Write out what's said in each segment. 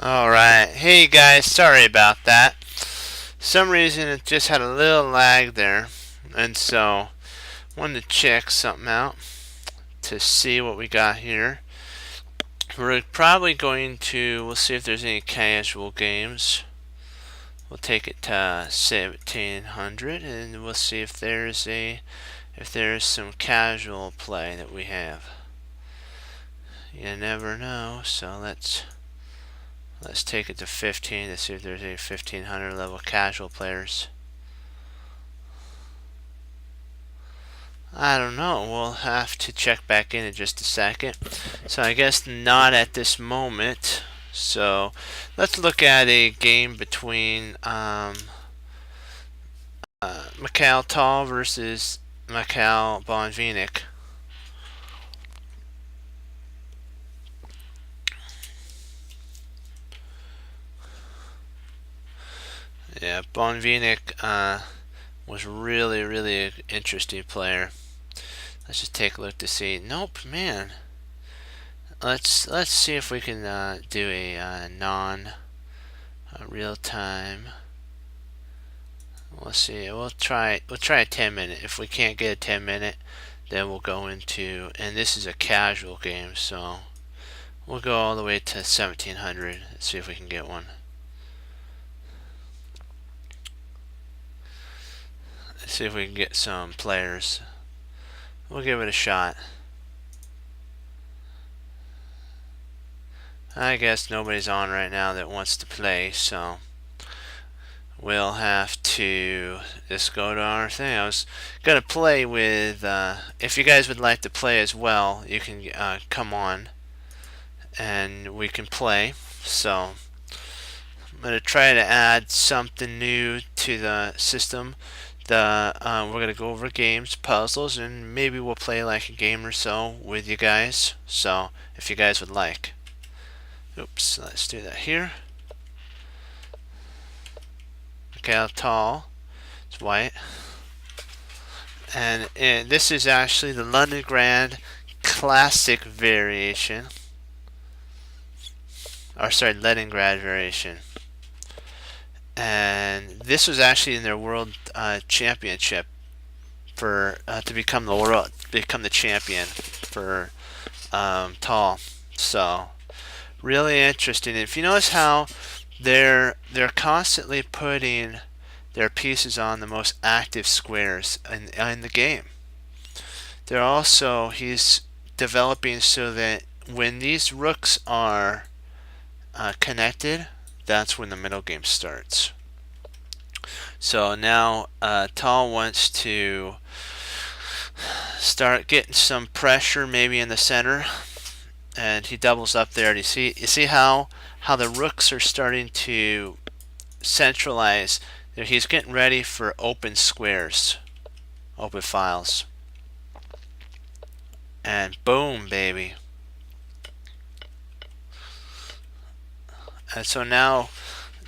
Alright, hey guys, sorry about that. Some reason it just had a little lag there, and so wanted to check something out to see what we got here. We're probably we'll see if there's any casual games. We'll take it to 1700 and we'll see if there's some casual play that we have. You never know, so let's take it to 15 to see if there's any 1500 level casual players. I don't know. We'll have to check back in just a second. So I guess not at this moment. So let's look at a game between Mikhail Tal versus Mikhail Bonvinic. Yeah, Bonvinic was really an interesting player. Let's just take a look to see. Nope, man. Let's see if we can do a non real time. We'll see. We'll try a 10-minute. If we can't get a 10-minute, then we'll go into, and this is a casual game, so we'll go all the way to 1700. Let's see if we can get one. Let's see if we can get some players. We'll give it a shot. I guess nobody's on right now that wants to play, so we'll have to just go to our thing. I was gonna play with. If you guys would like to play as well, you can come on, and we can play. So I'm gonna try to add something new to the system. We're gonna go over games, puzzles, and maybe we'll play like a game or so with you guys. So if you guys would like. Oops, let's do that here. Look how tall. It's white. And this is actually the London Grand Classic variation. Or sorry, Leningrad variation. And this was actually in their world championship for to become the champion for tall. So really interesting. If you notice how they're constantly putting their pieces on the most active squares in the game. He's developing so that when these rooks are connected, that's when the middle game starts. So now Tal wants to start getting some pressure maybe in the center, and he doubles up there. You see how the rooks are starting to centralize. He's getting ready for open squares, open files, and boom, baby. And so now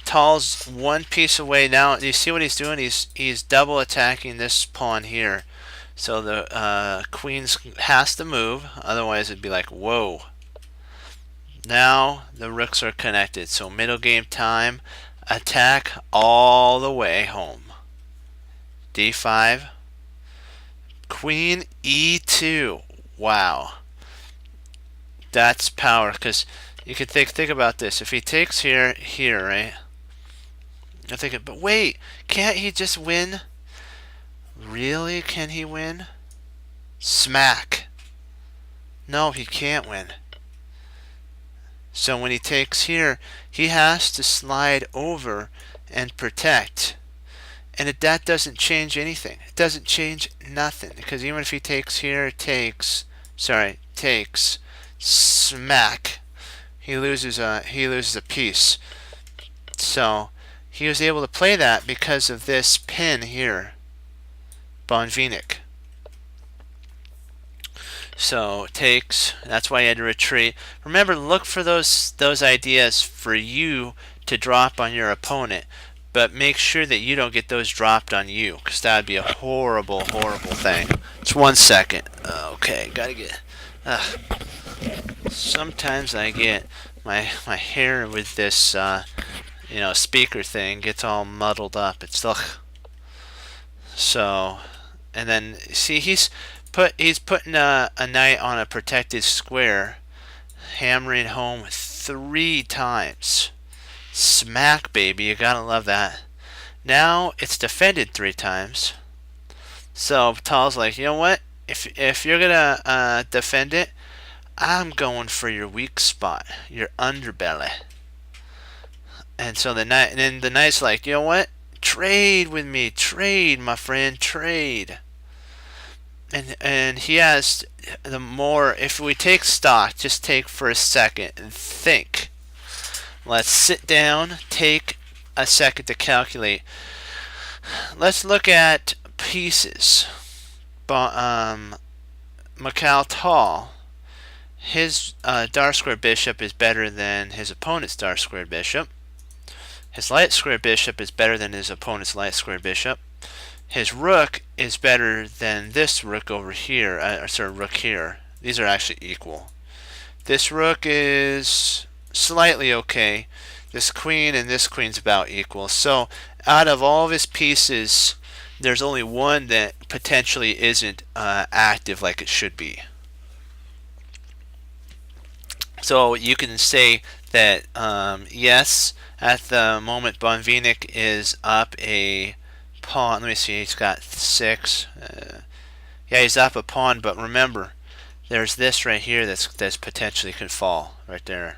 Tal's one piece away. Now you see what he's doing? He's double attacking this pawn here. So the queen has to move, otherwise it'd be like, whoa. Now the rooks are connected, so middle game time, attack all the way home. D5, queen E2. Wow, that's power. Because you can think about this. If he takes here, right? I'm thinking, but wait, can't he just win? Really? Can he win? Smack. No, he can't win. So when he takes here, he has to slide over and protect. And that doesn't change anything. It doesn't change nothing. Because even if he takes here, takes, smack. He loses a piece. So he was able to play that because of this pin here, Bonvinic. So takes. That's why he had to retreat. Remember, look for those ideas for you to drop on your opponent, but make sure that you don't get those dropped on you, because that would be a horrible thing. Just 1 second. Okay, gotta get. Sometimes I get my hair with this speaker thing gets all muddled up. It's ugh. So, and then see he's putting a knight on a protected square, hammering home 3 times. Smack, baby, you gotta love that. Now it's defended 3 times. So Tal's like, you know what? If you're gonna defend it, I'm going for your weak spot, your underbelly. And so the knight's like, you know what? Trade with me, trade, my friend, trade. And he has the more. If we take stock, just take for a second and think. Let's sit down, take a second to calculate. Let's look at pieces. Mikhail Tal, his dark square bishop is better than his opponent's dark square bishop. His light square bishop is better than his opponent's light square bishop. His rook is better than this rook over here, rook here. These are actually equal. This rook is slightly okay. This queen and this queen's about equal. So out of all of his pieces, there's only one that potentially isn't active like it should be. So you can say that yes, at the moment Bonvinic is up a pawn. Let me see, he's got 6. Yeah, he's up a pawn, but remember, there's this right here that's potentially could fall right there.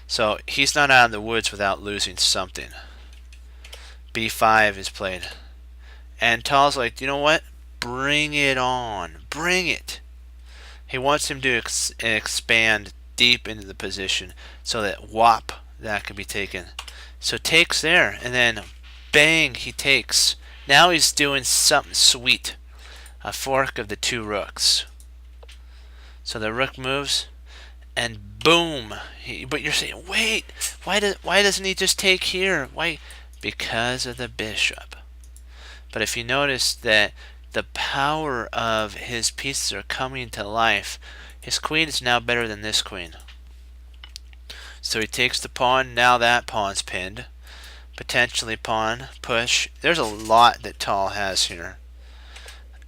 So he's not out of the woods without losing something. B5 is played. And Tal's like, you know what? Bring it on. Bring it. He wants him to expand deep into the position so that whop, that can be taken. So takes there, and then bang, he takes. Now he's doing something sweet. A fork of the 2 rooks. So the rook moves, and boom. But you're saying, wait, why doesn't he just take here? Why? Because of the bishop. But if you notice that the power of his pieces are coming to life, his queen is now better than this queen. So he takes the pawn. Now that pawn's pinned. Potentially pawn, push. There's a lot that Tal has here.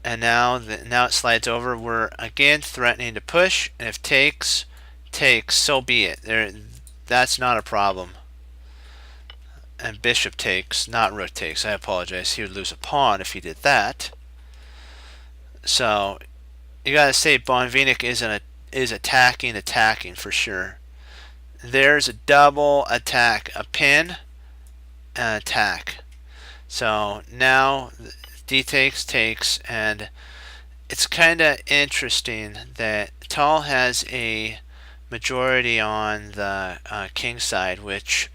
And now it slides over. We're again threatening to push. And if takes, so be it. That's not a problem. And bishop takes, not rook takes. I apologize. He would lose a pawn if he did that. So you gotta say Bonvinic is attacking for sure. There's a double attack, a pin, and attack. So now D takes, and it's kind of interesting that Tal has a majority on the king side, which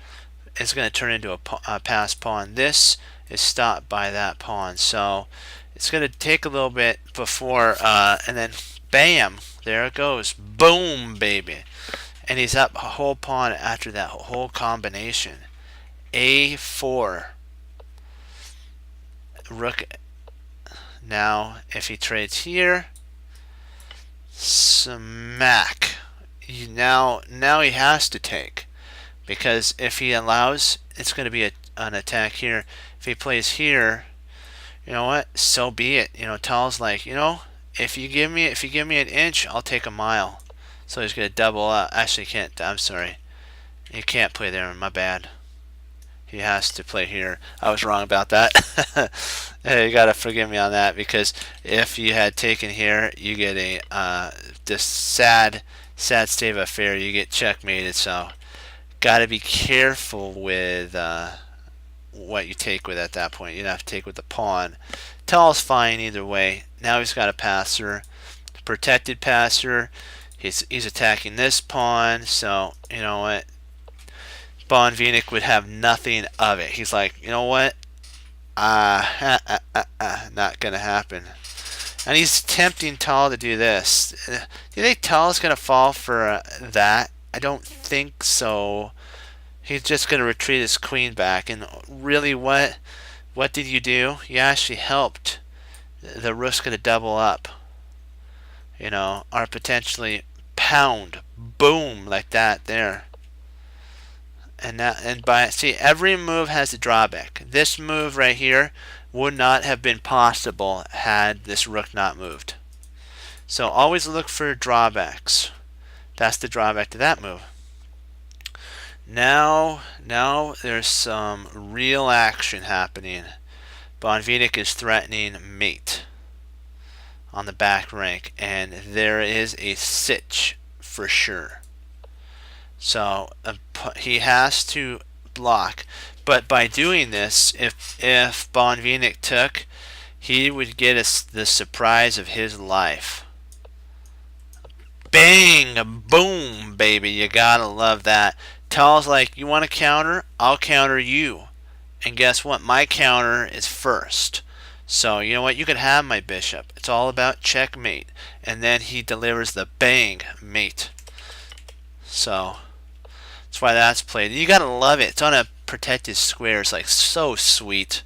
is going to turn into a pass pawn. This is stopped by that pawn, so it's going to take a little bit before, and then bam, there it goes. Boom, baby. And he's up a whole pawn after that whole combination. A4. Rook. Now, if he trades here, smack. Now he has to take. Because if he allows, it's going to be an attack here. If he plays here, you know what? So be it. Tal's like, if you give me an inch, I'll take a mile. So he's going to double up. Actually, can't. I'm sorry. He can't play there. My bad. He has to play here. I was wrong about that. Hey, you got to forgive me on that, because if you had taken here, you get this sad state of affair. You get checkmated. So got to be careful with what you take with at that point. You have to take with the pawn. Tal's fine either way. Now he's got a passer, protected passer. He's attacking this pawn. So you know what? Bonvinic would have nothing of it. He's like, you know what? Not gonna happen. And he's tempting Tal to do this. Do you think Tal's gonna fall for that? I don't think so. He's just gonna retreat his queen back. And really, what did you do? You actually helped. The rook's gonna double up. Or potentially pound, boom, like that there. See, every move has a drawback. This move right here would not have been possible had this rook not moved. So always look for drawbacks. That's the drawback to that move. Now there's some real action happening. Bonvinic is threatening mate on the back rank, and there is a sitch for sure. So he has to block, but by doing this, if Bonvinic took, he would get the surprise of his life. Bang! Boom, baby. You gotta love that. Tal's like, you want to counter? I'll counter you. And guess what? My counter is first. So, you know what? You can have my bishop. It's all about checkmate. And then he delivers the bang mate. So, that's why that's played. You gotta love it. It's on a protected square. It's like so sweet.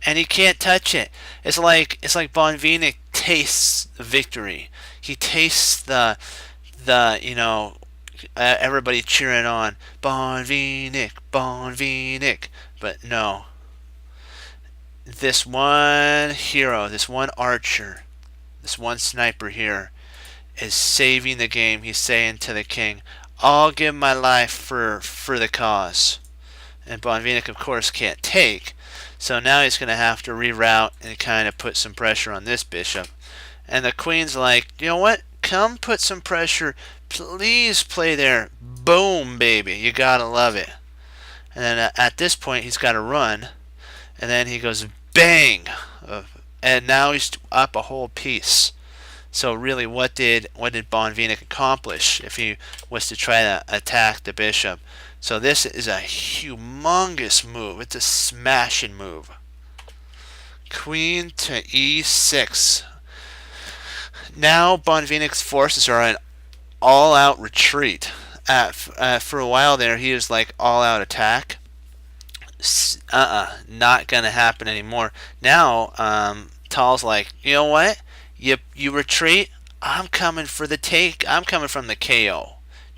And he can't touch it. It's like Bonvinic tastes victory. He tastes the everybody cheering on Bonvinic, Bonvinic. But no, this one hero, this one archer, this one sniper here is saving the game. He's saying to the king, I'll give my life for the cause. And Bonvinic, of course, can't take. So now he's going to have to reroute and kind of put some pressure on this bishop. And the queen's like, you know what? Come put some pressure. Please play there. Boom, baby. You got to love it. And then at this point, he's got to run. And then he goes bang. And now he's up a whole piece. So really, what did Bonvinic accomplish if he was to try to attack the bishop? So this is a humongous move. It's a smashing move. Queen to e6. Now Bonvinic's forces are in all-out retreat. For a while there, he was like all-out attack. Not gonna happen anymore. Now Tal's like, you know what? You retreat. I'm coming for the take. I'm coming from the KO.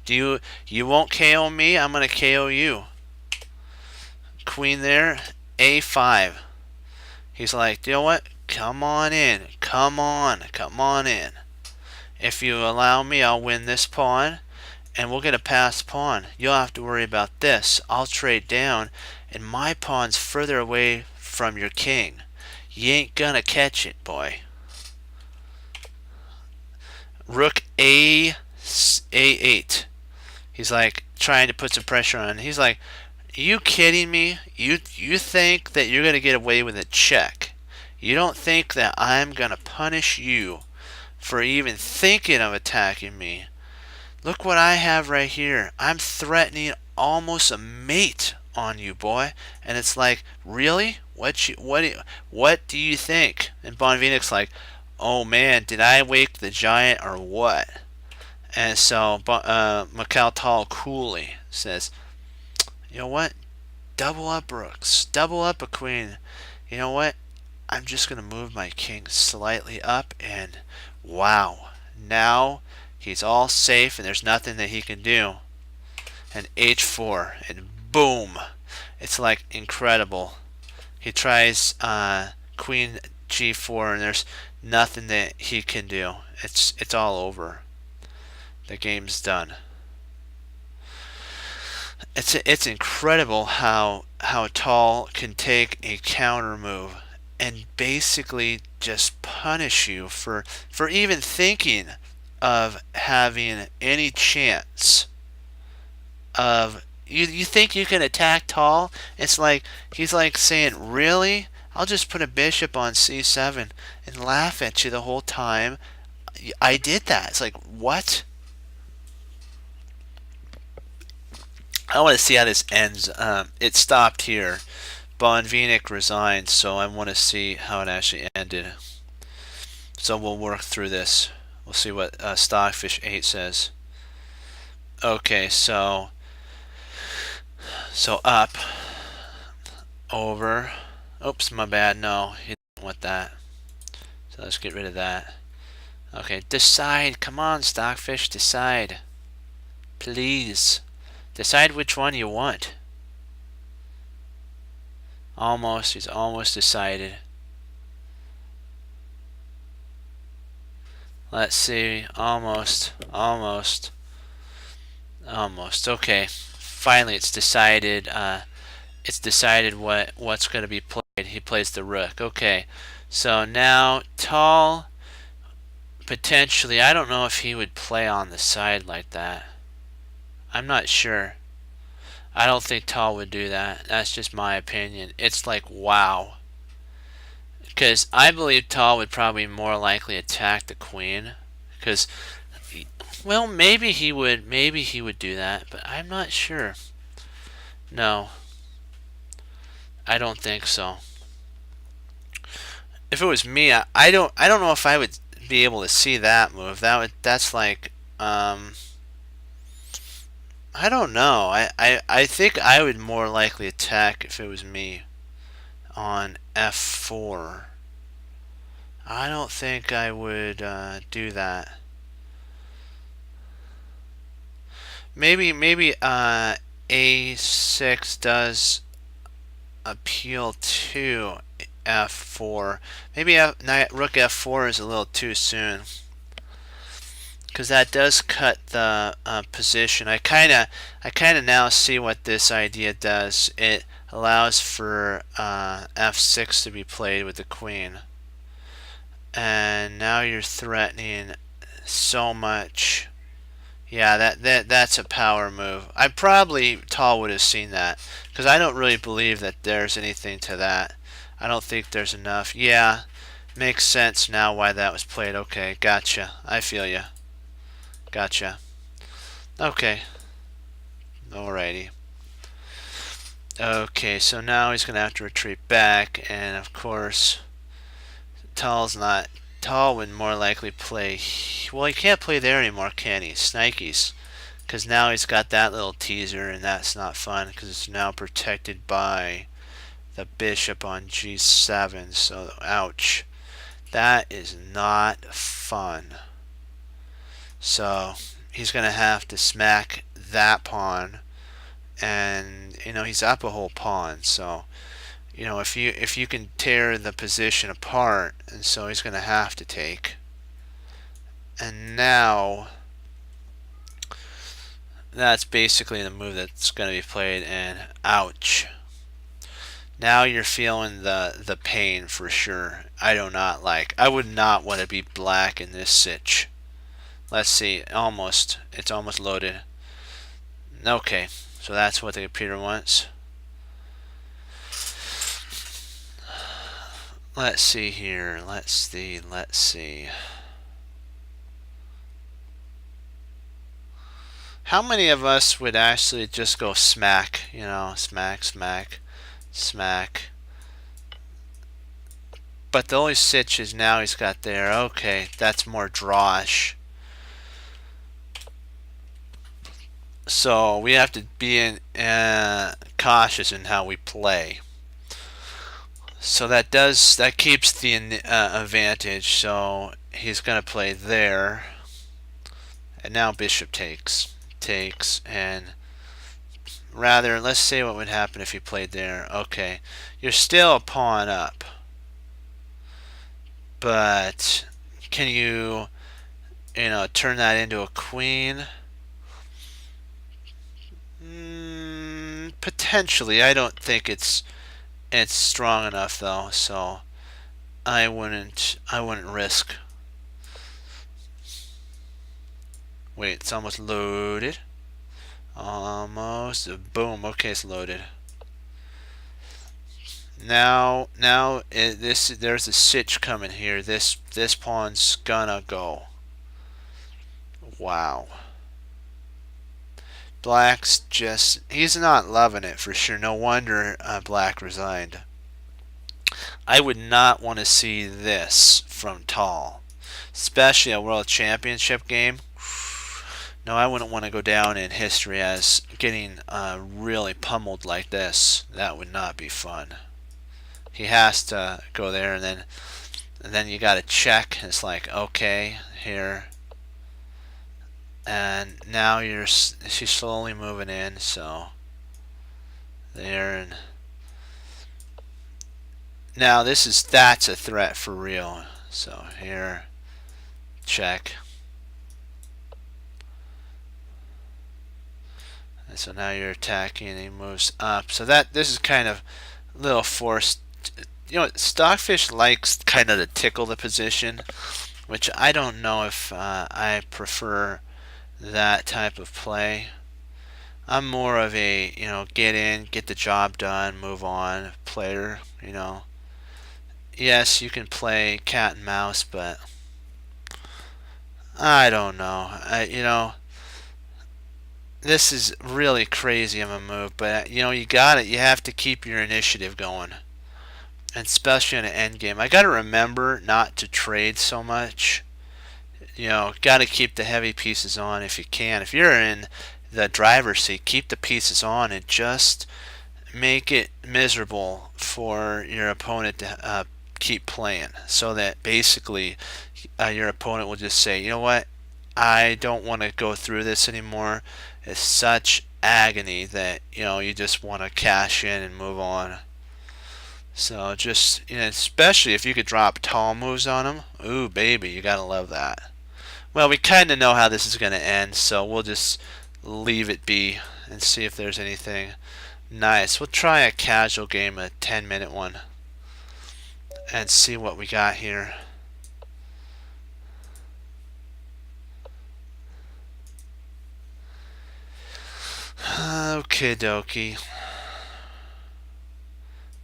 You won't KO me. I'm gonna KO you. Queen there, a5. He's like, you know what? Come on in. Come on in. If you allow me, I'll win this pawn, and we'll get a passed pawn. You'll have to worry about this. I'll trade down, and my pawn's further away from your king. You ain't gonna catch it, boy. Rook a8. He's like trying to put some pressure on. He's like, are you kidding me? You think that you're gonna get away with a check? You don't think that I'm gonna punish you for even thinking of attacking me? Look what I have right here. I'm threatening almost a mate on you, boy. And it's like, really? What do you think? And Bonvinic's like, oh man, did I wake the giant or what? And so Mikhail Tal coolly says, you know what? Double up rooks. Double up a queen. You know what? I'm just going to move my king slightly up, and wow. Now he's all safe and there's nothing that he can do. And h4, and boom. It's like incredible. He tries queen g4, and there's nothing that he can do. It's all over. The game's done. It's incredible how Tal can take a counter move and basically just punish you for even thinking of having any chance of you think you can attack Tal. It's like he's like saying, really? I'll just put a bishop on c7 and laugh at you the whole time. I did that. It's like, what? I want to see how this ends. It stopped here. Bonvinic resigned, so I want to see how it actually ended. So we'll work through this. We'll see what Stockfish 8 says. Okay, so up, over. Oops, my bad. No, he didn't want that. So let's get rid of that. Okay, decide. Come on, Stockfish, decide. Please. Decide which one you want. Almost. He's almost decided. Let's see. Almost. Almost. Almost. Okay. Finally, it's decided. It's decided what's going to be played. He plays the rook. Okay. So now Tal potentially. I don't know if he would play on the side like that. I'm not sure. I don't think Tal would do that. That's just my opinion. It's like, wow. Because I believe Tal would probably more likely attack the queen. Because, well, maybe he would do that, but I'm not sure. No, I don't think so. If it was me, I don't know if I would be able to see that move. That's like, I don't know. I think I would more likely attack if it was me on f4. I don't think I would do that. Maybe a6 does appeal to f4. Maybe rook f4 is a little too soon, because that does cut the position. I kind of now see what this idea does. It allows for f6 to be played with the queen, and now you're threatening so much. Yeah, that's a power move. I probably Tal would have seen that, because I don't really believe that there's anything to that. I don't think there's enough. Yeah, makes sense now why that was played. Okay, gotcha. I feel ya. Gotcha. Okay. Alrighty. Okay, so now he's gonna have to retreat back, and of course, Tal would more likely play. Well, he can't play there anymore, can he? Snikes. Because now he's got that little teaser, and that's not fun, because it's now protected by the bishop on g7. So, ouch. That is not fun. So, he's going to have to smack that pawn. And, he's up a whole pawn. So, if you can tear the position apart, and so he's going to have to take. And now that's basically the move that's going to be played, and ouch. Now you're feeling the pain for sure. I would not want to be black in this sitch. Let's see, it's almost loaded. Okay, so that's what the computer wants. Let's see here. Let's see. How many of us would actually just go smack, smack, smack, smack? But the only sitch is now he's got there. Okay, that's more drawish. So we have to be cautious in how we play. So that keeps the advantage. So he's going to play there, and now bishop takes, and let's say what would happen if he played there. Okay, you're still a pawn up, but can you turn that into a queen? Potentially. I don't think it's strong enough though, so I wouldn't risk. Wait, it's almost loaded. Almost. Boom. Okay, it's loaded. Now there's a sitch coming here. This pawn's gonna go. Wow. Black's he's not loving it for sure. No wonder Black resigned. I would not want to see this from Tal, especially a World Championship game. No, I wouldn't want to go down in history as getting really pummeled like this. That would not be fun. He has to go there, and then you got to check. It's like, okay, here. and now she's slowly moving in, so there. And now that's a threat for real. So here, check. And so now you're attacking, and he moves up. So this is kind of a little forced. You know, Stockfish likes kind of to tickle the position, which I don't know if I prefer that type of play. I'm more of a, get in, get the job done, move on player. Yes, you can play cat and mouse, but I don't know. This is really crazy of a move, but you got it. You have to keep your initiative going, and especially in an end game. I got to remember not to trade so much. Got to keep the heavy pieces on if you can. If you're in the driver's seat, keep the pieces on and just make it miserable for your opponent to keep playing, so that basically your opponent will just say, you know what, I don't want to go through this anymore. It's such agony that you just want to cash in and move on. So just especially if you could drop tall moves on them, ooh baby, you gotta love that. Well, we kind of know how this is going to end, so we'll just leave it be and see if there's anything nice. We'll try a casual game, a 10-minute one, and see what we got here. Okie dokie.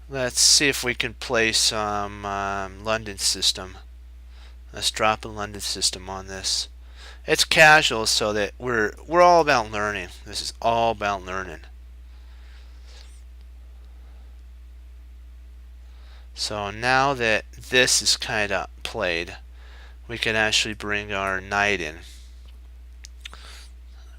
Let's see if we can play some London System. Let's drop a London System on this. It's casual, so that we're all about learning. This is all about learning. So now that this is kind of played, we can actually bring our knight in.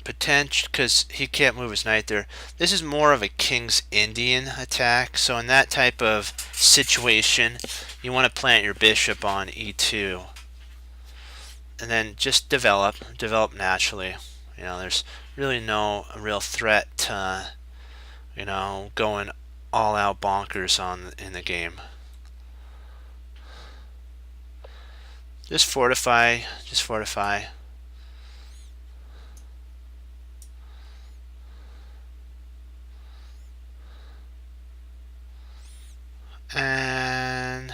Potential, because he can't move his knight there. This is more of a King's Indian attack. So in that type of situation, you want to plant your bishop on e2. And then just develop naturally. There's really no real threat to, going all out bonkers in the game. Just fortify. And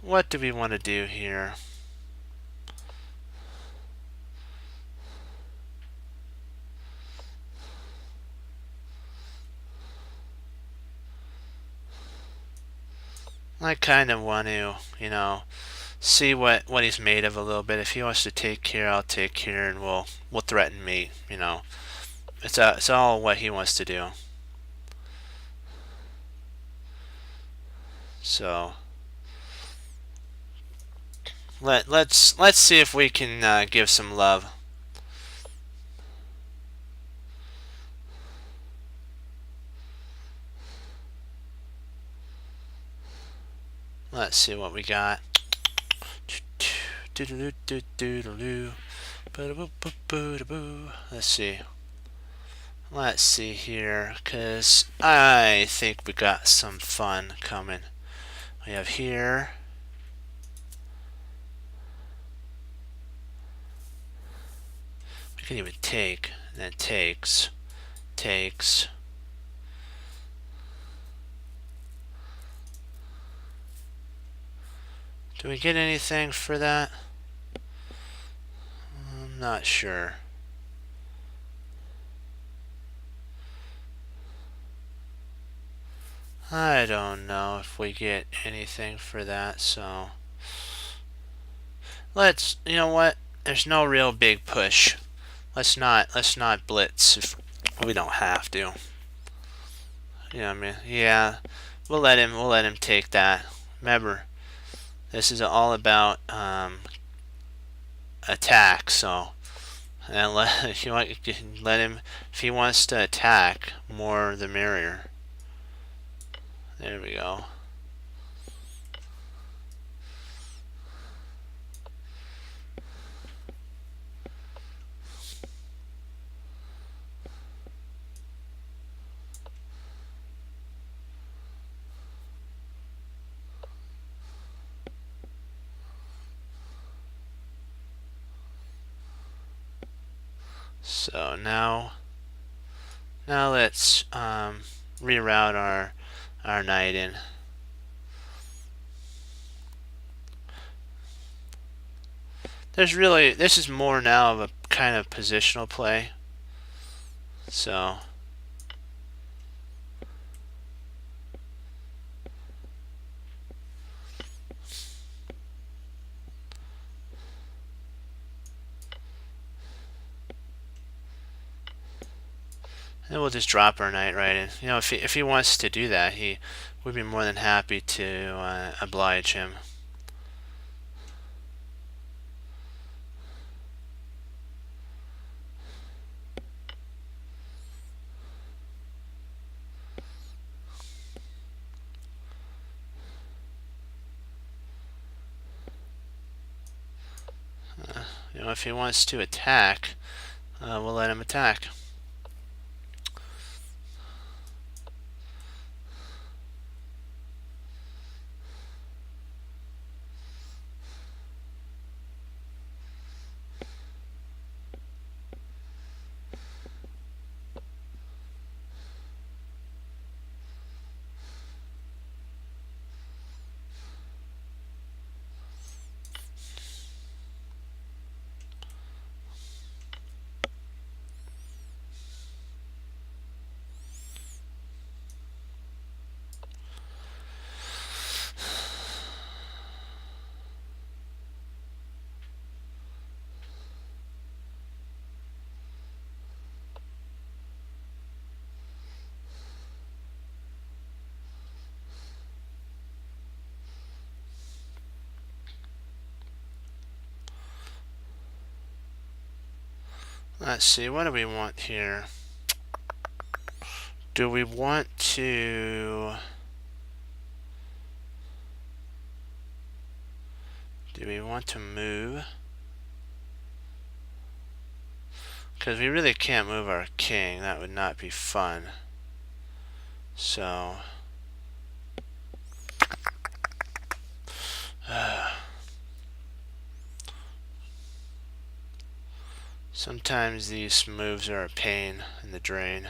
what do we want to do here? I kind of want to, see what he's made of a little bit. If he wants to take here, I'll take here, and we'll threaten mate. It's all what he wants to do. So let's see if we can give some love. Let's see what we got. Let's see. Let's see here, because I think we got some fun coming. We have here. We can even take, and then takes. Do we get anything for that? I'm not sure. I don't know if we get anything for that, so you know what? There's no real big push. Let's not blitz if we don't have to. You know what I mean? Yeah, we'll let him take that. Remember, this is all about attack, so and let him, if he wants to attack, more the merrier. There we go. So now let's reroute our knight in. This is more now of a kind of positional play. So and we'll just drop our knight right in. You know, if he wants to do that, he would be more than happy to oblige him. You know, if he wants to attack, we'll let him attack. Let's see, what do we want here? Do we want to... move? Because we really can't move our king. That would not be fun. So... sometimes these moves are a pain in the drain.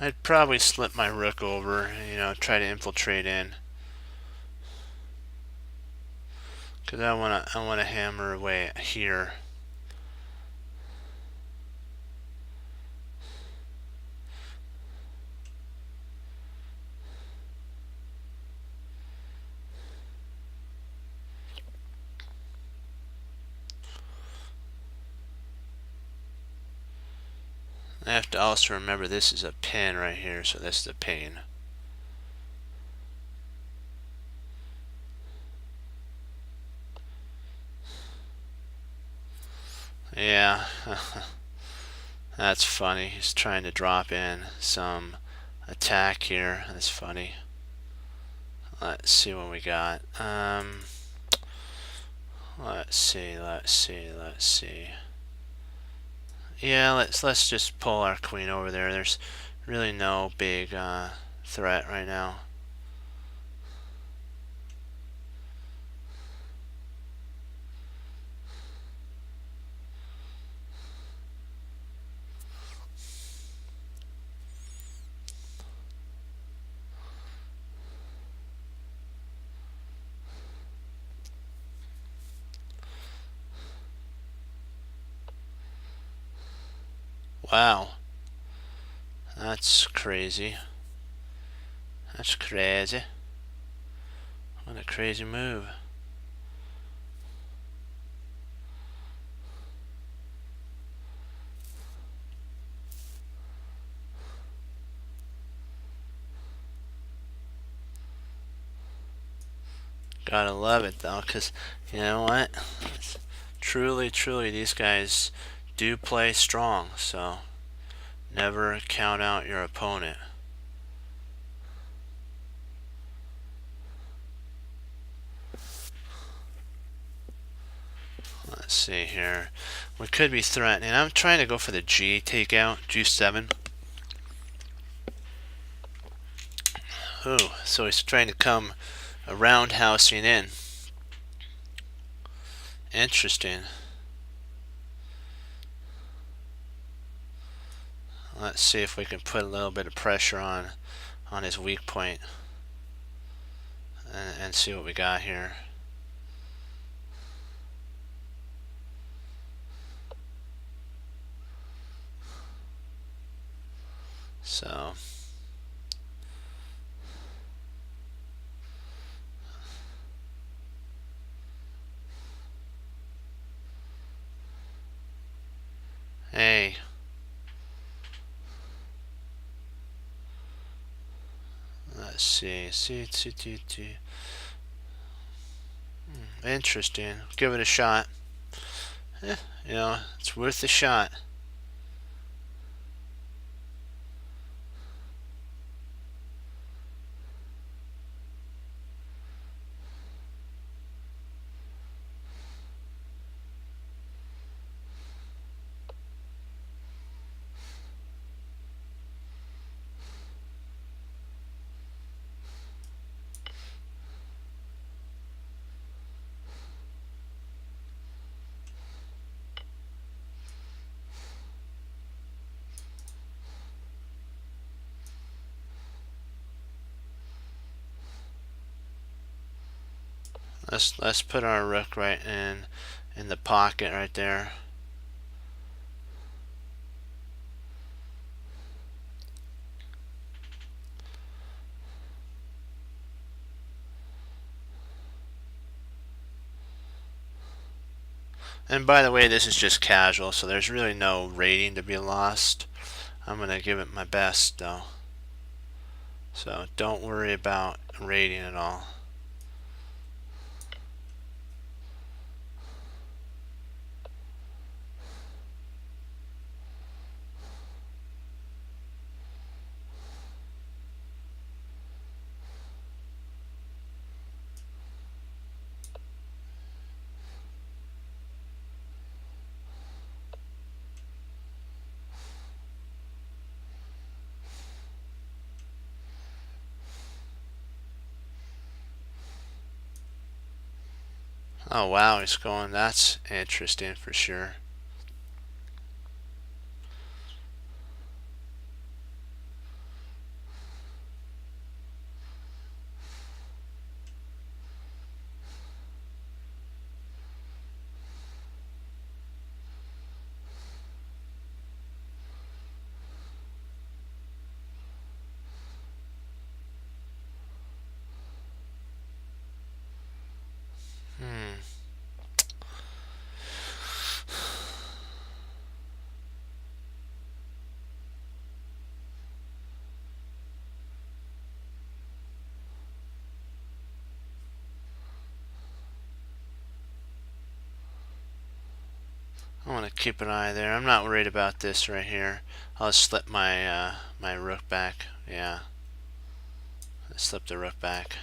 I'd probably slip my rook over, you know, try to infiltrate in. Because I wanna hammer away here. I have to also remember this is a pin right here, so this is a pain. Yeah, that's funny. He's trying to drop in some attack here. That's funny. Let's see what we got. Let's see. Yeah, let's just pull our queen over there. There's really no big threat right now. Wow, that's crazy. That's crazy. What a crazy move. Gotta love it though, because you know what? Truly, truly, these guys do play strong, so never count out your opponent. Let's see here. We could be threatening. I'm trying to go for the G takeout, G7. Ooh, so he's trying to come roundhousing in. Interesting. Let's see if we can put a little bit of pressure on his weak point and see what we got here. So hey, let's see. Interesting. Give it a shot. You know, it's worth a shot. Let's put our rook right in the pocket right there. And by the way, this is just casual, so there's really no rating to be lost. I'm gonna give it my best though, so don't worry about rating at all. Oh wow, he's going. That's interesting for sure. I want to keep an eye there. I'm not worried about this right here. I'll just slip my my rook back. Yeah, I slipped the rook back.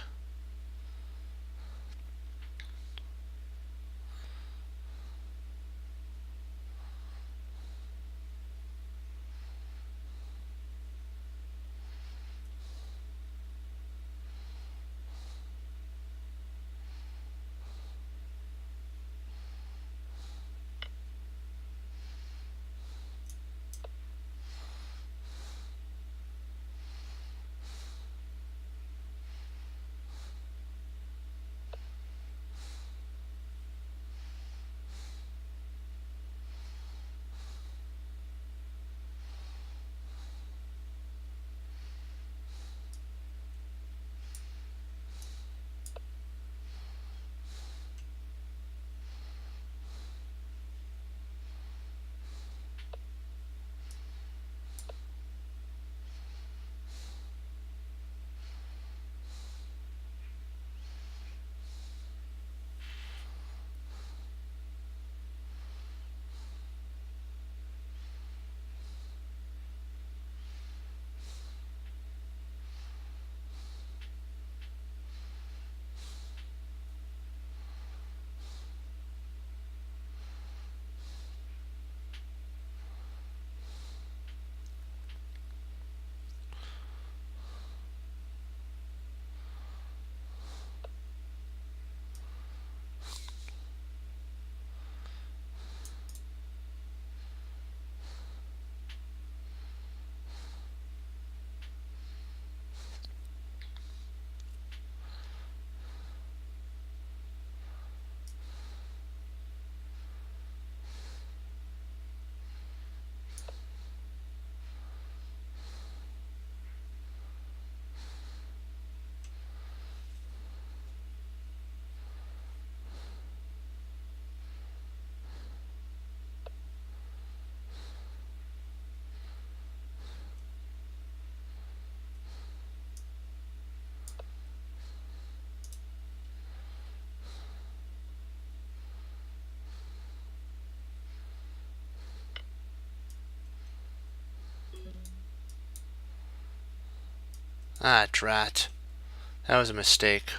Ah, drat. That was a mistake.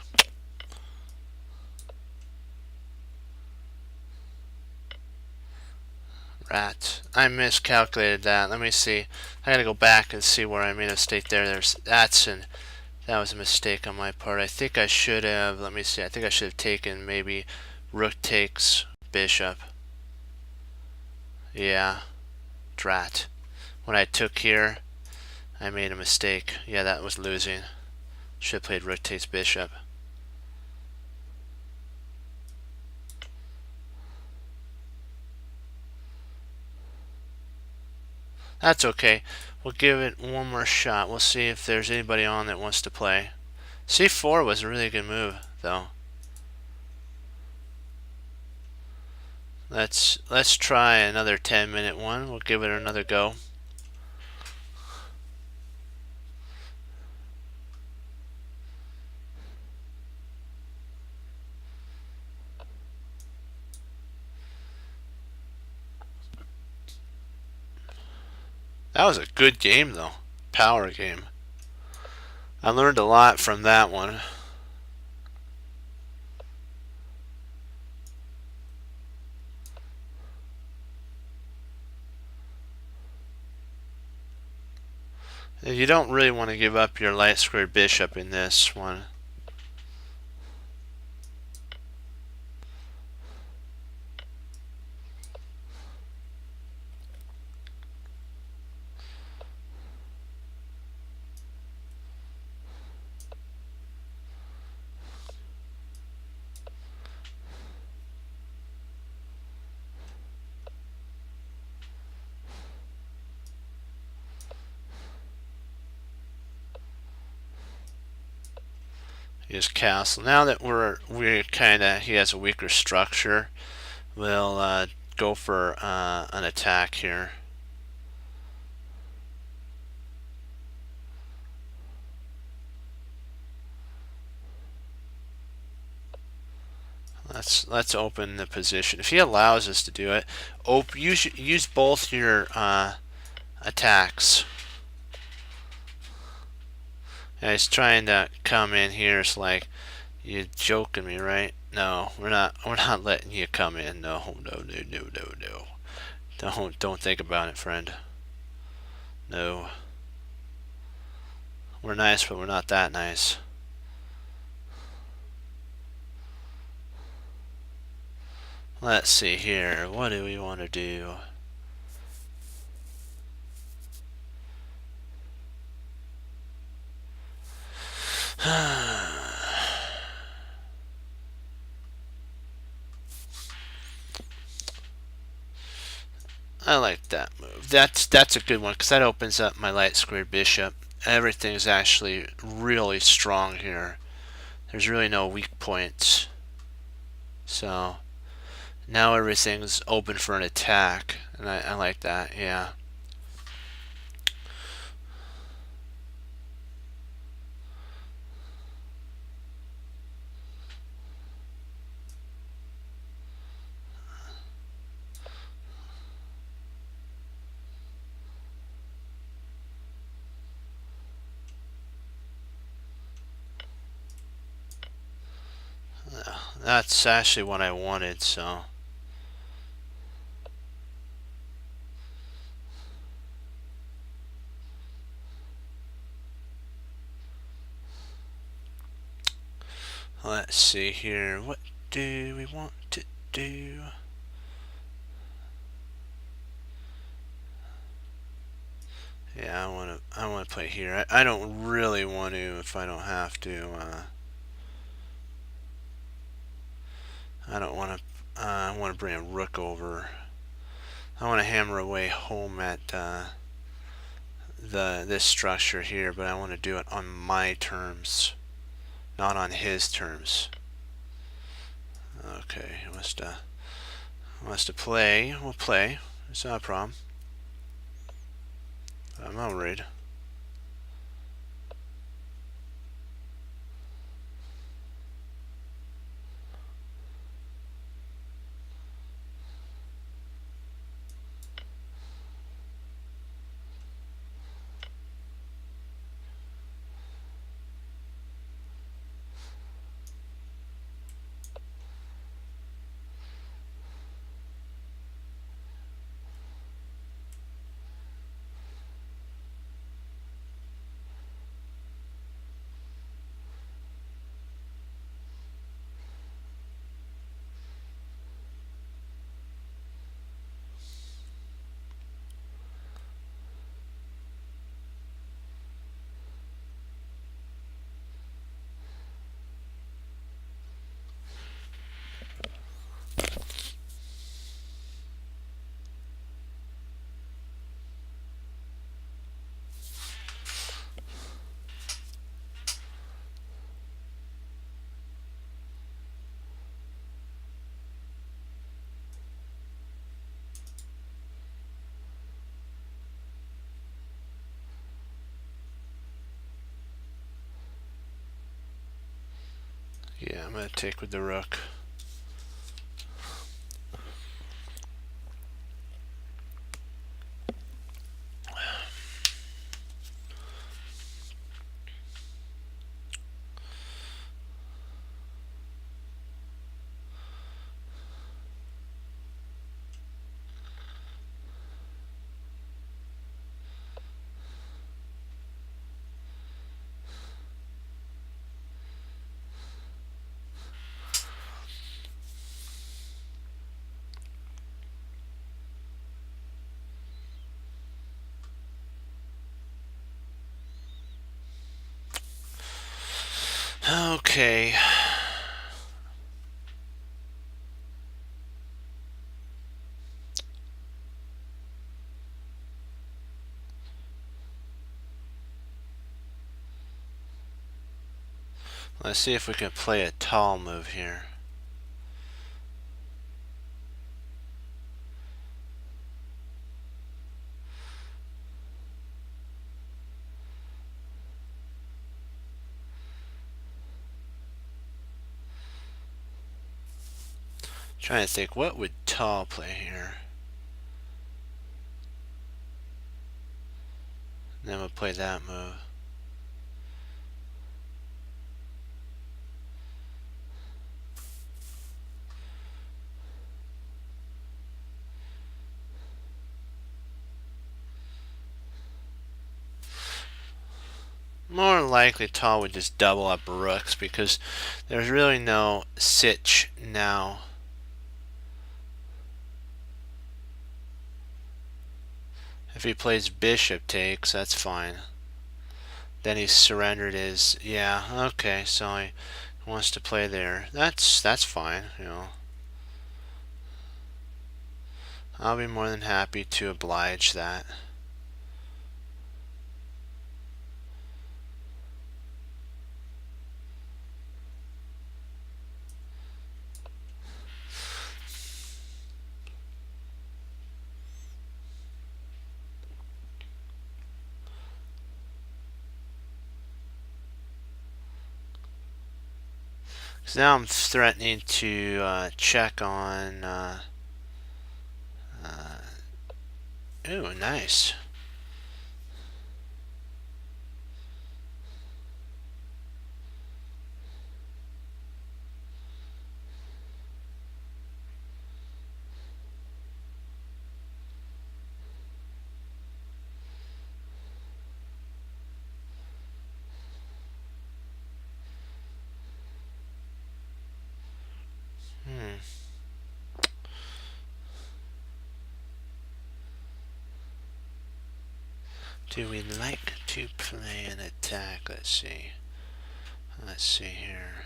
Rat. I miscalculated that. Let me see. I gotta go back and see where I made a mistake there. That was a mistake on my part. I think I should have, let me see. I think I should have taken maybe rook takes bishop. Yeah. Drat. When I took here, I made a mistake. Yeah, that was losing. Should have played rook takes bishop. That's okay. We'll give it one more shot. We'll see if there's anybody on that wants to play. C4 was a really good move, though. Let's try another 10-minute one. We'll give it another go. That was a good game, though. Power game. I learned a lot from that one. You don't really want to give up your light squared bishop in this one. His castle. Now that we're kind of, he has a weaker structure, we'll go for an attack here. Let's open the position. If he allows us to do it, use both your attacks. Yeah, he's trying to come in here. It's like, you're joking me, right? No, we're not. We're not letting you come in. No. Don't think about it, friend. No. We're nice, but we're not that nice. Let's see here. What do we want to do? I like that move. That's a good one because that opens up my light squared bishop. Everything's actually really strong here. There's really no weak points. So now everything's open for an attack, and I like that. Yeah. That's actually what I wanted, so. Let's see here. What do we want to do? Yeah, I want to play here. I don't really want to if I don't have to. I don't want to. I want to bring a rook over. I want to hammer away home at this structure here, but I want to do it on my terms, not on his terms. Okay, he wants to play. We'll play. It's not a problem. I'm not worried. Yeah, I'm going to take with the rook. Okay. Let's see if we can play a tall move here. Trying to think, what would tall play here? Then we'll play that move. More likely tall would just double up rooks because there's really no sitch now. If he plays bishop takes, that's fine. Then he's surrendered his, yeah, okay, so he wants to play there. That's fine, you know. I'll be more than happy to oblige that. So now I'm threatening to check on. Ooh, nice. Do we like to play an attack? Let's see. Let's see here.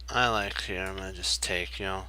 I like here. I'm gonna just take, you know.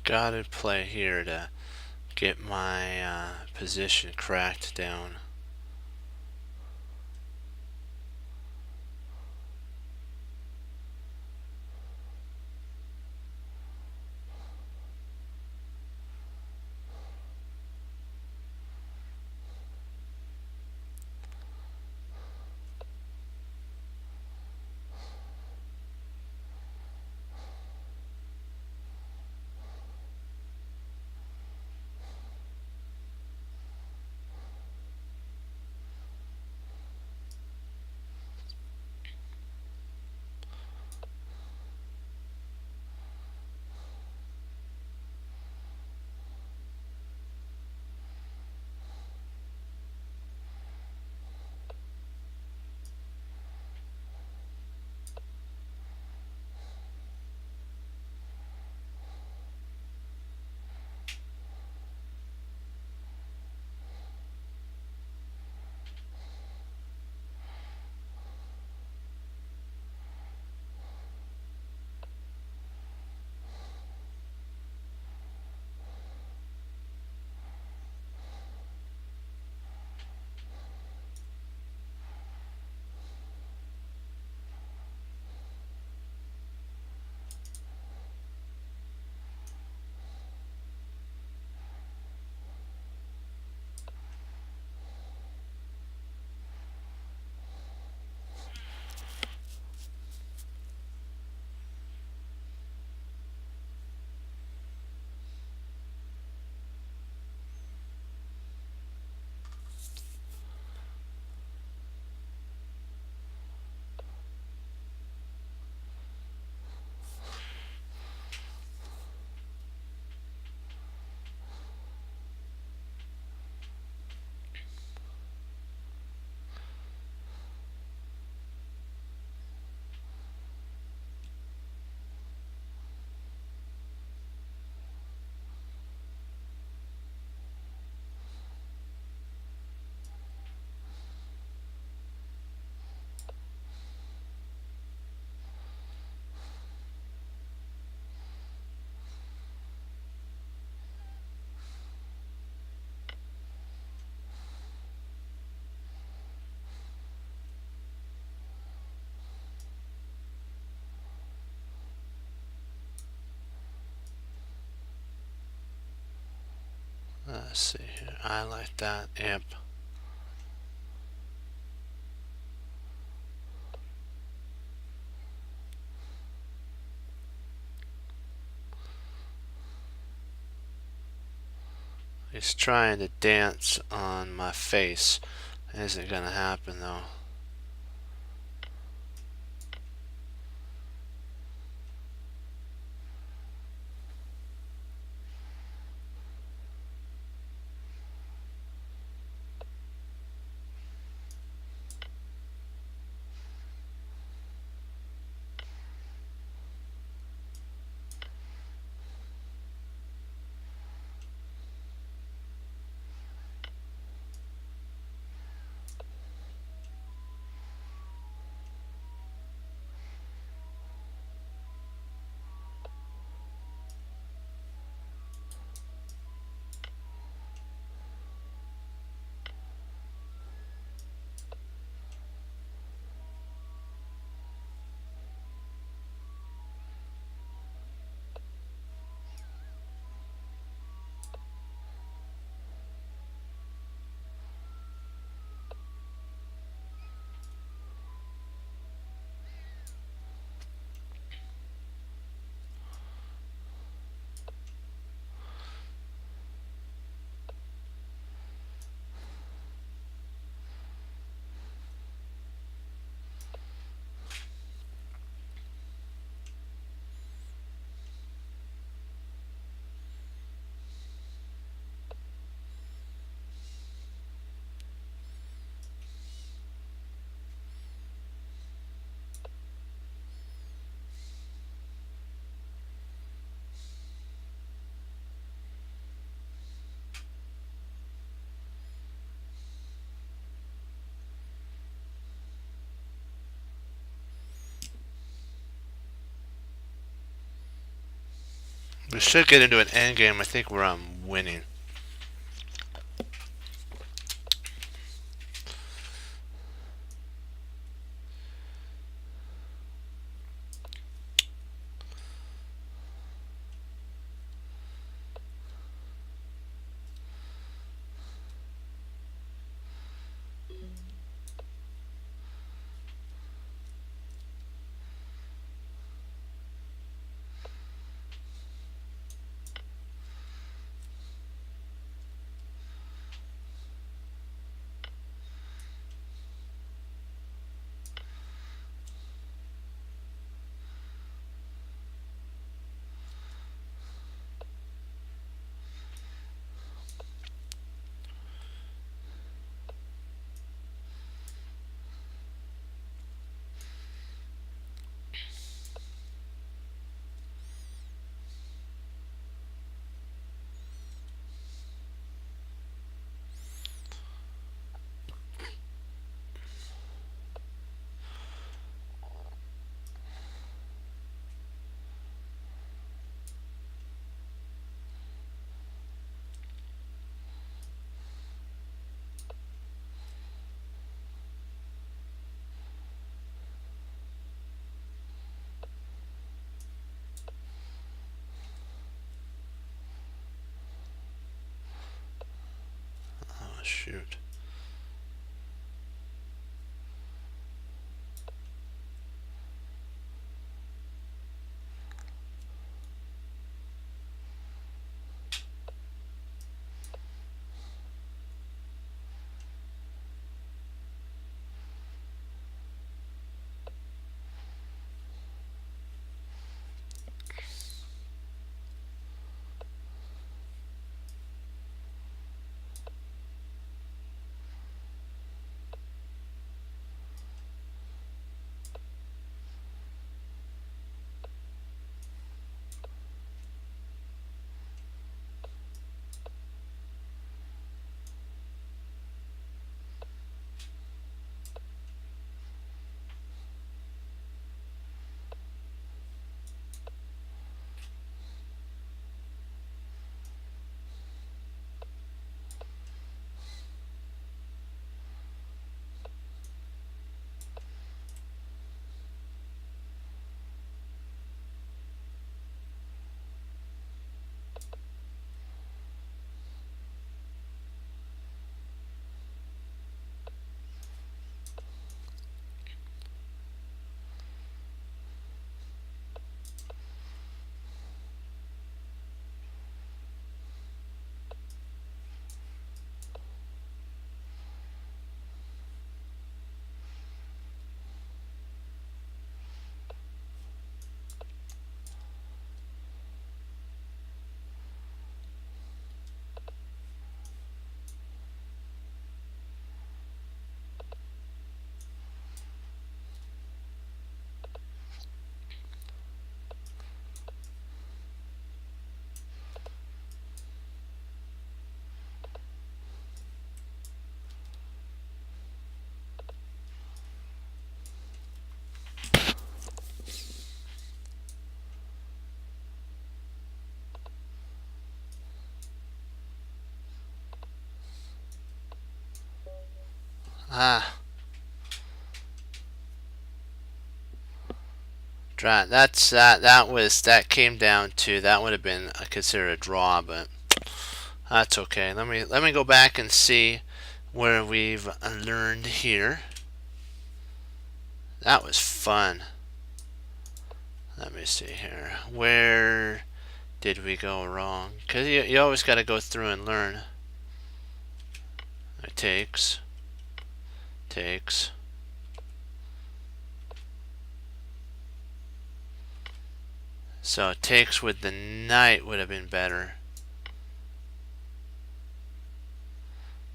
gotta play here to get my position cracked down. Let's see here. I like that. Yep. He's trying to dance on my face. Isn't gonna happen though. We should get into an endgame, I think, where I'm winning. Oh, shoot. Ah. That came down to, that would have been considered a draw, but that's okay. Let me go back and see where we've learned here. That was fun. Let me see here. Where did we go wrong? Because you always got to go through and learn. It takes. So it takes with the knight would have been better.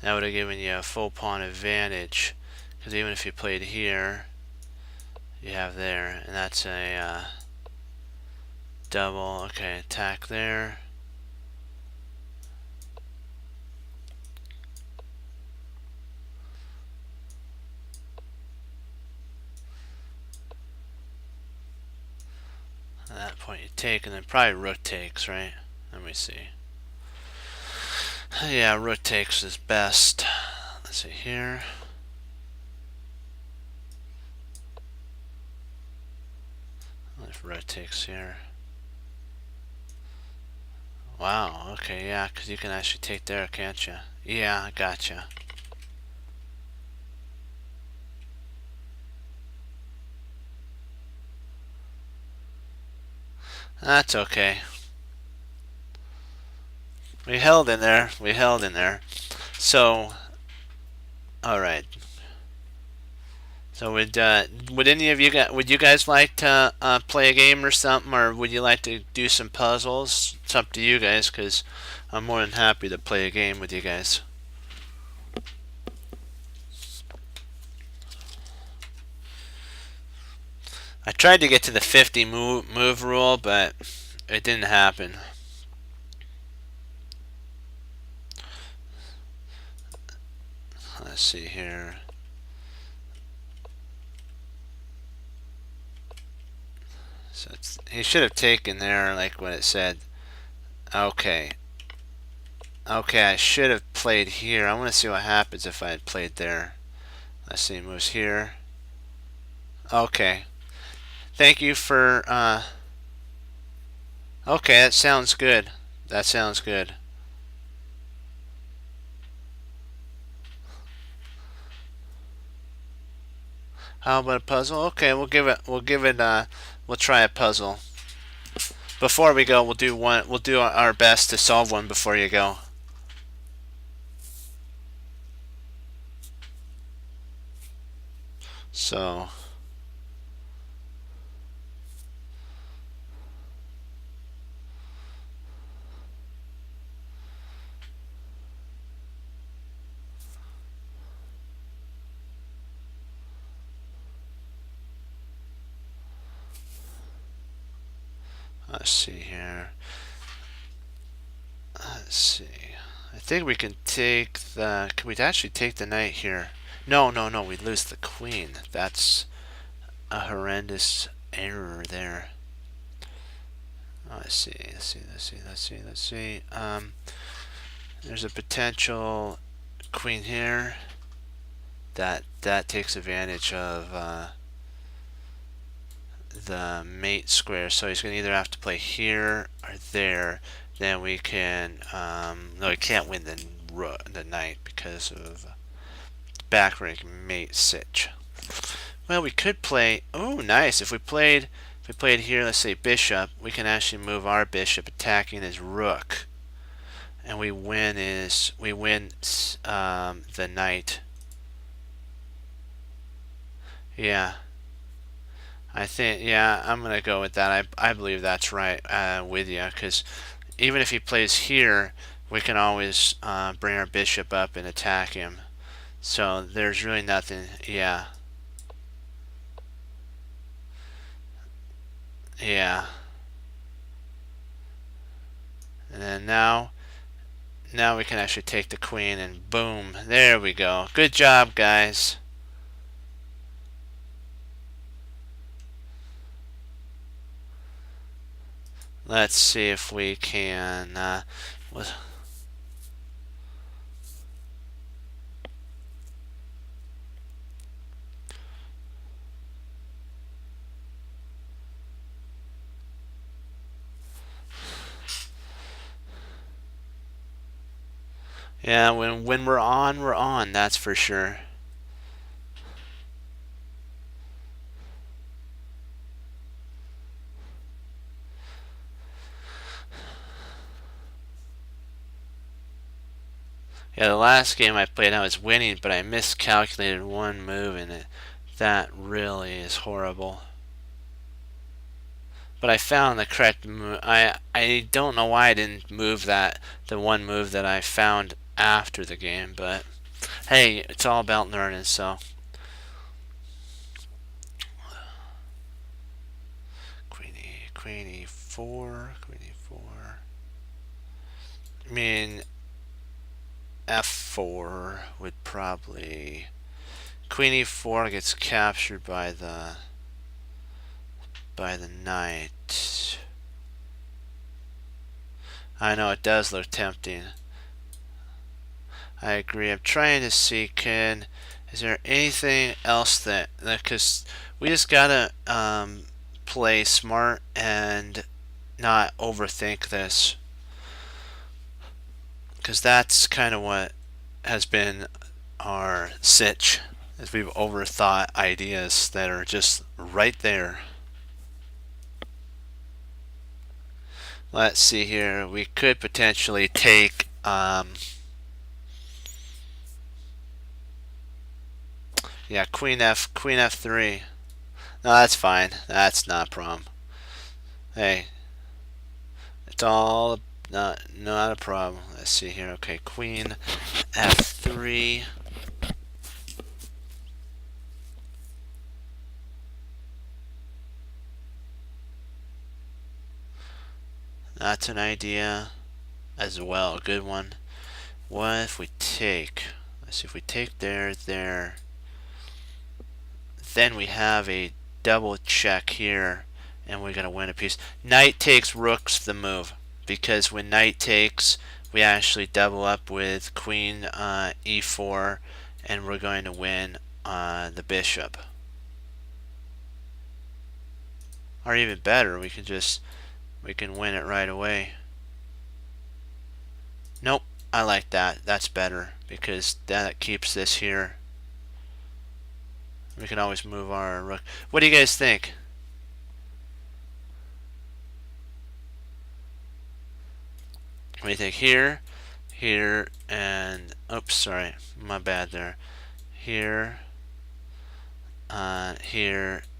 That would have given you a full pawn advantage. Because even if you played here, you have there. And that's a double. Okay, attack there. That point you take, and then probably rook takes, right? Let me see. Yeah, rook takes is best. Let's see here. If rook takes here. Wow, okay, yeah, because you can actually take there, can't you? Yeah, I gotcha. That's okay. We held in there. We held in there. So, all right. So would any of you guys, would you guys like to play a game or something, or would you like to do some puzzles? It's up to you guys, because I'm more than happy to play a game with you guys. I tried to get to the 50 move rule, but it didn't happen. Let's see here. So he should have taken there like what it said. Okay. Okay, I should have played here. I want to see what happens if I had played there. Let's see, moves here. Okay. Thank you for, okay, that sounds good. That sounds good. How about a puzzle? Okay, we'll try a puzzle. Before we go, we'll do our best to solve one before you go. So, let's see here. Let's see. I think we can take the. Can we actually take the knight here? No, no, no. We lose the queen. That's a horrendous error there. Let's see. Let's see. Let's see. Let's see. Let's see. There's a potential queen here. That takes advantage of the mate square. So he's going to either have to play here or there. Then we can. No, he can't win the knight because of back rank mate sitch. Well, we could play. Oh, nice! If we played here, let's say bishop, we can actually move our bishop, attacking his rook, and we win the knight. Yeah, I think, yeah, I'm gonna go with that. I believe that's right with you, because even if he plays here, we can always bring our bishop up and attack him. So there's really nothing. Yeah. Yeah. And then now we can actually take the queen, and boom, there we go. Good job, guys. Let's see if we can yeah, when we're on, that's for sure. Yeah, the last game I played, I was winning, but I miscalculated one move, and that really is horrible. But I found the correct move. I don't know why I didn't move the one move that I found after the game, but hey, it's all about learning, so. Queen e4, queen e4. I mean, f4 would probably. Queen e4 gets captured by the knight. I know it does look tempting. I agree. I'm trying to see, is there anything else that, because we just gotta play smart and not overthink this, because that's kind of what has been our sitch, is we've overthought ideas that are just right there. Let's see here. We could potentially take yeah, queen f3. No, that's fine. That's not a problem. Hey, it's all not a problem. Let's see here. Okay, queen f3. That's an idea as well. A good one. What if we take? Let's see if we take there. Then we have a double check here, and we're going to win a piece. Knight takes, rook's the move, because when knight takes, we actually double up with queen e4, and we're going to win the bishop. Or even better, we can win it right away. Nope, I like that. That's better, because that keeps this here. We can always move our rook. What do you guys think? What do you think? Here, and oops, sorry, my bad there. Here,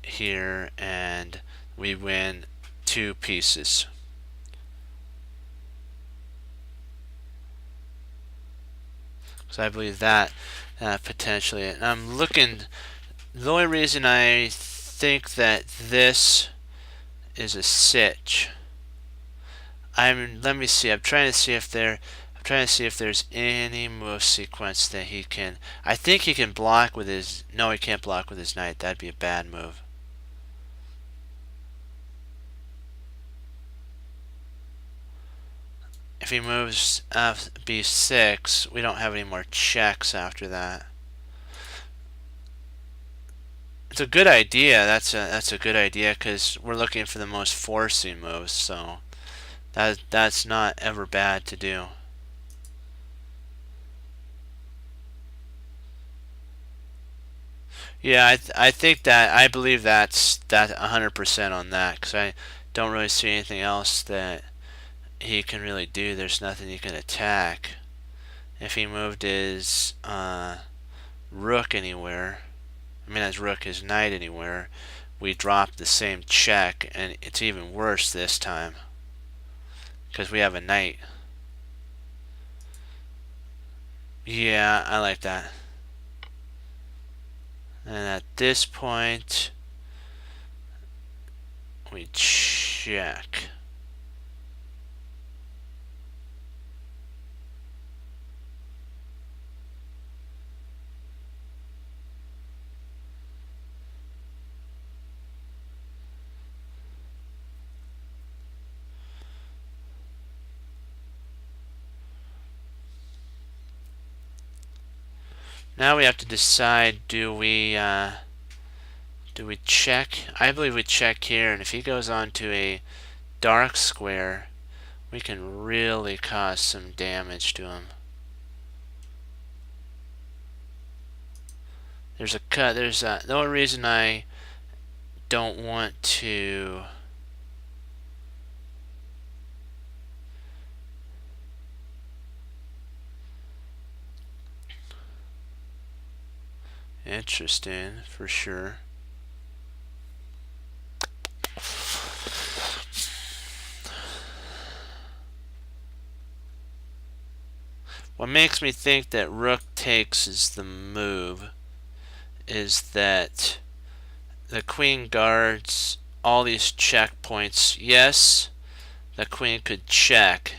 here, and we win 2 pieces. So I believe that potentially. And I'm looking. The only reason I think that this is a sitch. Let me see. I'm trying to see if there's any move sequence that he can. I think he can block with his. No, he can't block with his knight. That'd be a bad move. If he moves b6, we don't have any more checks after that. It's a good idea. That's a good idea, because we're looking for the most forcing moves. So that's not ever bad to do. Yeah, I think that I believe that's 100% on that, because I don't really see anything else that he can really do. There's nothing he can attack. If he moved his rook anywhere, I mean his knight anywhere, we drop the same check, and it's even worse this time, because we have a knight. Yeah, I like that. And at this point, we check. Now we have to decide, do we check? I believe we check here, and if he goes on to a dark square, we can really cause some damage to him. There's a cut. The only reason I don't want to interesting for sure. What makes me think that rook takes is the move is that the queen guards all these checkpoints. Yes, the queen could check,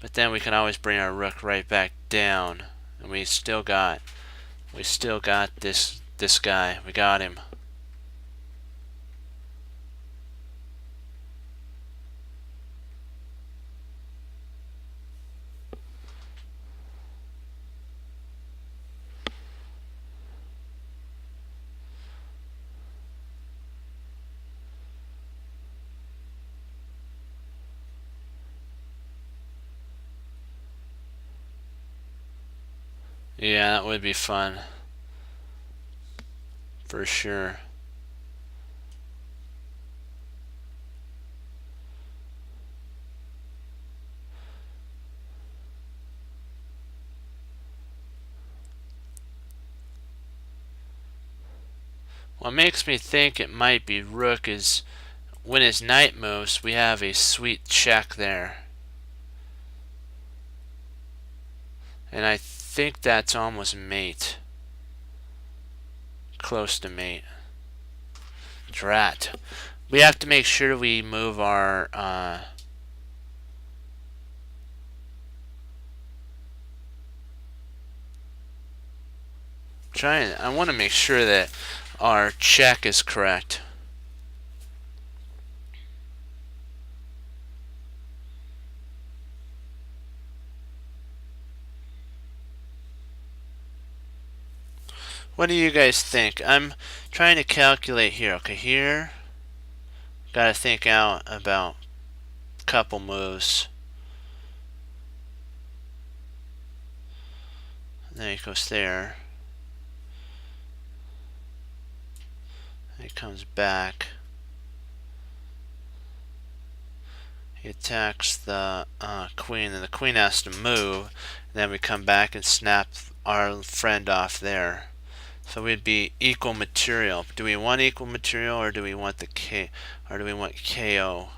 but then we can always bring our rook right back down, and we still got this guy. We got him. Yeah, that would be fun. For sure. What makes me think it might be rook is when his knight moves, we have a sweet check there. And I think that's almost mate. Close to mate. Drat. We have to make sure we move our I want to make sure that our check is correct. What do you guys think? I'm trying to calculate here. Okay, here, gotta think out about a couple moves. And then he goes there. And he comes back. He attacks the queen, and the queen has to move. And then we come back and snap our friend off there. So we'd be equal material. Do we want equal material, or do we want the K, or do we want KO?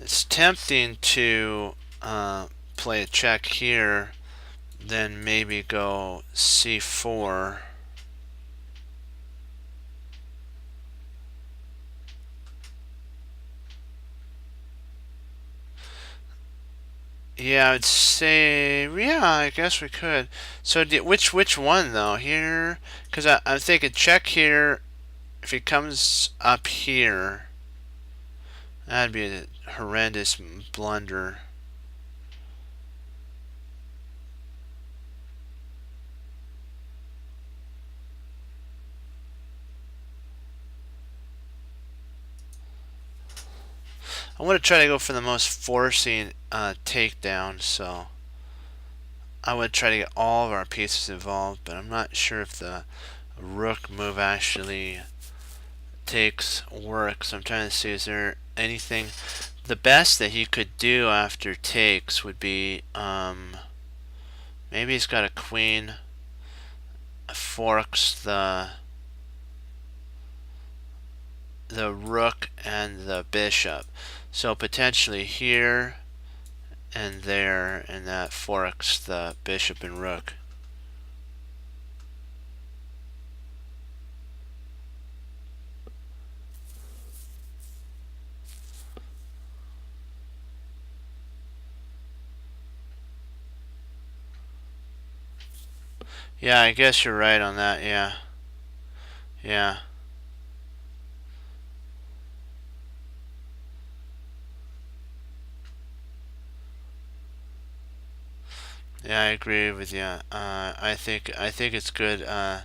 It's tempting to play a check here, then maybe go c4. Yeah, I'd say, yeah, I guess we could. So which one though? Here, because I'm thinking check here. If he comes up here, that'd be a horrendous blunder. I want to try to go for the most forcing takedown, so I would try to get all of our pieces involved, but I'm not sure if the rook move actually works. I'm trying to see, is there anything. The best that he could do after takes would be maybe he's got a queen, forks the rook and the bishop. So potentially here and there, and that forks the bishop and rook. Yeah, I guess you're right on that. Yeah. Yeah. Yeah, I agree with you. I think it's good. I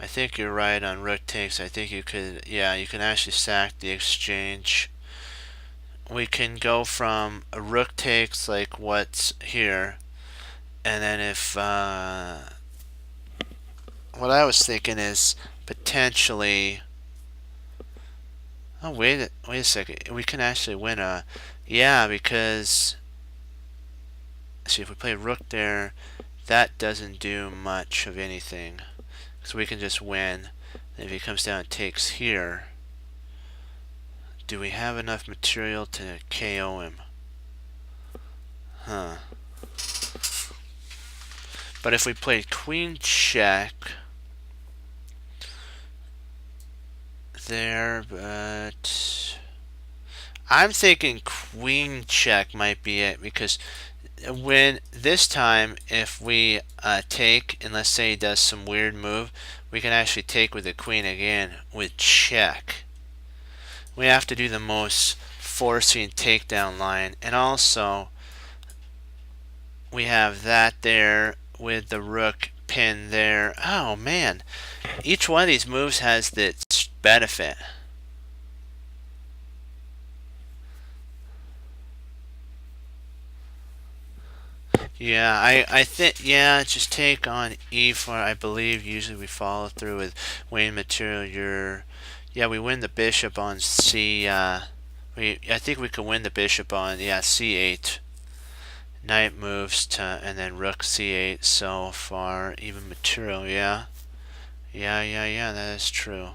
think you're right on rook takes. I think you could, yeah, you can actually sack the exchange. We can go from a rook takes like what's here, and then if what I was thinking is potentially. Oh wait a second. We can actually win a, yeah, because see if we play rook there, that doesn't do much of anything. So we can just win. And if he comes down and takes here, do we have enough material to KO him? Huh. But if we played queen check there, but I'm thinking queen check might be it, because when this time if we take, and let's say he does some weird move, we can actually take with the queen again with check. We have to do the most forcing takedown line, and also we have that there with the rook pin there. Oh man, each one of these moves has its benefit. Yeah, I think, yeah, just take on E4. I believe usually we follow through with Wayne material. Yeah, we win the bishop on C. I think we could win the bishop on, yeah, C8. Knight moves to, and then rook C8 so far. Even material, yeah. Yeah, that is true.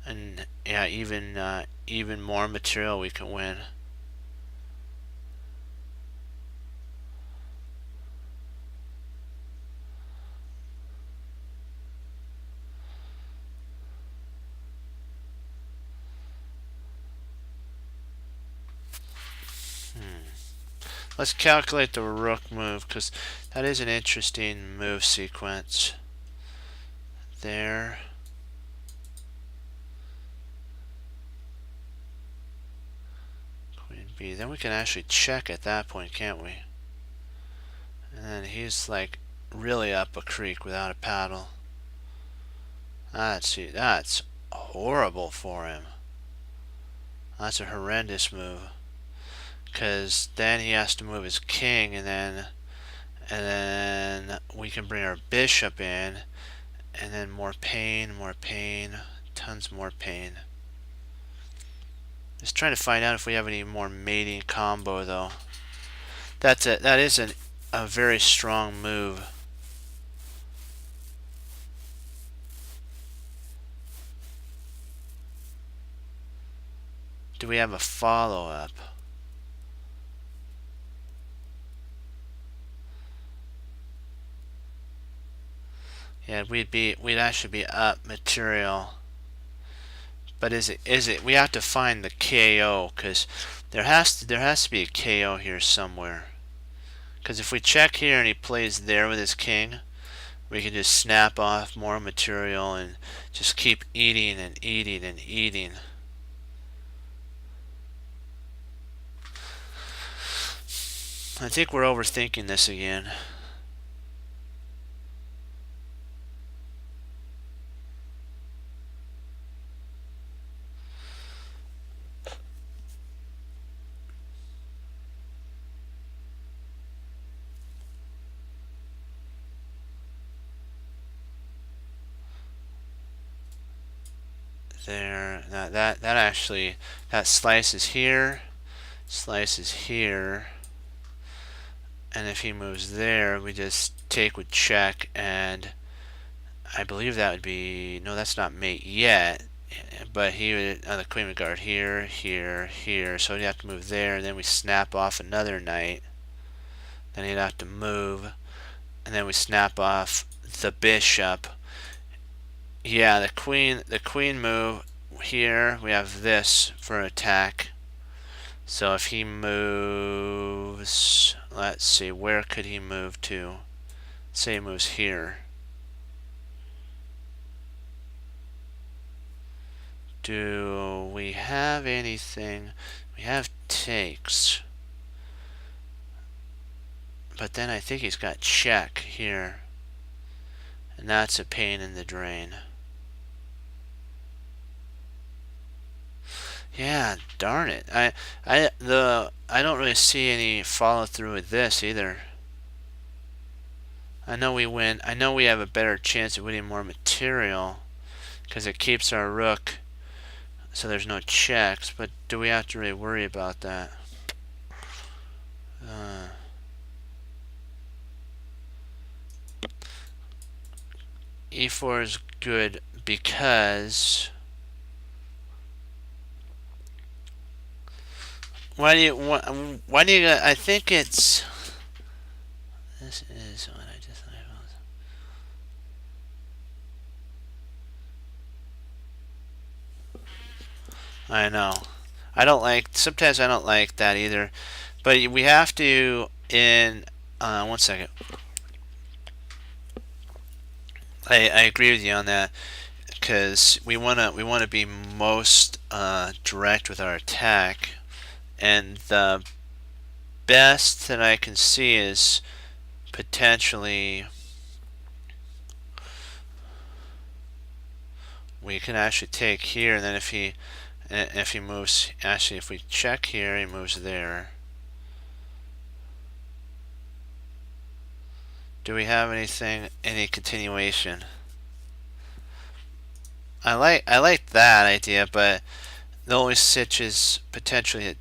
And yeah, even more material we can win. Let's calculate the rook move, because that is an interesting move sequence. There. Queen B. Then we can actually check at that point, can't we? And then he's like really up a creek without a paddle. That's horrible for him. That's a horrendous move. Because then he has to move his king, and then we can bring our bishop in, and then more pain, tons more pain. Just trying to find out if we have any more mating combo though. That is a very strong move. Do we have a follow-up? Yeah, we'd actually be up material. But is it we have to find the KO, because there has to be a KO here somewhere. Because if we check here and he plays there with his king, we can just snap off more material and just keep eating and eating and eating. I think we're overthinking this again. There, that actually, that slices here, and if he moves there, we just take with check, and I believe that would be, no, that's not mate yet, but he would, the queen would guard here, here, so he'd have to move there, and then we snap off another knight, then he'd have to move, and then we snap off the bishop. Yeah, the queen move here, we have this for attack. So if he moves, let's see, where could he move to? Say he moves here. Do we have anything? We have takes. But then I think he's got check here. And that's a pain in the drain. Yeah, darn it. I don't really see any follow through with this either. I know we win. I know we have a better chance of winning more material because it keeps our rook, so there's no checks. But do we have to really worry about that? E4 is good because why do you I think it's this is what I just thought about. I know. Sometimes I don't like that either. But we have to in 1 second. I agree with you on that because we wanna be most direct with our attack, and the best that I can see is potentially we can actually take here, and then if he moves, actually if we check here, he moves there. Do we have any continuation? I like that idea, but the only sitch is potentially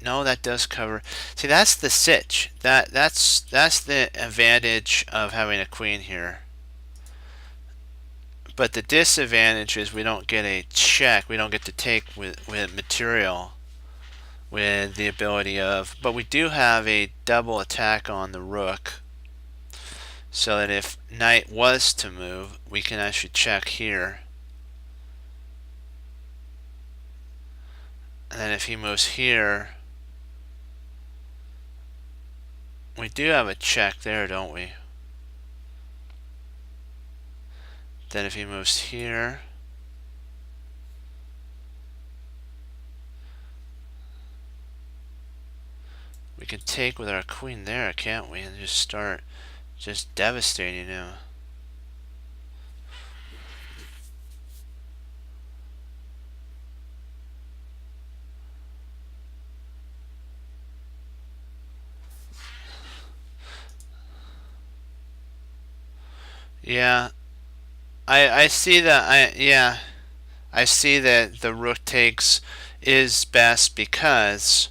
no, that does cover. See, that's the sitch. That's the advantage of having a queen here. But the disadvantage is we don't get a check. We don't get to take with material with the ability of. But we do have a double attack on the rook, so that if knight was to move, we can actually check here. And then if he moves here, we do have a check there, don't we? Then if he moves here, we can take with our queen there, can't we? And just start just devastating him. Yeah, I see that. I see that the rook takes is best because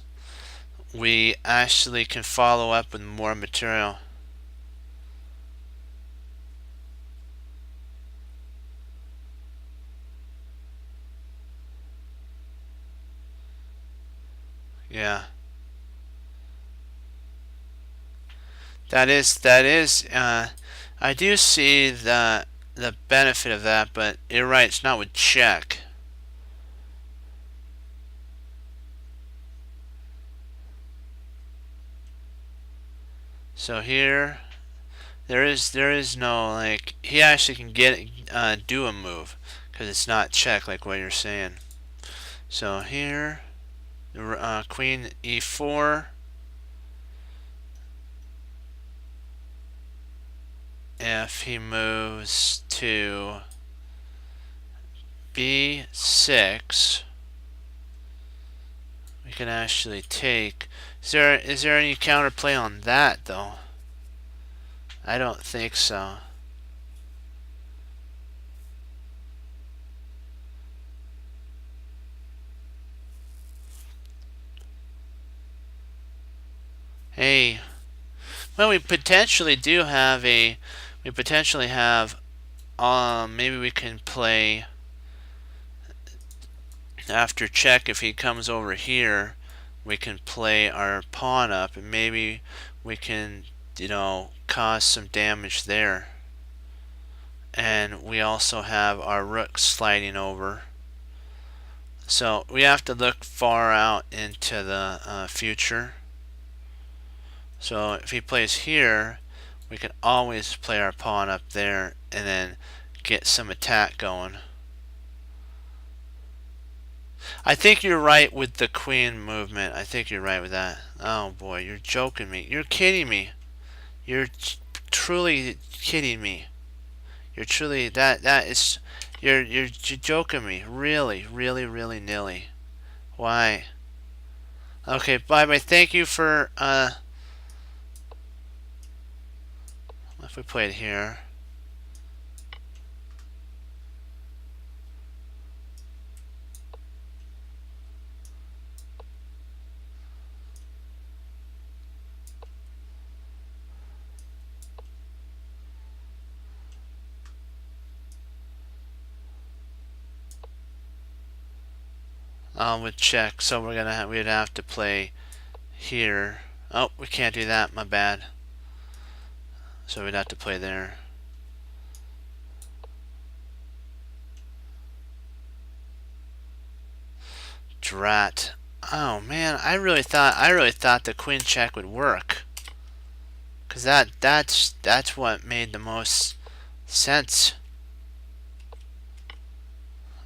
we actually can follow up with more material. Yeah, that is. I do see the benefit of that, but you're right. It's not with check. So here, there is no like he actually can do a move because it's not check like what you're saying. So here, queen e4. If he moves to b6, we can actually take. Is there any counterplay on that though? I don't think so. Hey, well, we potentially do have a. We potentially have. Maybe we can play after check. If he comes over here, we can play our pawn up, and maybe we can, cause some damage there. And we also have our rook sliding over. So we have to look far out into the future. So if he plays here, we can always play our pawn up there and then get some attack going. I think you're right with the queen movement. I think you're right with that. Oh boy, you're joking me. You're kidding me. You're truly kidding me. You're truly that is you're joking me. Really, really, really nilly. Why? Okay, bye bye. Thank you for if we play it here. With check, so we'd have to play here. Oh, we can't do that. My bad. So we'd have to play there. Drat. Oh man, I really thought the queen check would work. Cause that's what made the most sense.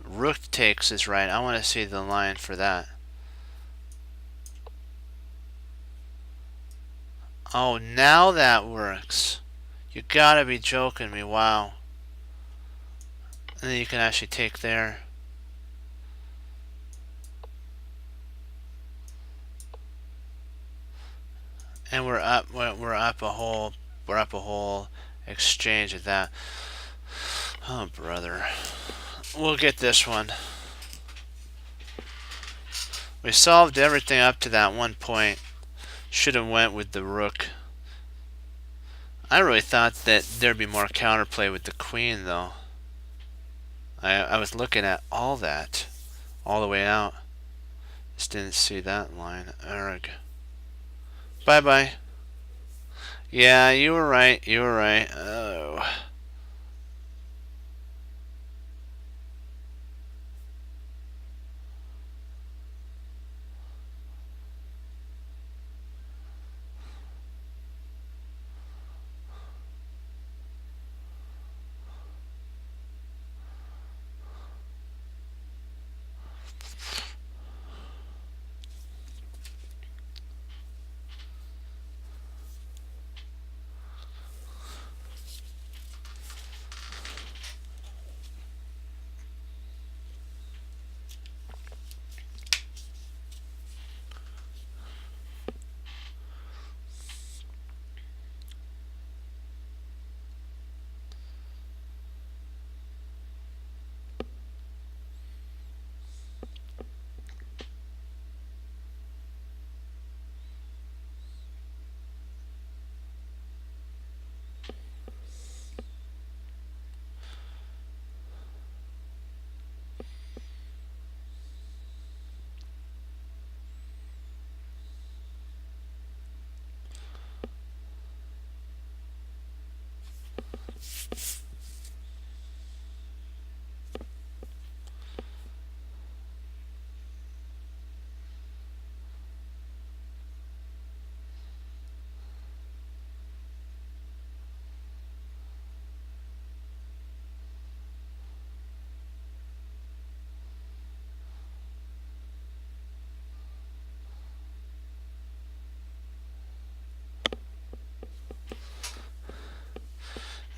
Rook takes is right. I want to see the line for that. Oh, now that works. You gotta be joking me. Wow. And then you can actually take there. And we're up a whole exchange of that. Oh, brother. We'll get this one. We solved everything up to that one point. Should have went with the rook. I really thought that there'd be more counterplay with the queen, though. I was looking at all that, all the way out. Just didn't see that line. Erg. Bye-bye. Yeah, you were right. You were right. Oh.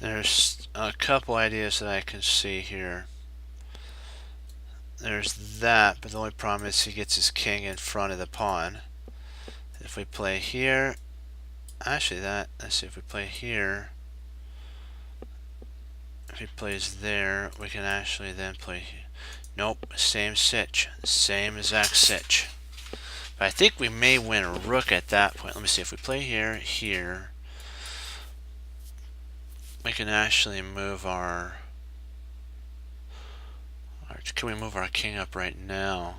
There's a couple ideas that I can see here. There's that, but the only problem is he gets his king in front of the pawn. If we play here, actually let's see, if we play here, if he plays there, we can actually then play here. Nope, same sitch, same exact sitch. But I think we may win a rook at that point. Let me see, if we play here, we can actually move our can we move our king up right now?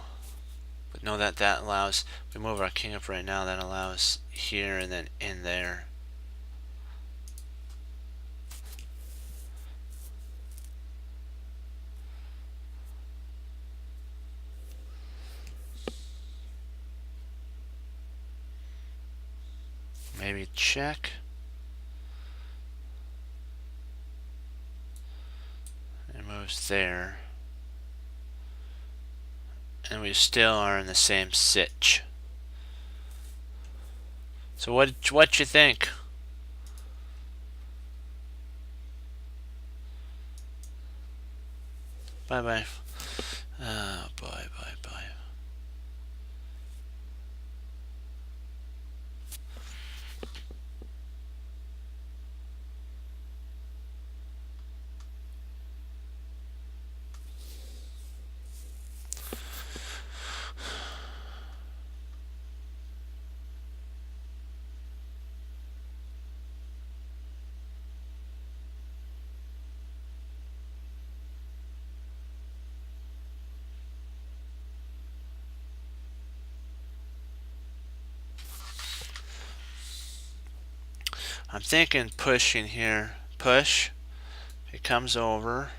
But no, that allows, we move our king up right now, that allows here and then in there. Maybe check. And moves there. And we still are in the same sitch. So what you think? Bye bye. Oh, bye. I'm thinking pushing here. Push. He comes over.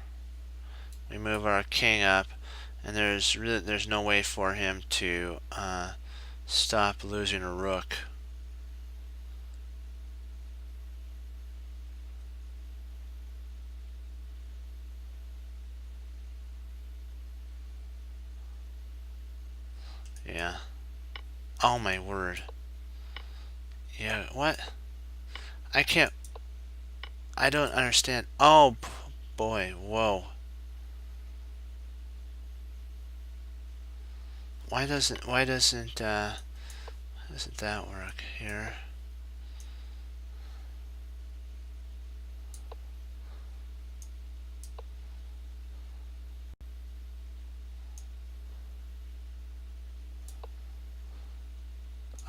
We move our king up, and there's no way for him to stop losing a rook. Yeah. Oh my word. Yeah, what? I can't. I don't understand. Oh boy, whoa. Why doesn't that work here?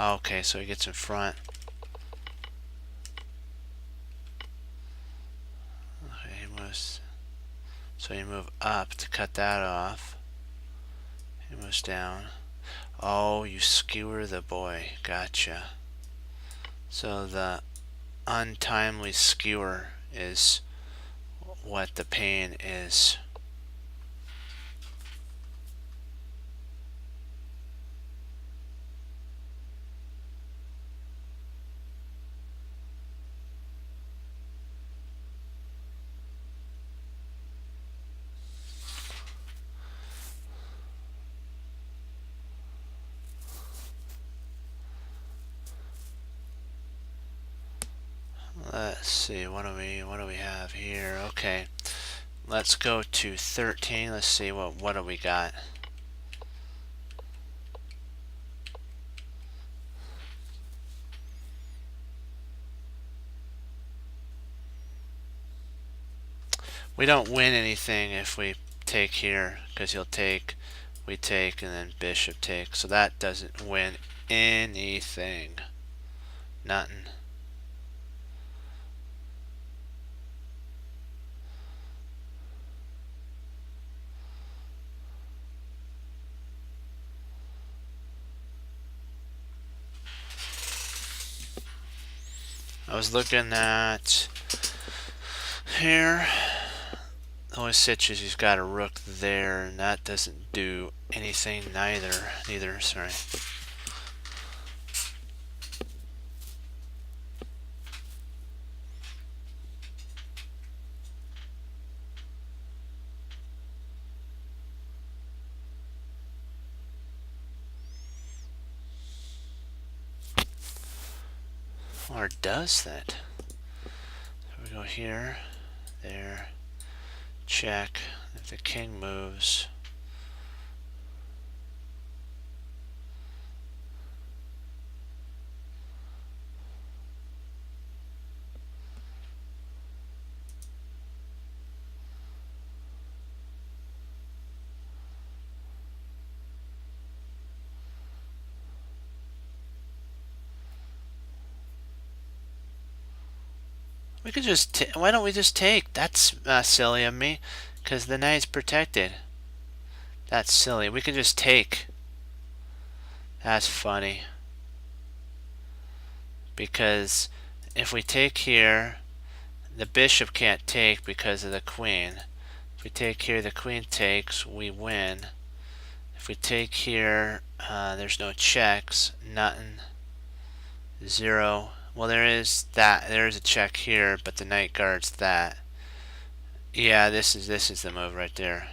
Okay, so he gets in front. Okay, he moves. So you move up to cut that off. He moves down. Oh, you skewer the boy. Gotcha. So the untimely skewer is what the pain is. Let's see, what do we have here? Okay. Let's go to 13. Let's see what do we got? We don't win anything if we take here, because he'll take, we take, and then bishop takes. So that doesn't win anything. Nothing. I was looking at here. The only sitch is he's got a rook there, and that doesn't do anything neither, sorry. Or does that? So we go here, there, check. If the king moves, we could just. Why don't we just take? That's silly of me, because the knight's protected. That's silly. We could just take. That's funny. Because if we take here, the bishop can't take because of the queen. If we take here, the queen takes, we win. If we take here, there's no checks, nothing, 0. Well, there is a check here, but the knight guards that. Yeah, this is the move right there.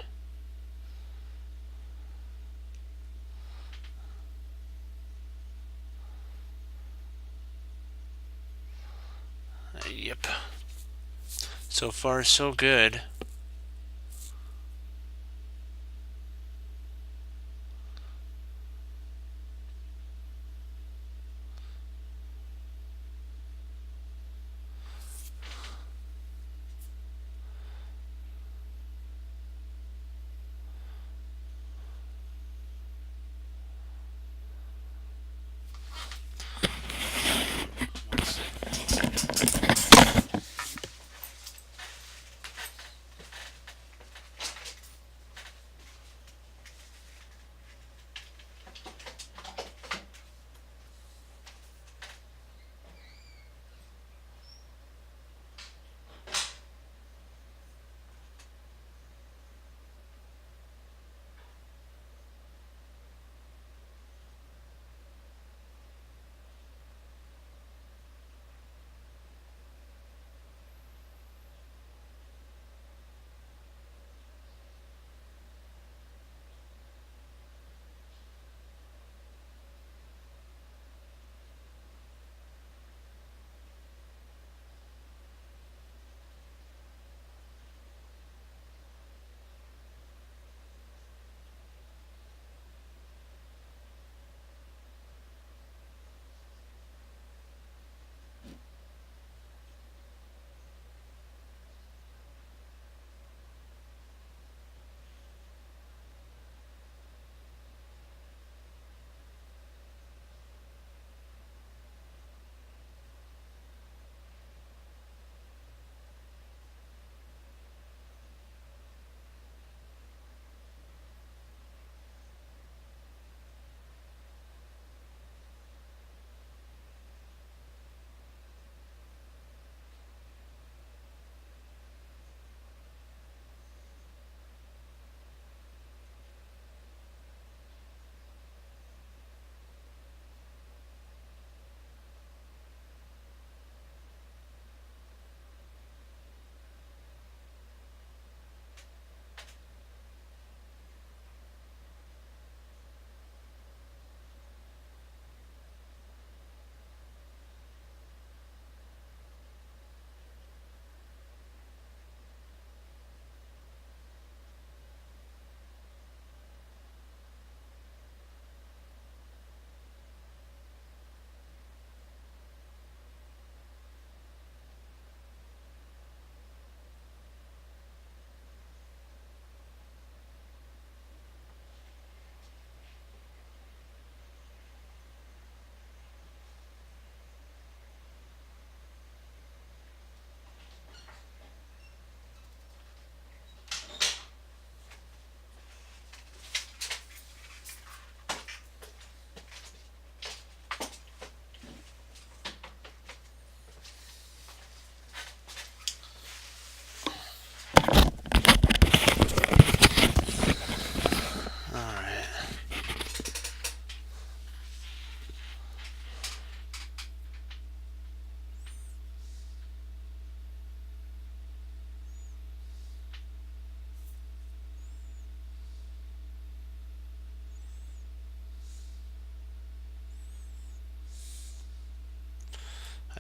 Yep. So far, so good.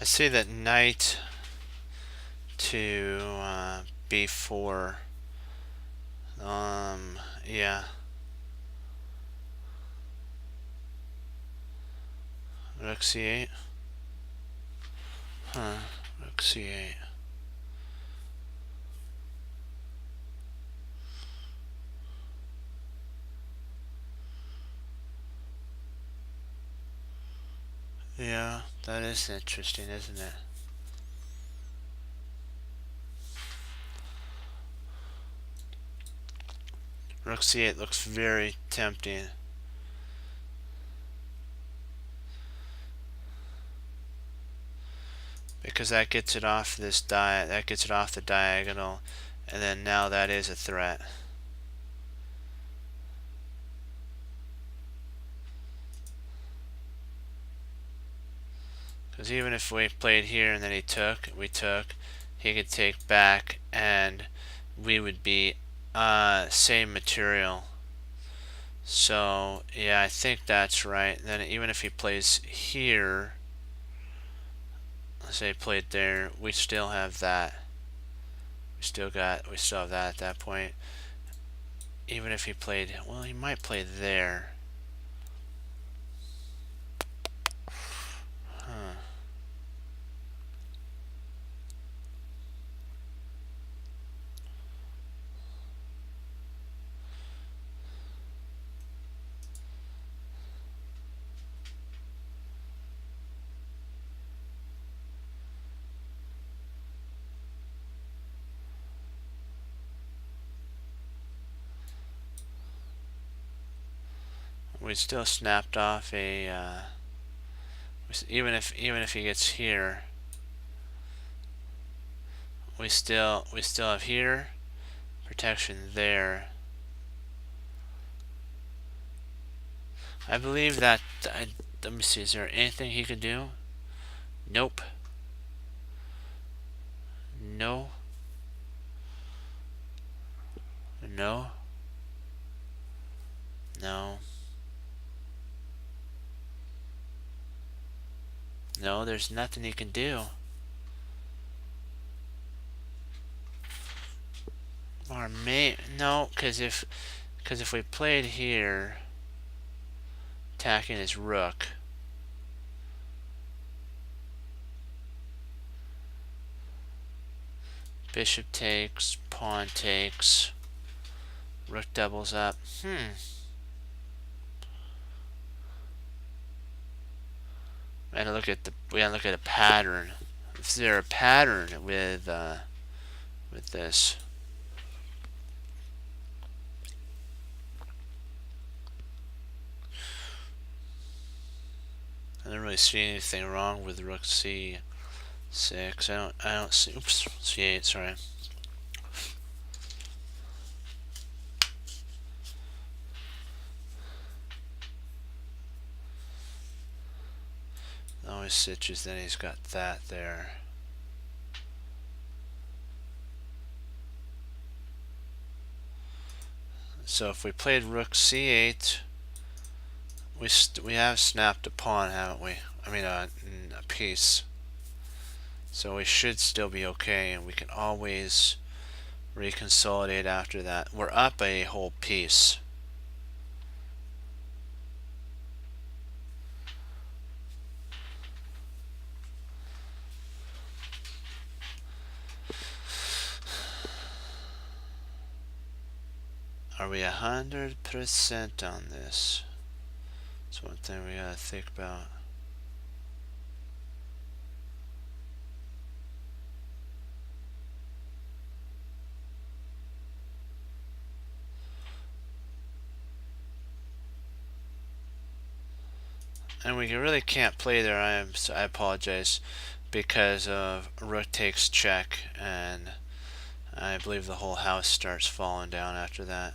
see that knight to b4. Yeah. Rook c8. Huh. Rook c8. Yeah, that is interesting, isn't it? Rook c8 looks very tempting. Because that gets it off this that gets it off the diagonal, and then now that is a threat. Because even if we played here and then we took, he could take back and we would be same material. So yeah, I think that's right. Then even if he plays here, let's say he played there, we still have that. We still have that at that point. Even if he played, well, he might play there. Huh. We still snapped off a even if he gets here, we still have here protection there. I believe that let me see, is there anything he could do? Nope. No. No. No. No, there's nothing he can do. Or no, because if we played here, attacking his rook, bishop takes, pawn takes, rook doubles up. We gotta look at a pattern. Is there a pattern with this? I don't really see anything wrong with rook c6. I don't see. Oops, c8. Sorry. Always stitches. Then he's got that there. So if we played rook c8, we have snapped a pawn, haven't we? I mean a piece. So we should still be okay, and we can always reconsolidate after that. We're up a whole piece. Are we 100% on this? That's one thing we gotta think about. And we really can't play there. I apologize, because of rook takes check, and I believe the whole house starts falling down after that.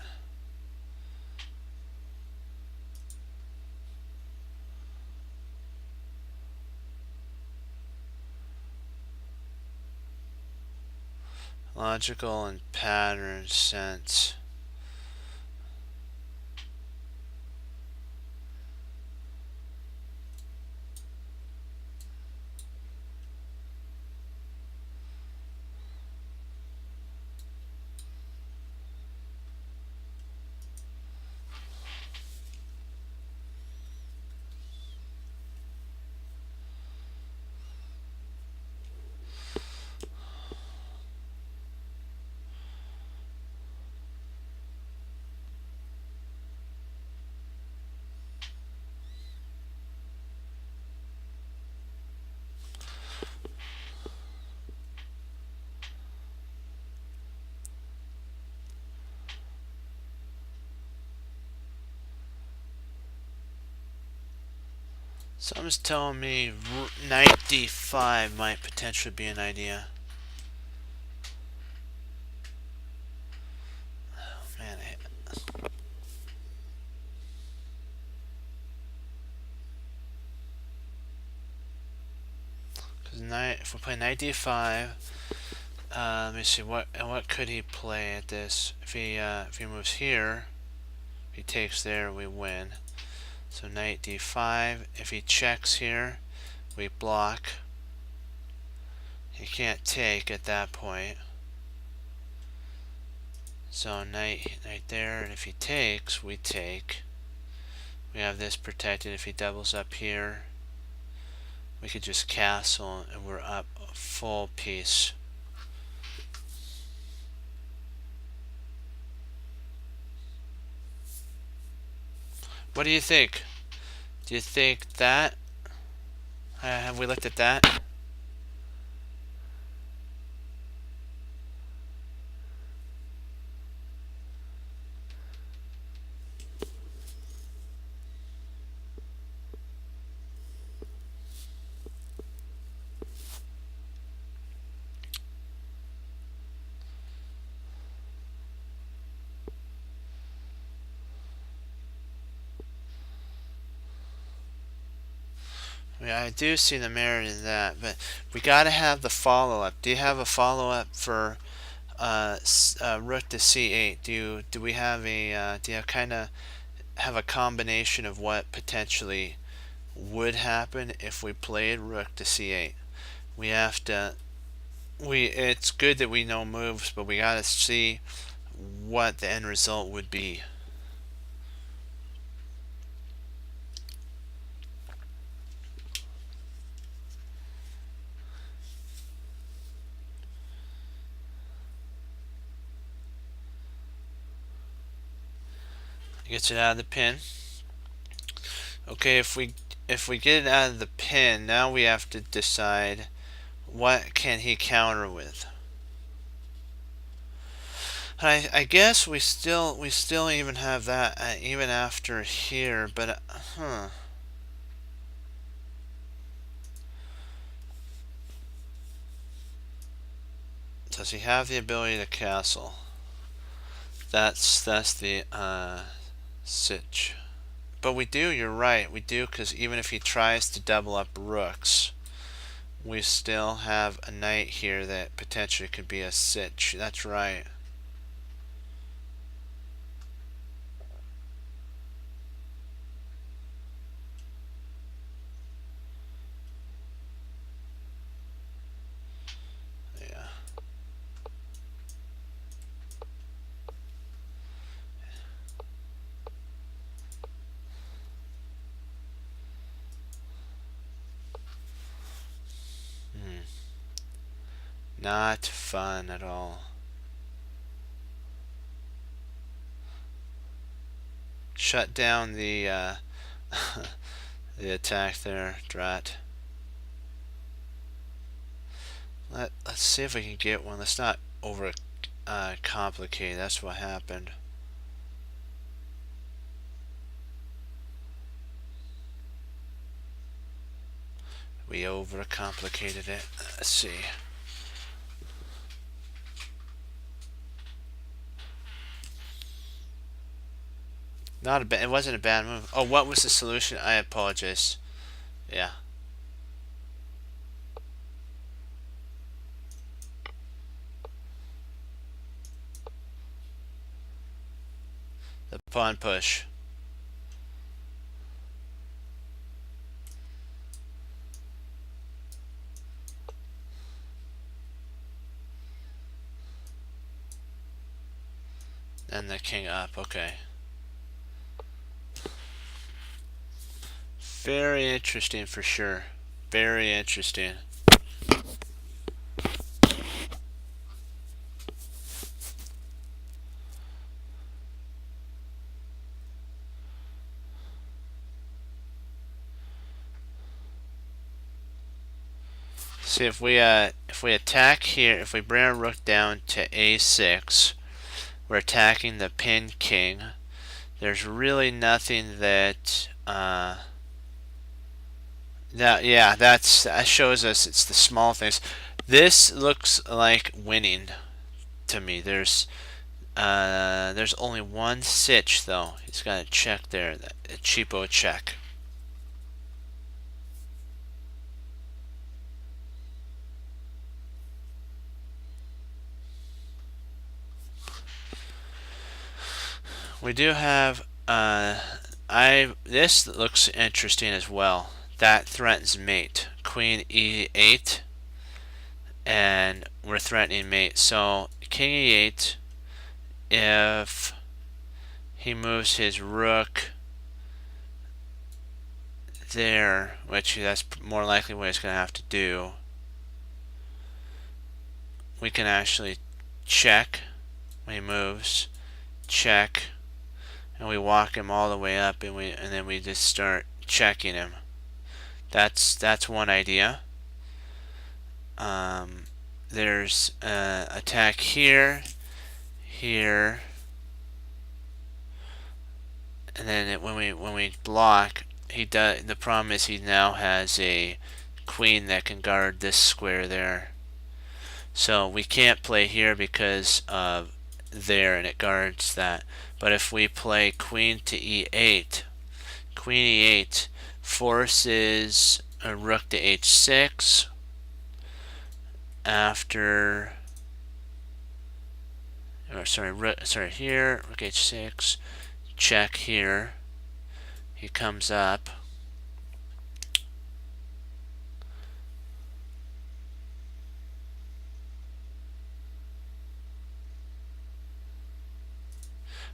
Logical and pattern sense. Someone's telling me knight d5 might potentially be an idea. Oh, man, because if we play knight d5, let me see what could he play at this. If he moves here, if he takes there, we win. So knight d5. If he checks here, we block. He can't take at that point. So knight there, and if he takes, we take. We have this protected. If he doubles up here, we could just castle, and we're up a full piece. What do you think? Do you think that? Have we looked at that? Yeah, I do see the merit in that, but we got to have the follow-up. Do you have a follow-up for rook to c8? Do we have a do you kind of have a combination of what potentially would happen if we played rook to c8? We have to it's good that we know moves, but we got to see what the end result would be. Gets it out of the pin. Okay, if we get it out of the pin, now we have to decide what can he counter with. I guess we still even have that even after here, but does he have the ability to castle? That's the sitch. But we do, you're right, we do, because even if he tries to double up rooks, we still have a knight here that potentially could be a sitch. That's right. Yeah. Not fun at all. Shut down the the attack there, Drat. Let's see if we can get one. Let's not over complicate. That's what happened. We overcomplicated it. Let's see. Not a bad. It wasn't a bad move. Oh, what was the solution? I apologize. Yeah. The pawn push. And the king up. Okay. Very interesting for sure. Very interesting. See if we attack here, if we bring our rook down to a6, we're attacking the pin king. There's really nothing that that shows us it's the small things. This looks like winning to me. There's only one sitch though. He's got a check there, a cheapo check. We do have this looks interesting as well. That threatens mate. Queen e8, and we're threatening mate. So king e8, if he moves his rook there, which that's more likely what he's going to have to do, we can actually check when he moves, check, and we walk him all the way up, and then we just start checking him. That's one idea. There's attack here, here, and then when we block, he does. The problem is he now has a queen that can guard this square there. So we can't play here because of there, and it guards that. But if we play queen to e8, queen e8 forces a rook to h6 after, or sorry, here, rook h6, check here. He comes up.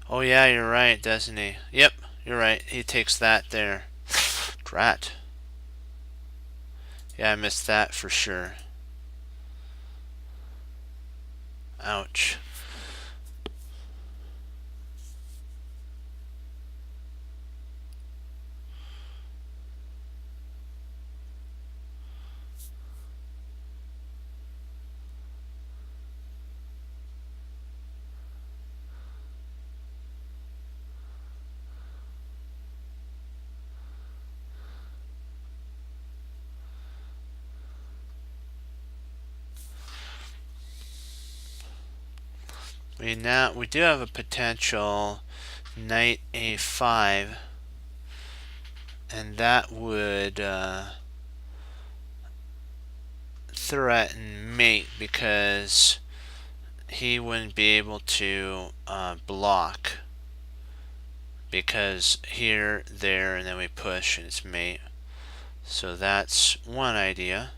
Oh yeah, you're right, doesn't he? Yep, you're right. He takes that there. Drat. Yeah, I missed that for sure. Ouch. We do have a potential knight a5, and that would threaten mate because he wouldn't be able to block, because here, there, and then we push and it's mate. So that's one idea.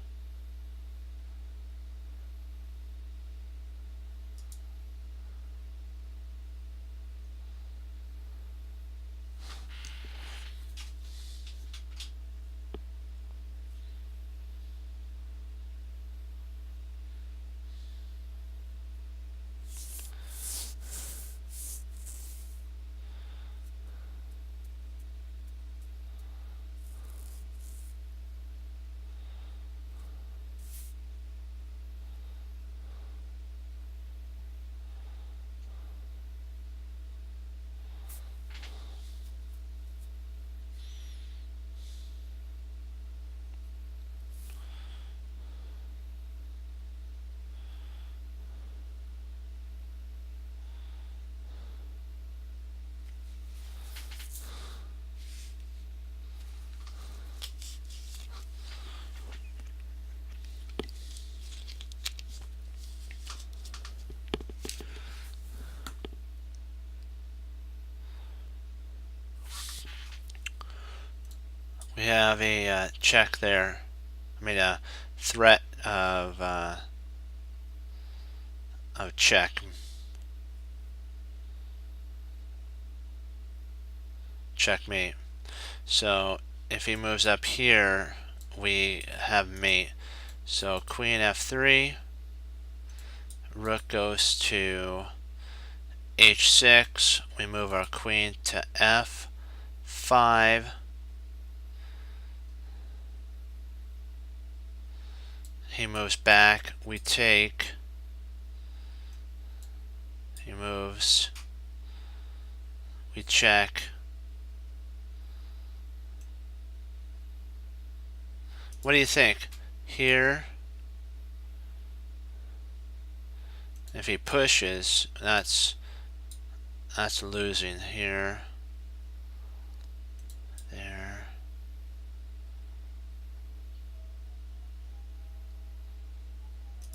We have a check there. I mean a threat of check. Checkmate. So if he moves up here, we have mate. So queen f3, rook goes to h6, we move our queen to f5, he moves back, we take, he moves, we check, What do you think? Here, if he pushes, that's losing. Here, there.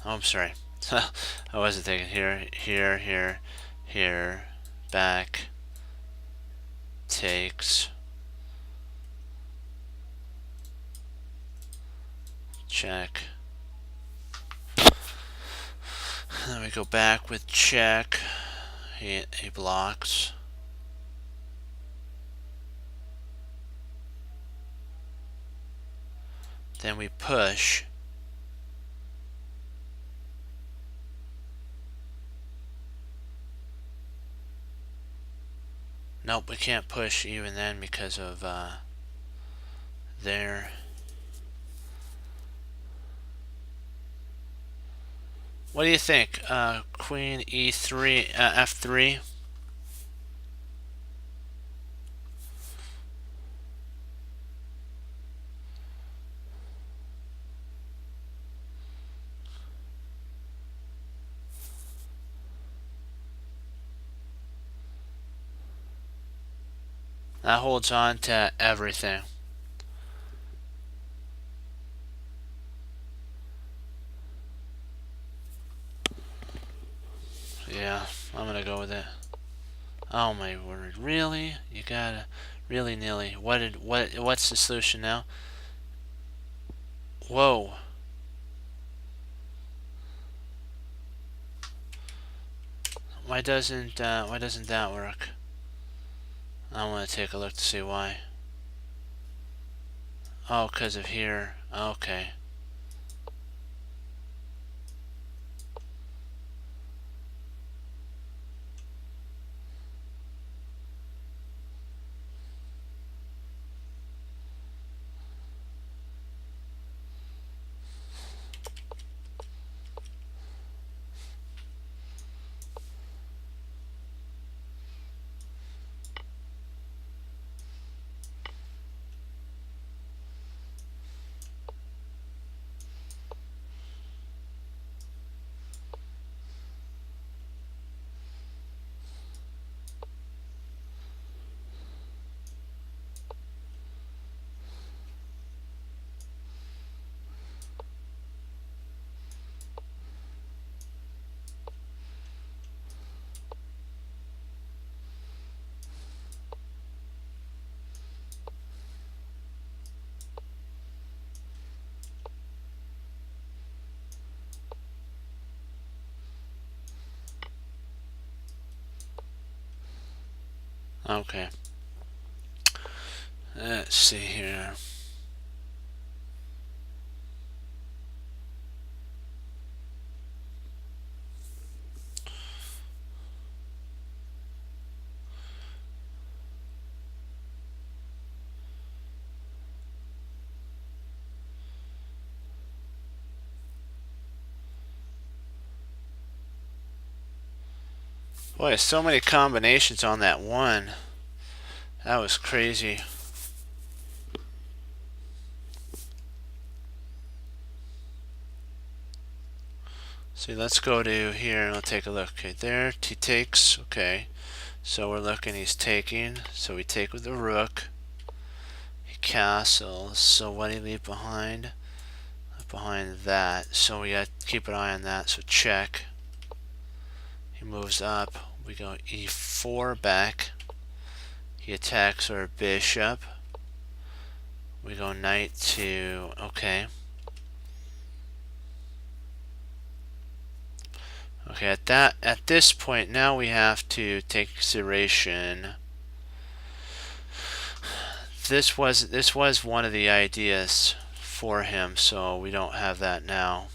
Oh, I'm sorry. I wasn't thinking here, here, here, here, back, takes, check. Then we go back with check. He blocks. Then we push. Nope, we can't push even then because of there. What do you think? Queen E3, F3. That holds on to everything. Yeah, I'm gonna go with it. Oh my word! Really? You gotta really nilly. What's the solution now? Whoa! Why doesn't that work? I want to take a look to see why. Oh, because of here. Okay. Okay. Let's see here. Boy, so many combinations on that one. That was crazy. See, let's go to here and we'll take a look. Okay, there, he takes. Okay, so we're looking, he's taking. So we take with the rook. He castles. So what do you leave behind? Behind that. So we got to keep an eye on that. So check. He moves up. We go e4 back. He attacks our bishop. We go knight to, okay. Okay, at this point now we have to take consideration. This was one of the ideas for him, so we don't have that now.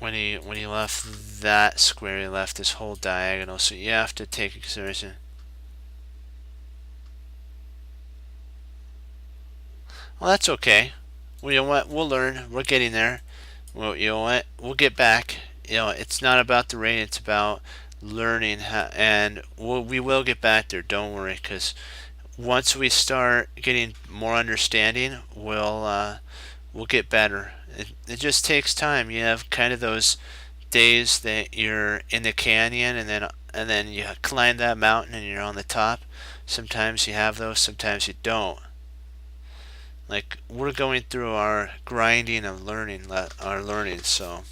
When he left that square, he left this whole diagonal, so you have to take into consideration. Well, that's okay. Well, you know what? We'll learn. We're getting there. Well, you know what? We'll get back. You know, it's not about the rain. It's about learning how, and we will get back there, don't worry, because once we start getting more understanding, we'll get better. It just takes time. You have kind of those days that you're in the canyon, and then you climb that mountain and you're on the top. Sometimes you have those, sometimes you don't. Like we're going through our grinding of learning, our learning. So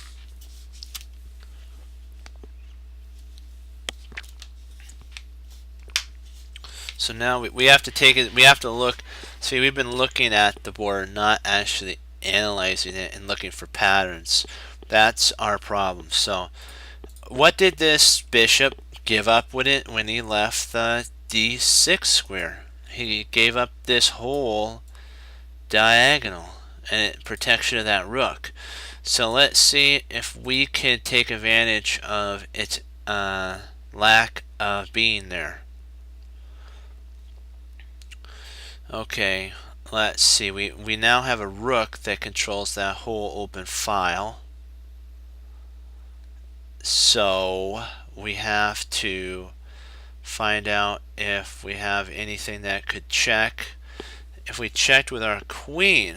now we have to take it. We have to look. See, we've been looking at the board, not actually analyzing it and looking for patterns. That's our problem. So, what did this bishop give up with it when he left the d6 square? He gave up this whole diagonal and protection of that rook. So let's see if we can take advantage of its lack of being there. Okay, let's see. We now have a rook that controls that whole open file. So we have to find out if we have anything that could check. If we checked with our queen,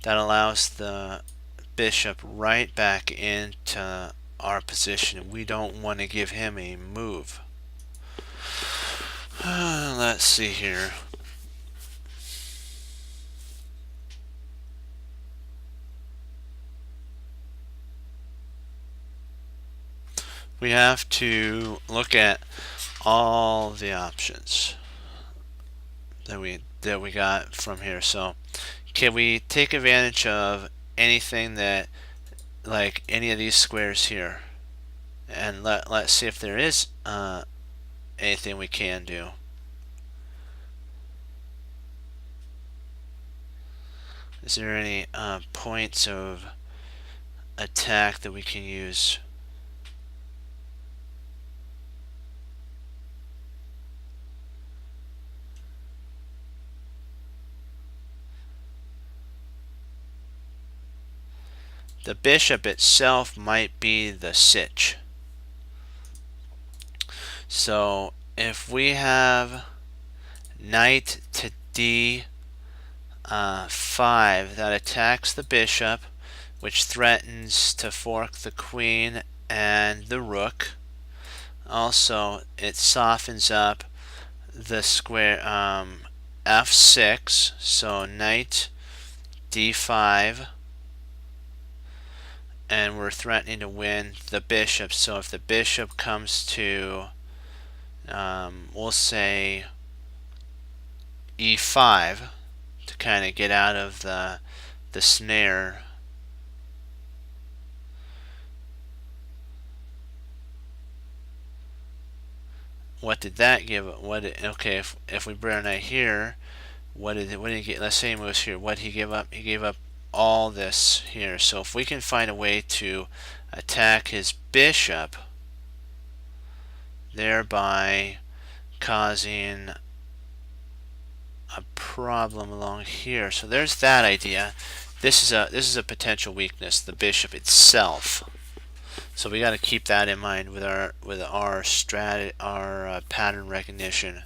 that allows the bishop right back into our position. We don't want to give him a move. Let's see here. We have to look at all the options that we got from here. So can we take advantage of anything that, like any of these squares here? And let's see if there is anything we can do. Is there any points of attack that we can use? The bishop itself might be the sitch. So if we have knight to d5, that attacks the bishop, which threatens to fork the queen and the rook. Also, it softens up the square f6, so knight d5, and we're threatening to win the bishop. So if the bishop comes to, we'll say e5 to kind of get out of the snare. What did that give? Okay, if we bring a knight here, what did he get? Let's say he moves here. What did he give up? He gave up all this here. So if we can find a way to attack his bishop, thereby causing a problem along here. So there's that idea. This is a potential weakness, the bishop itself. So we got to keep that in mind with our pattern recognition.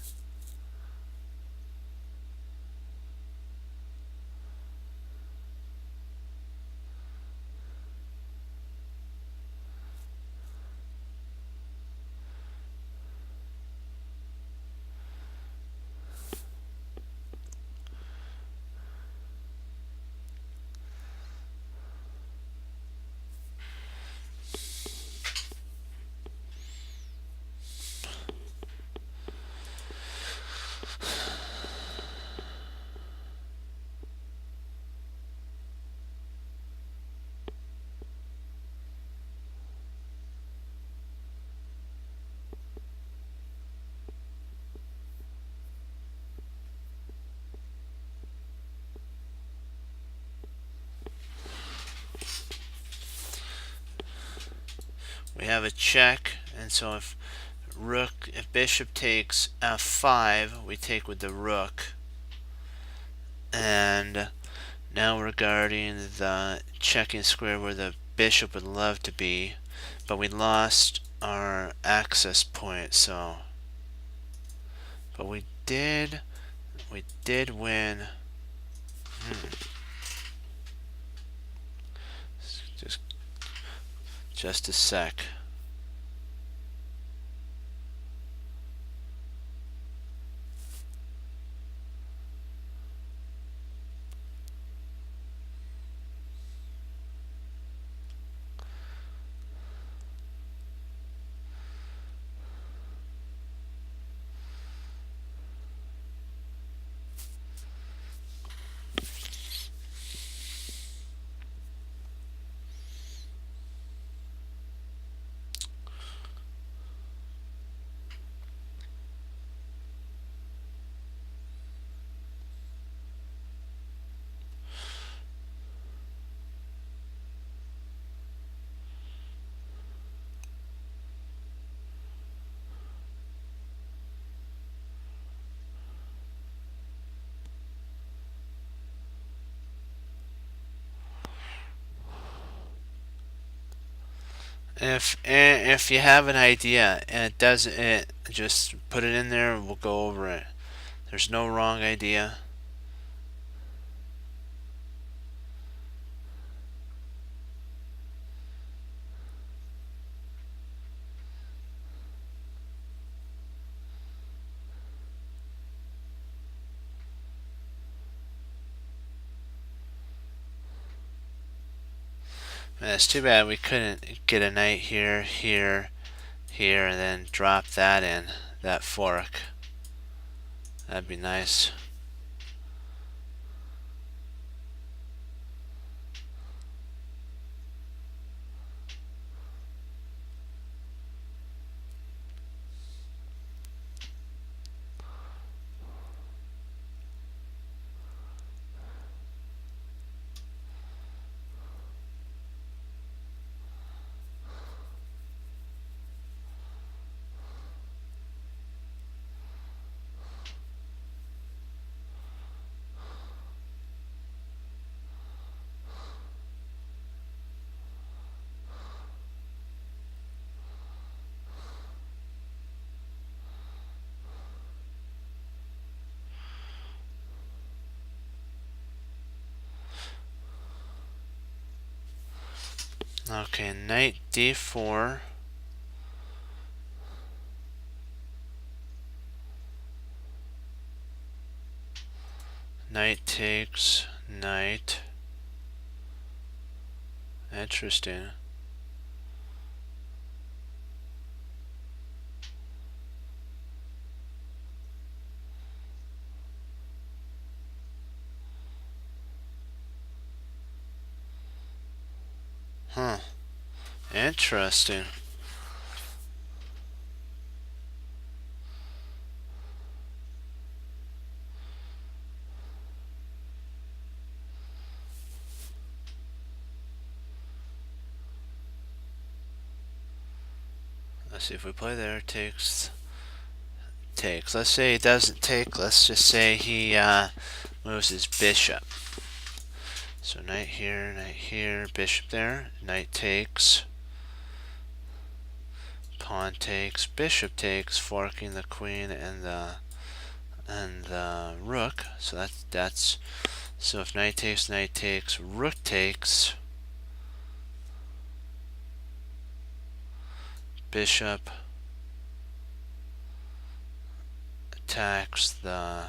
We have a check, and so if bishop takes f5, we take with the rook. And now we're guarding the checking square where the bishop would love to be, but we lost our access point. So, but we did win. Just just a sec. If you have an idea and it doesn't, just put it in there and we'll go over it. There's no wrong idea. Man, it's too bad we couldn't get a knight here, here, here, and then drop that in, that fork. That'd be nice. Okay, knight d4. Knight takes knight. Interesting. Huh. Interesting. Let's see if we play there. Takes. Let's say he doesn't take. Let's just say he moves his bishop. So knight here, bishop there. Knight takes. Pawn takes. Bishop takes, forking the queen and the rook. So that's. So if knight takes, rook takes. Bishop attacks the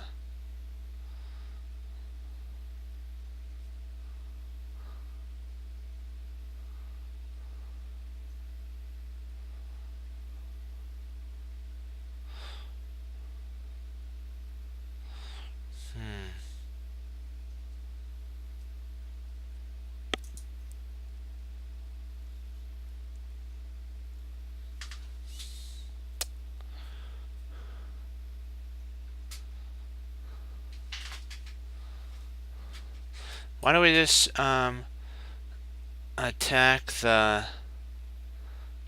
Why don't we just attack the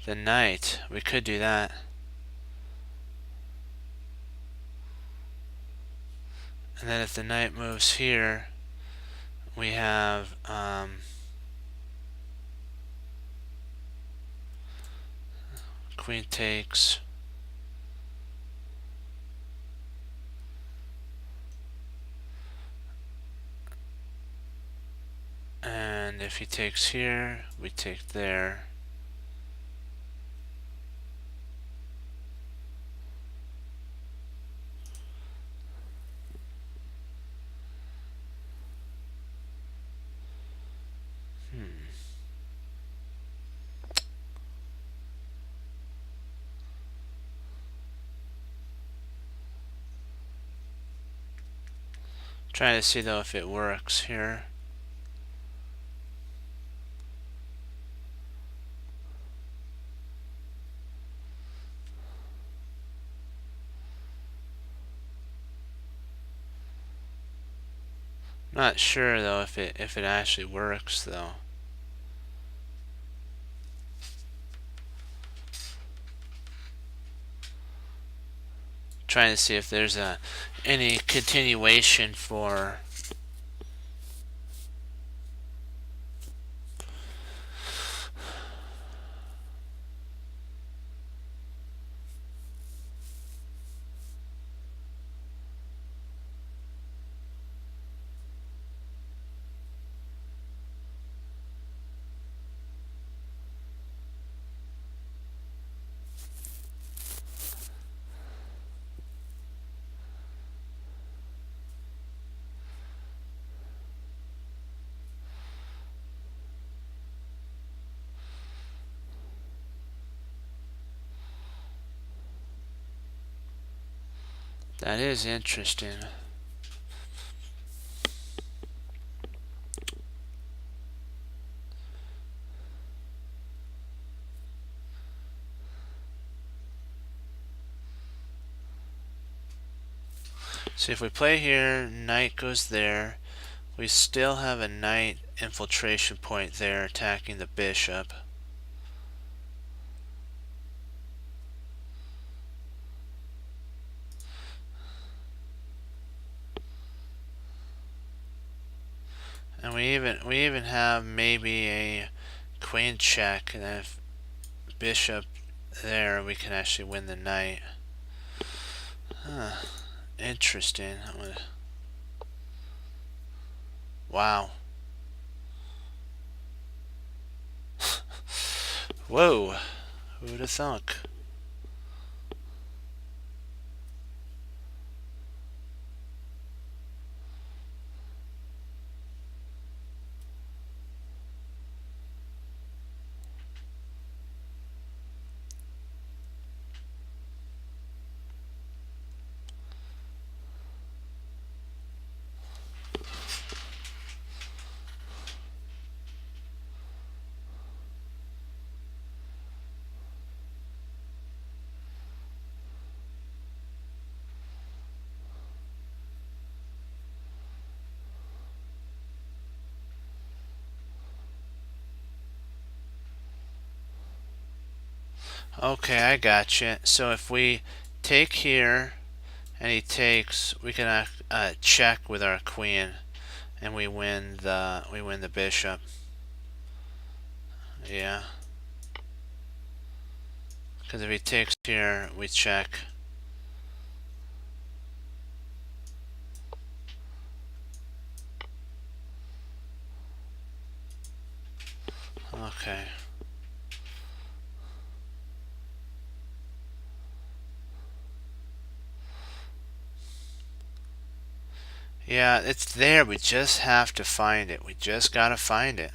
knight? We could do that. And then if the knight moves here, we have queen takes. And if he takes here, we take there. Trying to see though if it works here. Not sure though if it actually works though. Trying to see if there's any continuation for that is interesting. See, if we play here, knight goes there. We still have a knight infiltration point there attacking the bishop. And we even have maybe a queen check, and if bishop there, we can actually win the knight. Huh. Interesting. Wow. Whoa. Who would have thunk? Okay, I got you. So if we take here and he takes, we can check with our queen, and we win the bishop. Yeah. Because if he takes here, we check. Okay. Yeah, it's there. We just have to find it. We just gotta find it.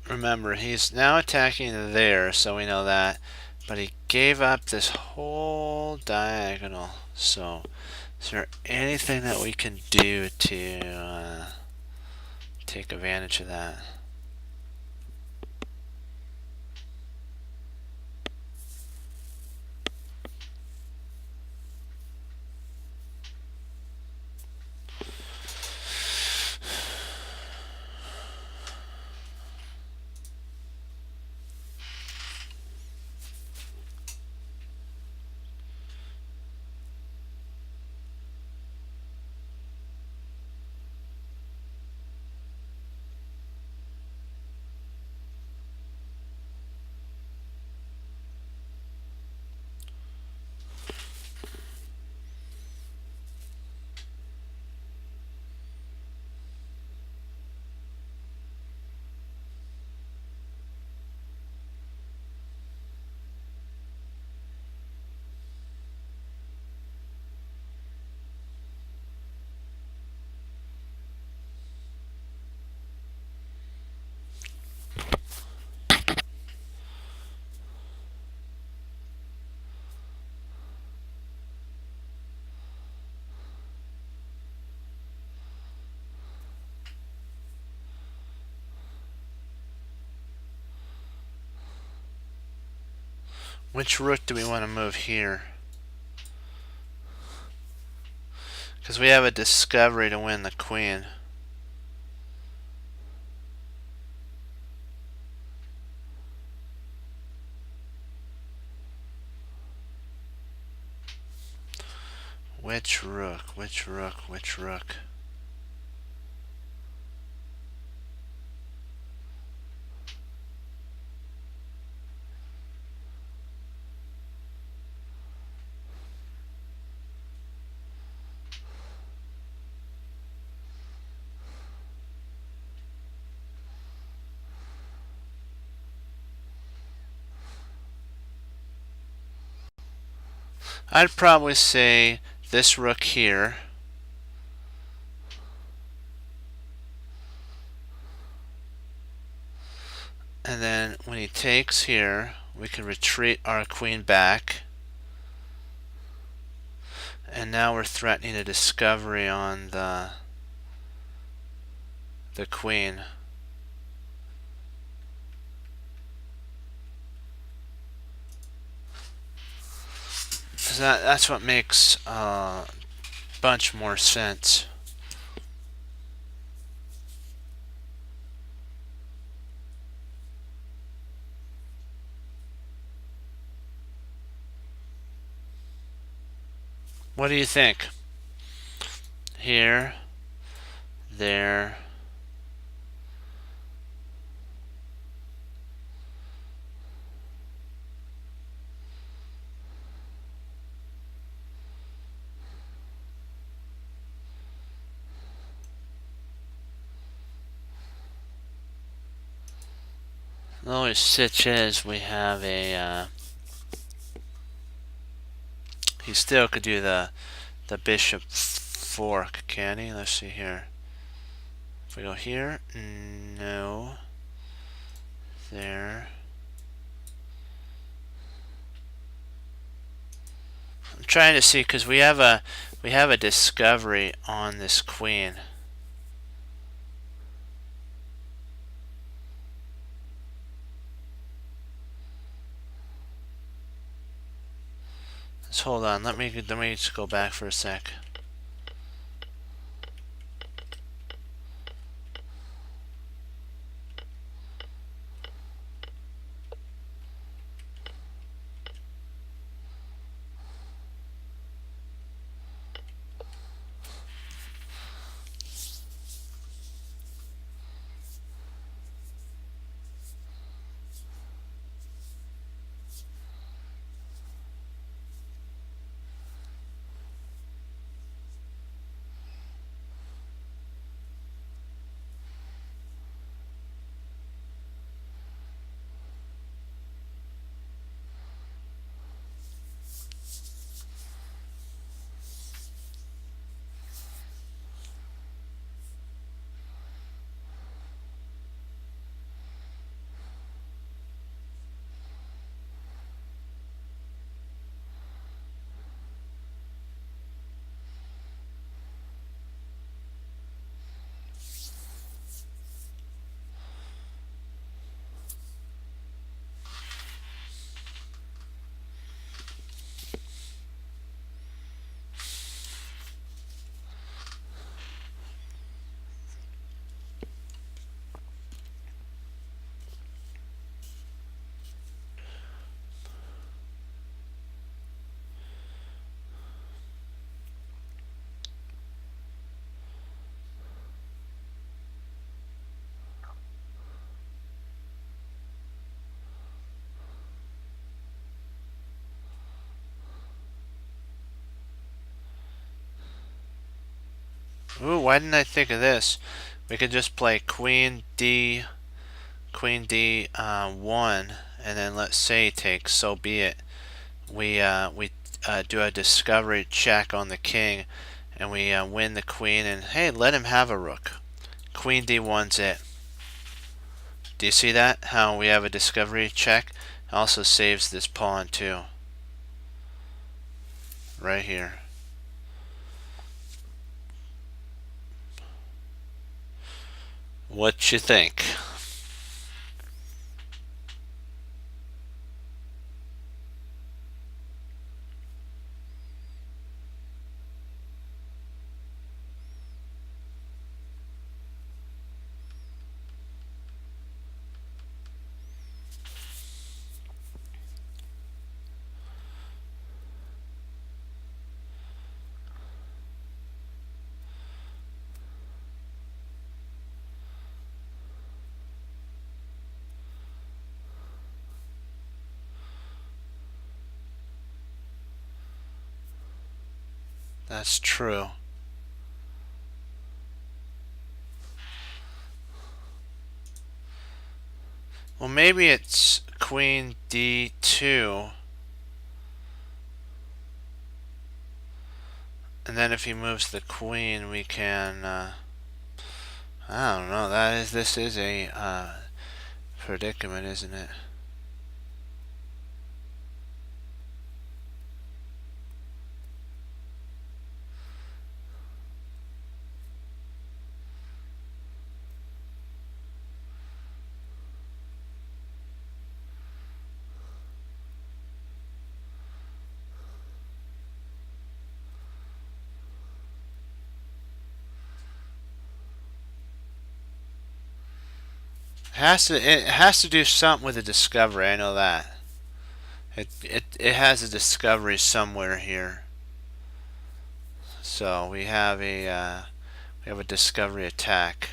Remember, he's now attacking there, so we know that. But he gave up this whole diagonal. So, is there anything that we can do to take advantage of that? Which rook do we want to move here? Because we have a discovery to win the queen. Which rook? Which rook? Which rook? I'd probably say this rook here. And then when he takes here, we can retreat our queen back. And now we're threatening a discovery on the queen. So that's what makes a bunch more sense. What do you think? Here, there. The only stitch is we have a he still could do the bishop fork, can he? Let's see here. If we go here, no. There. I'm trying to see because we have a discovery on this queen. Let's hold on. Let me just go back for a sec. Ooh, why didn't I think of this? We could just play Queen D, one, and then let's say he takes. So be it. We do a discovery check on the king, and we win the queen. And hey, let him have a rook. Queen D1's it. Do you see that? How we have a discovery check? It also saves this pawn too. Right here. What you think? That's true. Well, maybe it's queen d2. And then if he moves the queen, we can, I don't know, this is a predicament, isn't it? It has to do something with the discovery. I know that. It has a discovery somewhere here. So we have a discovery attack.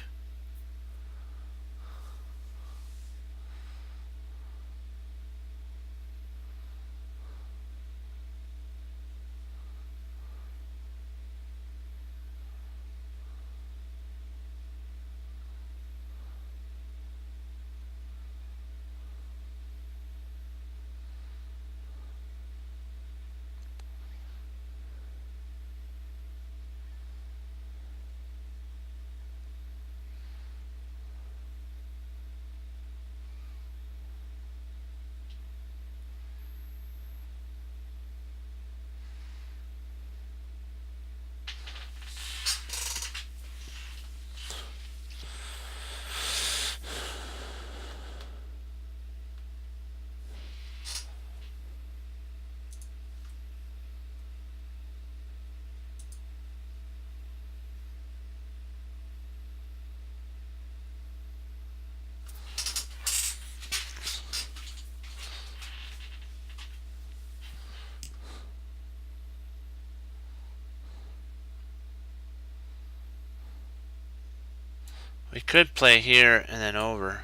We could play here and then over.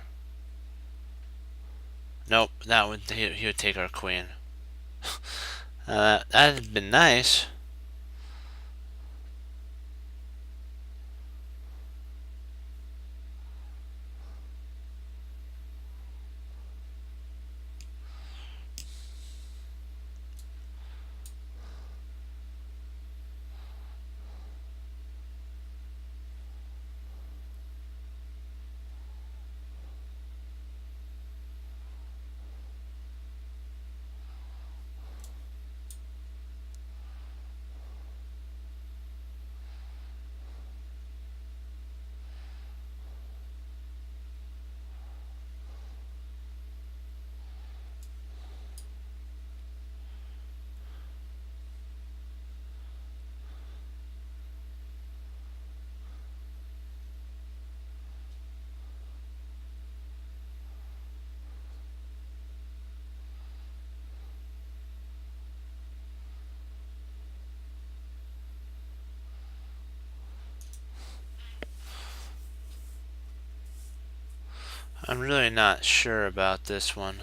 Nope, he would take our queen. That'd been nice. I'm really not sure about this one.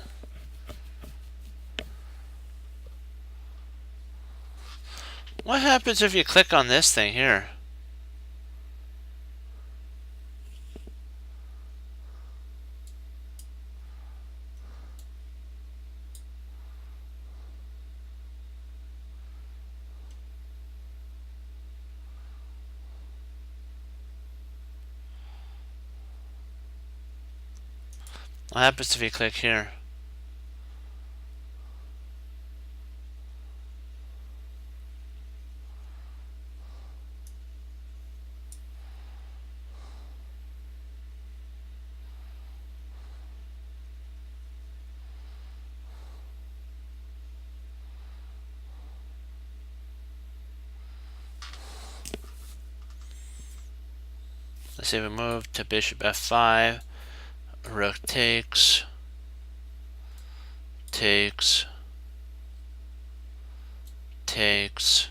What happens if you click on this thing here? What happens if you click here? Let's say we move to bishop f5, rook takes, takes, takes.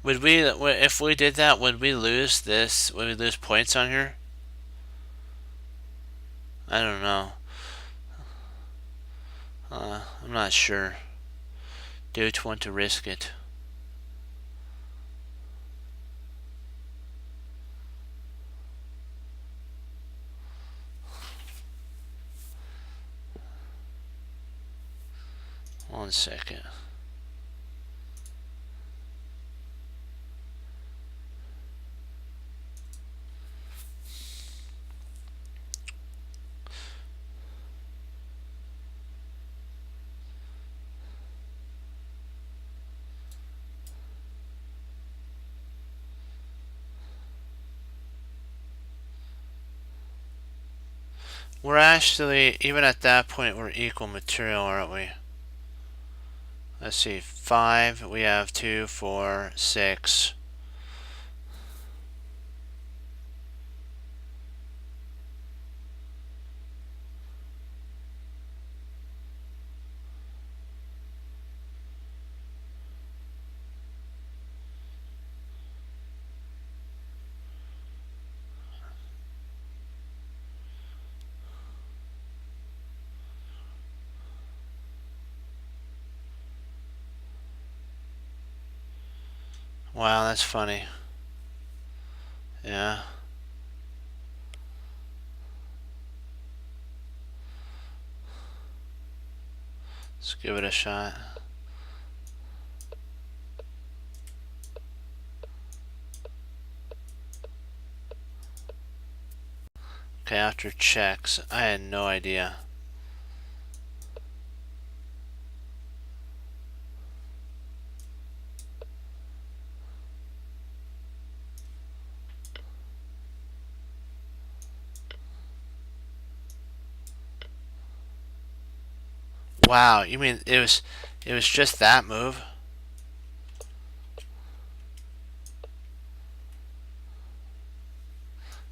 Would we, if we did that, would we lose this? Would we lose points on here? I don't know. I'm not sure. Don't want to risk it. One second. We're actually, even at that point, we're equal material, aren't we? Let's see, 5, we have 2, 4, 6. Wow, that's funny. Yeah. Let's give it a shot. Okay, after checks, I had no idea. Wow, you mean it was just that move?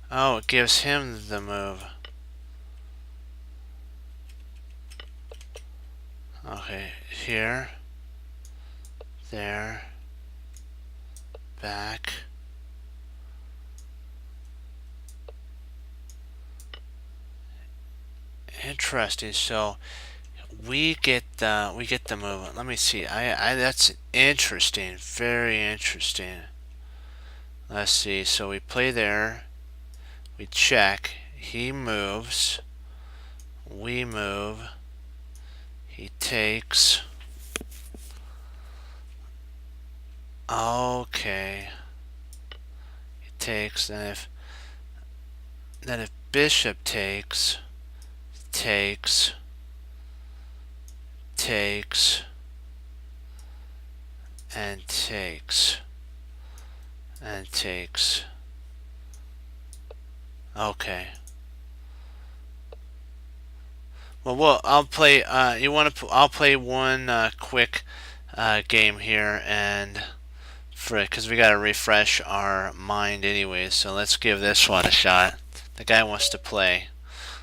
Oh, it gives him the move. Okay, here, there, back. Interesting. So we get the move. Let me see. I that's interesting. Very interesting. Let's see. So we play there. We check. He moves. We move. He takes. Okay. He takes. Then if bishop takes, takes, and takes, and takes. Okay. Well, I'll play. You want to? I'll play one quick game here, and because we got to refresh our mind anyways. So let's give this one a shot. The guy wants to play,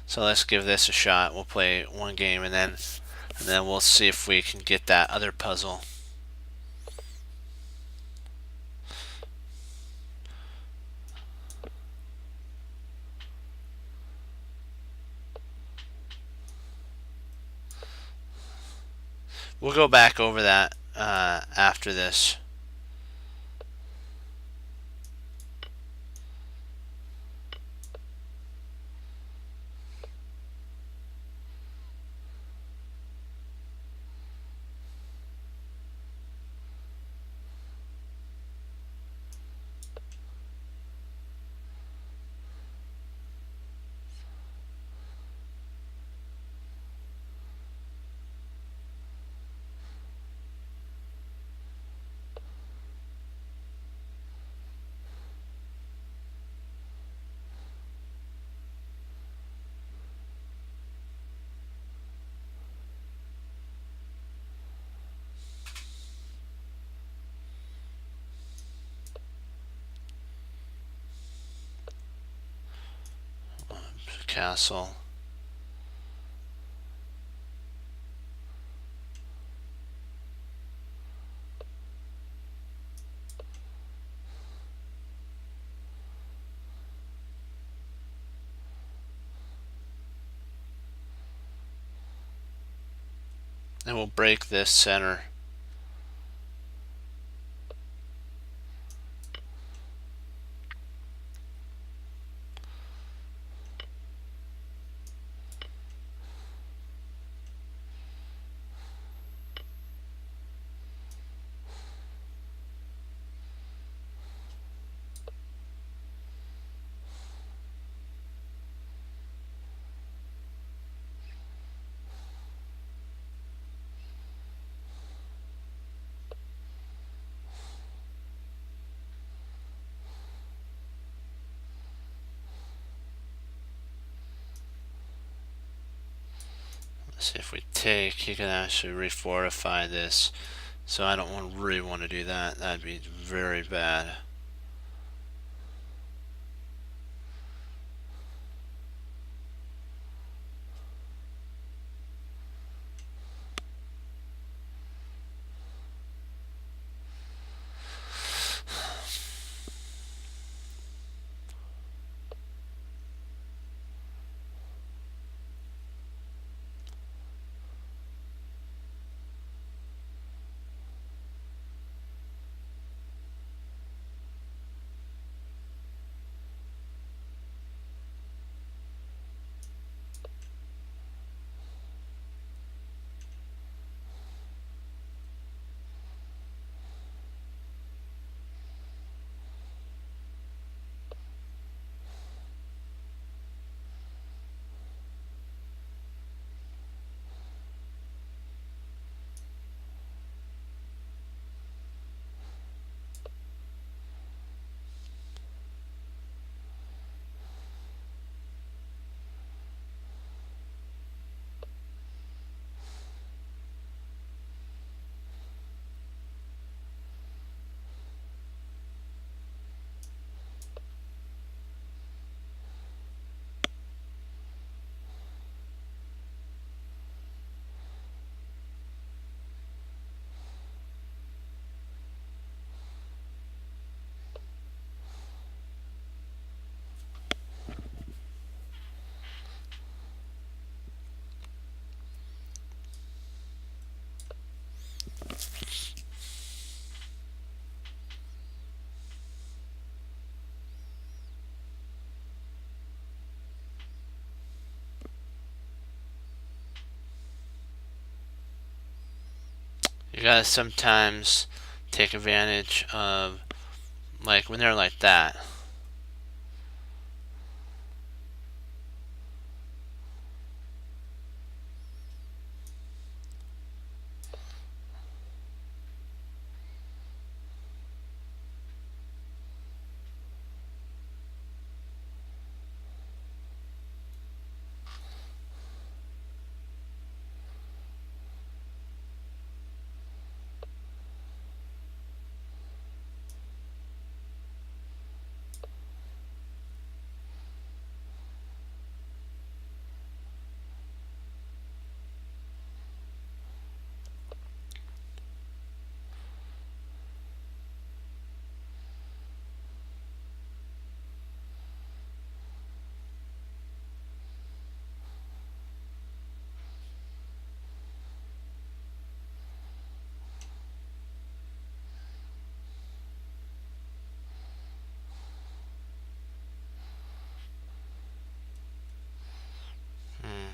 so let's give this a shot. We'll play one game, and then we'll see if we can get that other puzzle. We'll go back over that after this. Castle. and we'll break this center. See if we take, you can actually refortify this. So I don't really want to do that. That'd be very bad. You gotta sometimes take advantage of, like, when they're like that. Hmm.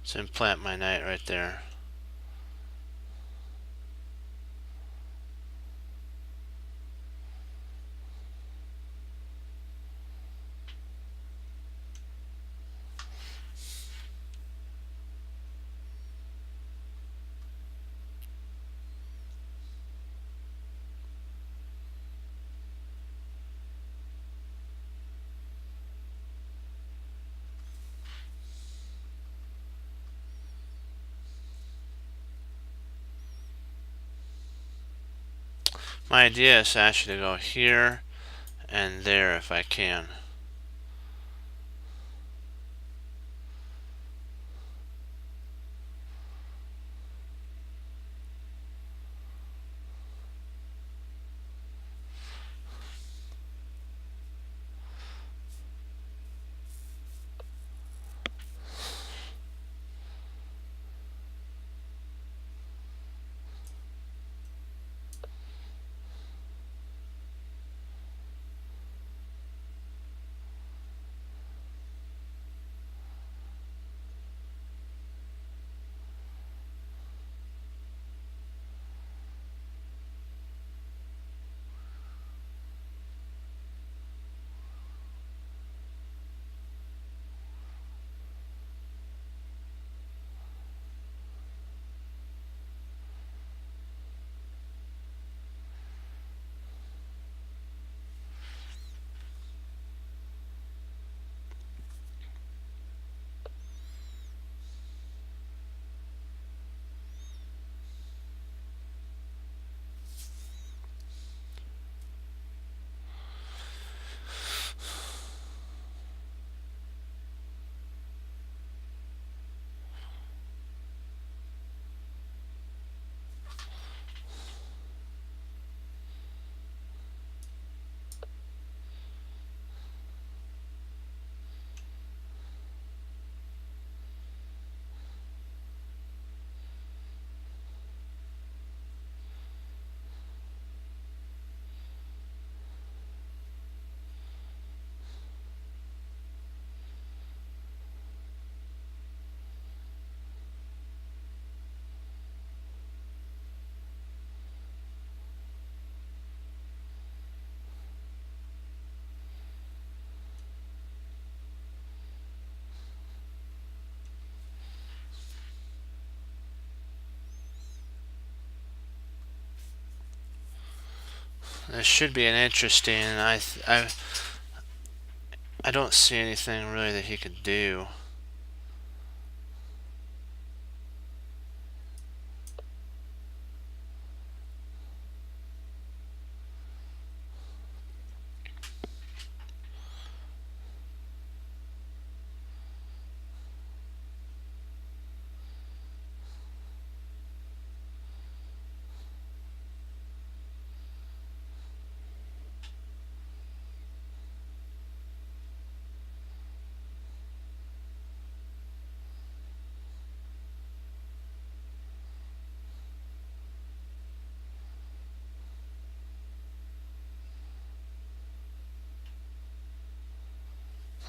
So implant my knight right there. My idea is actually to go here and there if I can. This should be an interesting. I don't see anything really that he could do.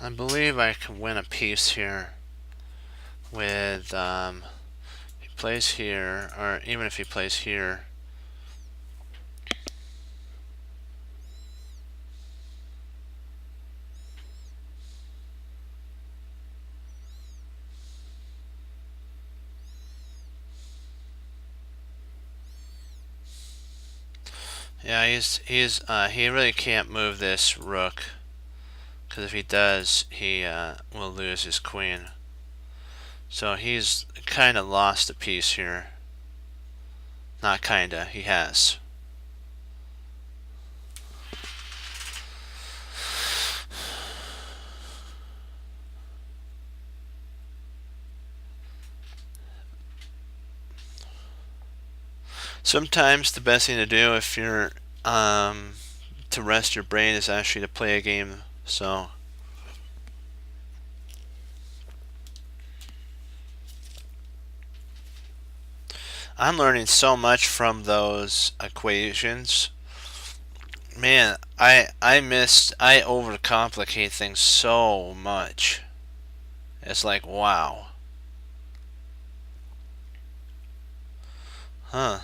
I believe I can win a piece here with he plays here, or even if he plays here. Yeah, he really can't move this rook, because if he does, he will lose his queen. So he's kind of lost a piece here. Not kinda, he has. Sometimes the best thing to do if you're to rest your brain is actually to play a game. So I'm learning so much from those equations. Man, I overcomplicate things so much. It's like, wow. Huh.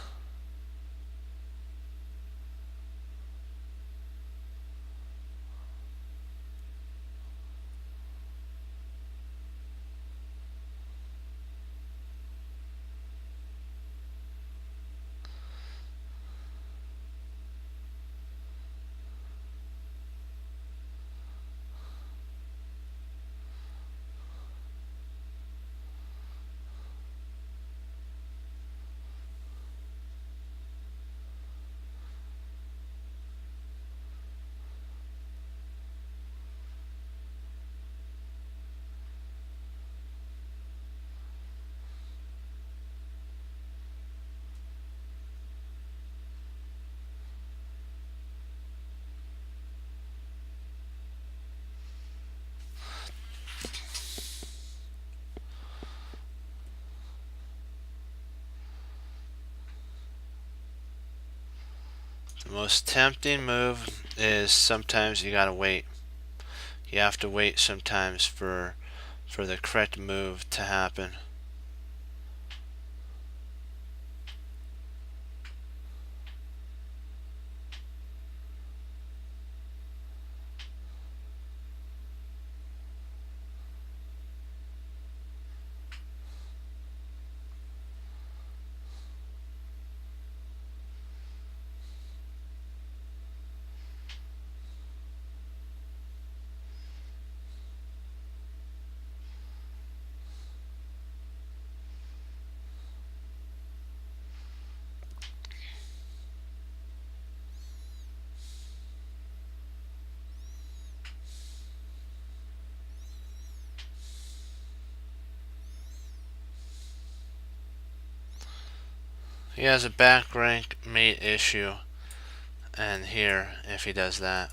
The most tempting move is sometimes you gotta wait. You have to wait sometimes for the correct move to happen. He has a back rank mate issue, and here, if he does that.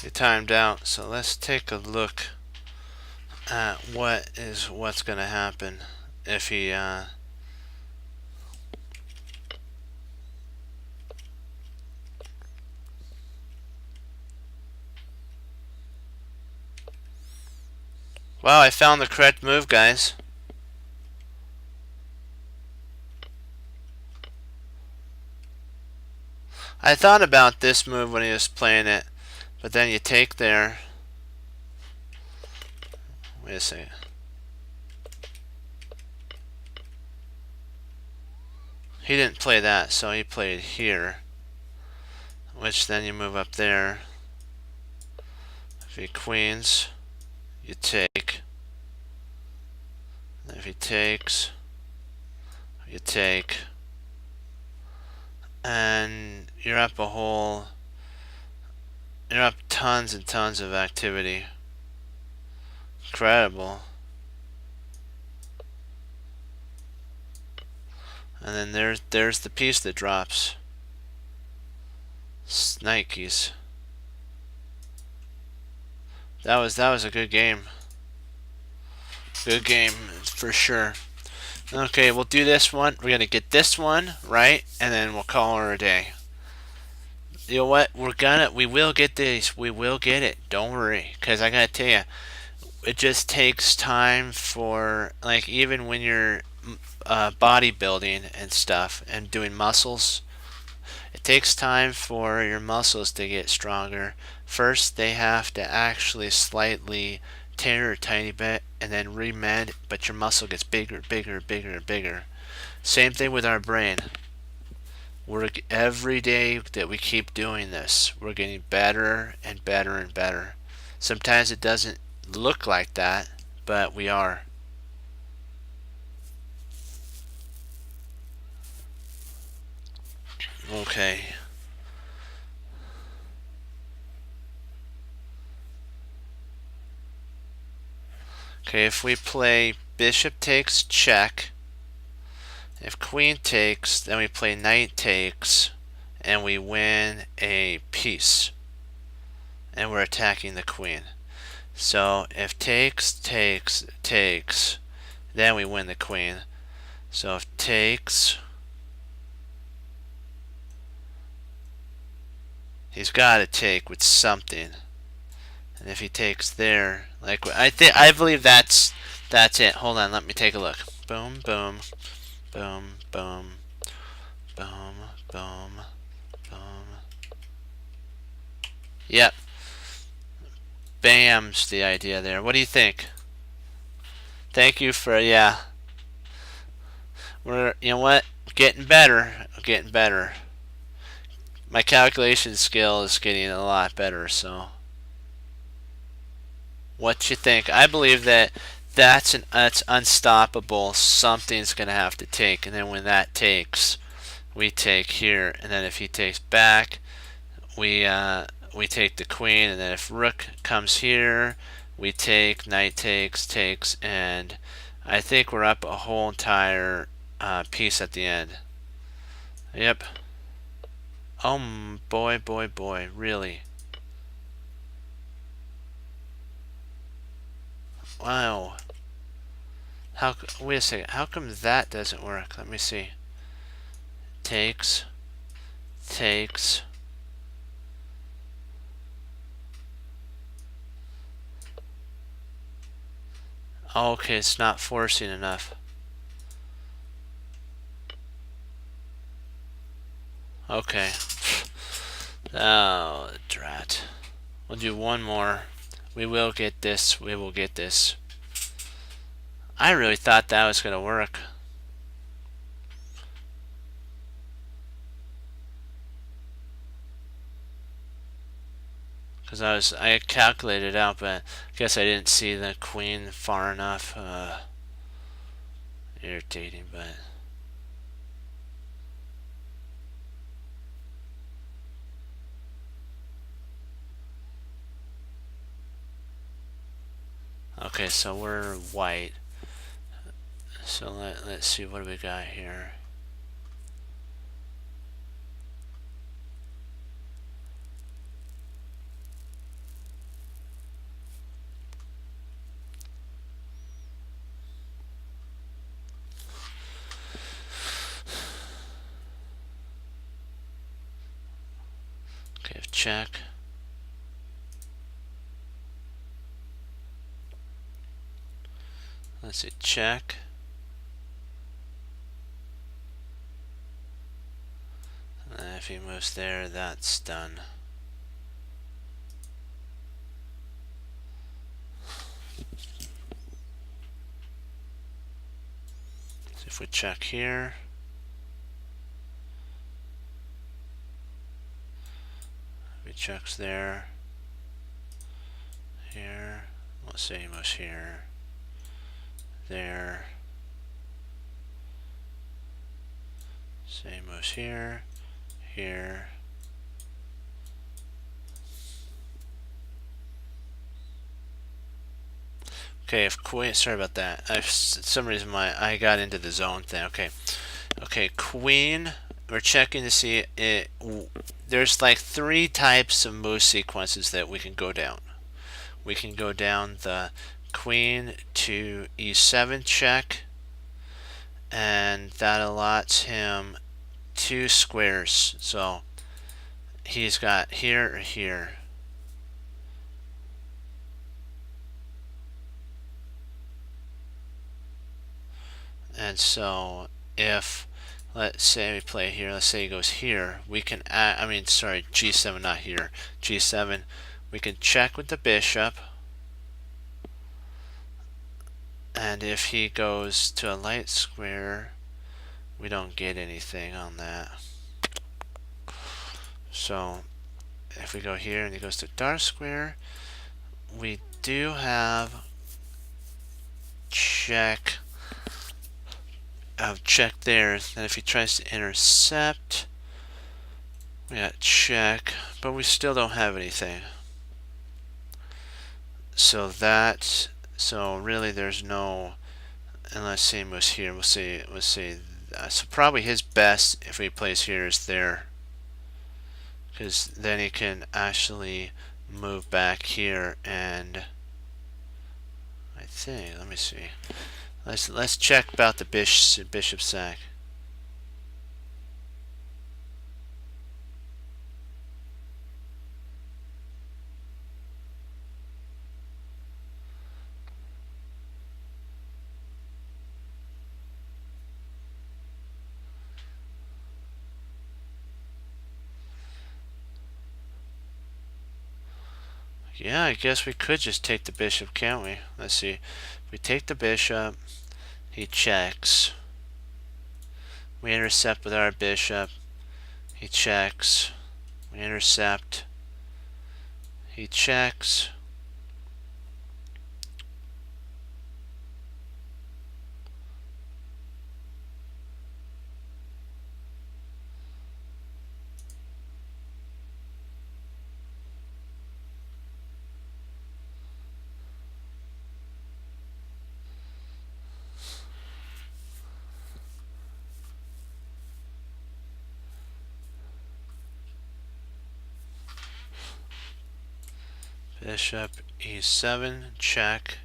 He timed out, so let's take a look at what's gonna happen if he Wow, I found the correct move, guys. I thought about this move when he was playing it, but then you take there. Wait a second. He didn't play that, so he played here, which then you move up there. If he queens, you take. If he takes, you take. And you're up tons and tons of activity. Incredible. And then there's the piece that drops. Nikes. That was a good game. Good game for sure. Okay, we'll do this one. We're gonna get this one right, and then we'll call her a day. You know what? We will get this. We will get it. Don't worry, because I gotta tell you, it just takes time for, like, even when you're bodybuilding and stuff and doing muscles, It takes time for your muscles to get stronger. First, they have to actually slightly tear a tiny bit and then remend, but your muscle gets bigger, bigger, bigger, bigger. Same thing with our brain. Every day that we keep doing this, we're getting better and better and better. Sometimes it doesn't look like that, but we are. Okay. Okay, if we play bishop takes, check. If queen takes, then we play knight takes, and we win a piece. And we're attacking the queen. So if takes, takes, takes, then we win the queen. So if takes, he's got to take with something. And if he takes there, like I believe that's it. Hold on, let me take a look. Boom, boom, boom, boom, boom, boom, boom. Yep. Bam's the idea there. What do you think? Thank you for, yeah. You know what? Getting better. Getting better. My calculation skill is getting a lot better, so. What you think? I believe that that's unstoppable. Something's going to have to take, and then when that takes, we take here, and then if he takes back, we take the queen, and then if rook comes here, we take, knight takes, takes, and I think we're up a whole entire piece at the end. Yep. Oh boy, boy, boy, really? Wow. Wait a second. How come that doesn't work? Let me see. Takes, takes. Oh, okay, it's not forcing enough. Okay. Oh, drat. We'll do one more. We will get this. We will get this. I really thought that was going to work. Because I calculated out, but I guess I didn't see the queen far enough. Irritating, but. Okay, so we're white. So let's see, what do we got here? Okay, check. Let's see, check. And if he moves there, that's done. So if we check here, if he checks there, here, let's say he moves here, there, say he moves here, here. Okay, if queen, sorry about that. For some reason I got into the zone thing. Okay, okay, queen. We're checking to see it. There's like 3 types of move sequences that we can go down. We can go down the queen to e7 check, and that allots him 2 squares. So he's got here or here. And so if let's say we play here. Let's say he goes here. We can add, I mean, sorry, g7, not here. G7. We can check with the bishop. And if he goes to a light square, we don't get anything on that. So if we go here and he goes to dark square, we do have check check there. And if he tries to intercept, we got check, but we still don't have anything. So really there's no, unless he moves here, we'll see so probably his best if he plays here is there, because then he can actually move back here. And I think, let me see, let's check about the bishop sack. Yeah, I guess we could just take the bishop, can't we? Let's see. If we take the bishop, he checks. We intercept with our bishop. He checks. We intercept. He checks. Bishop e7, check.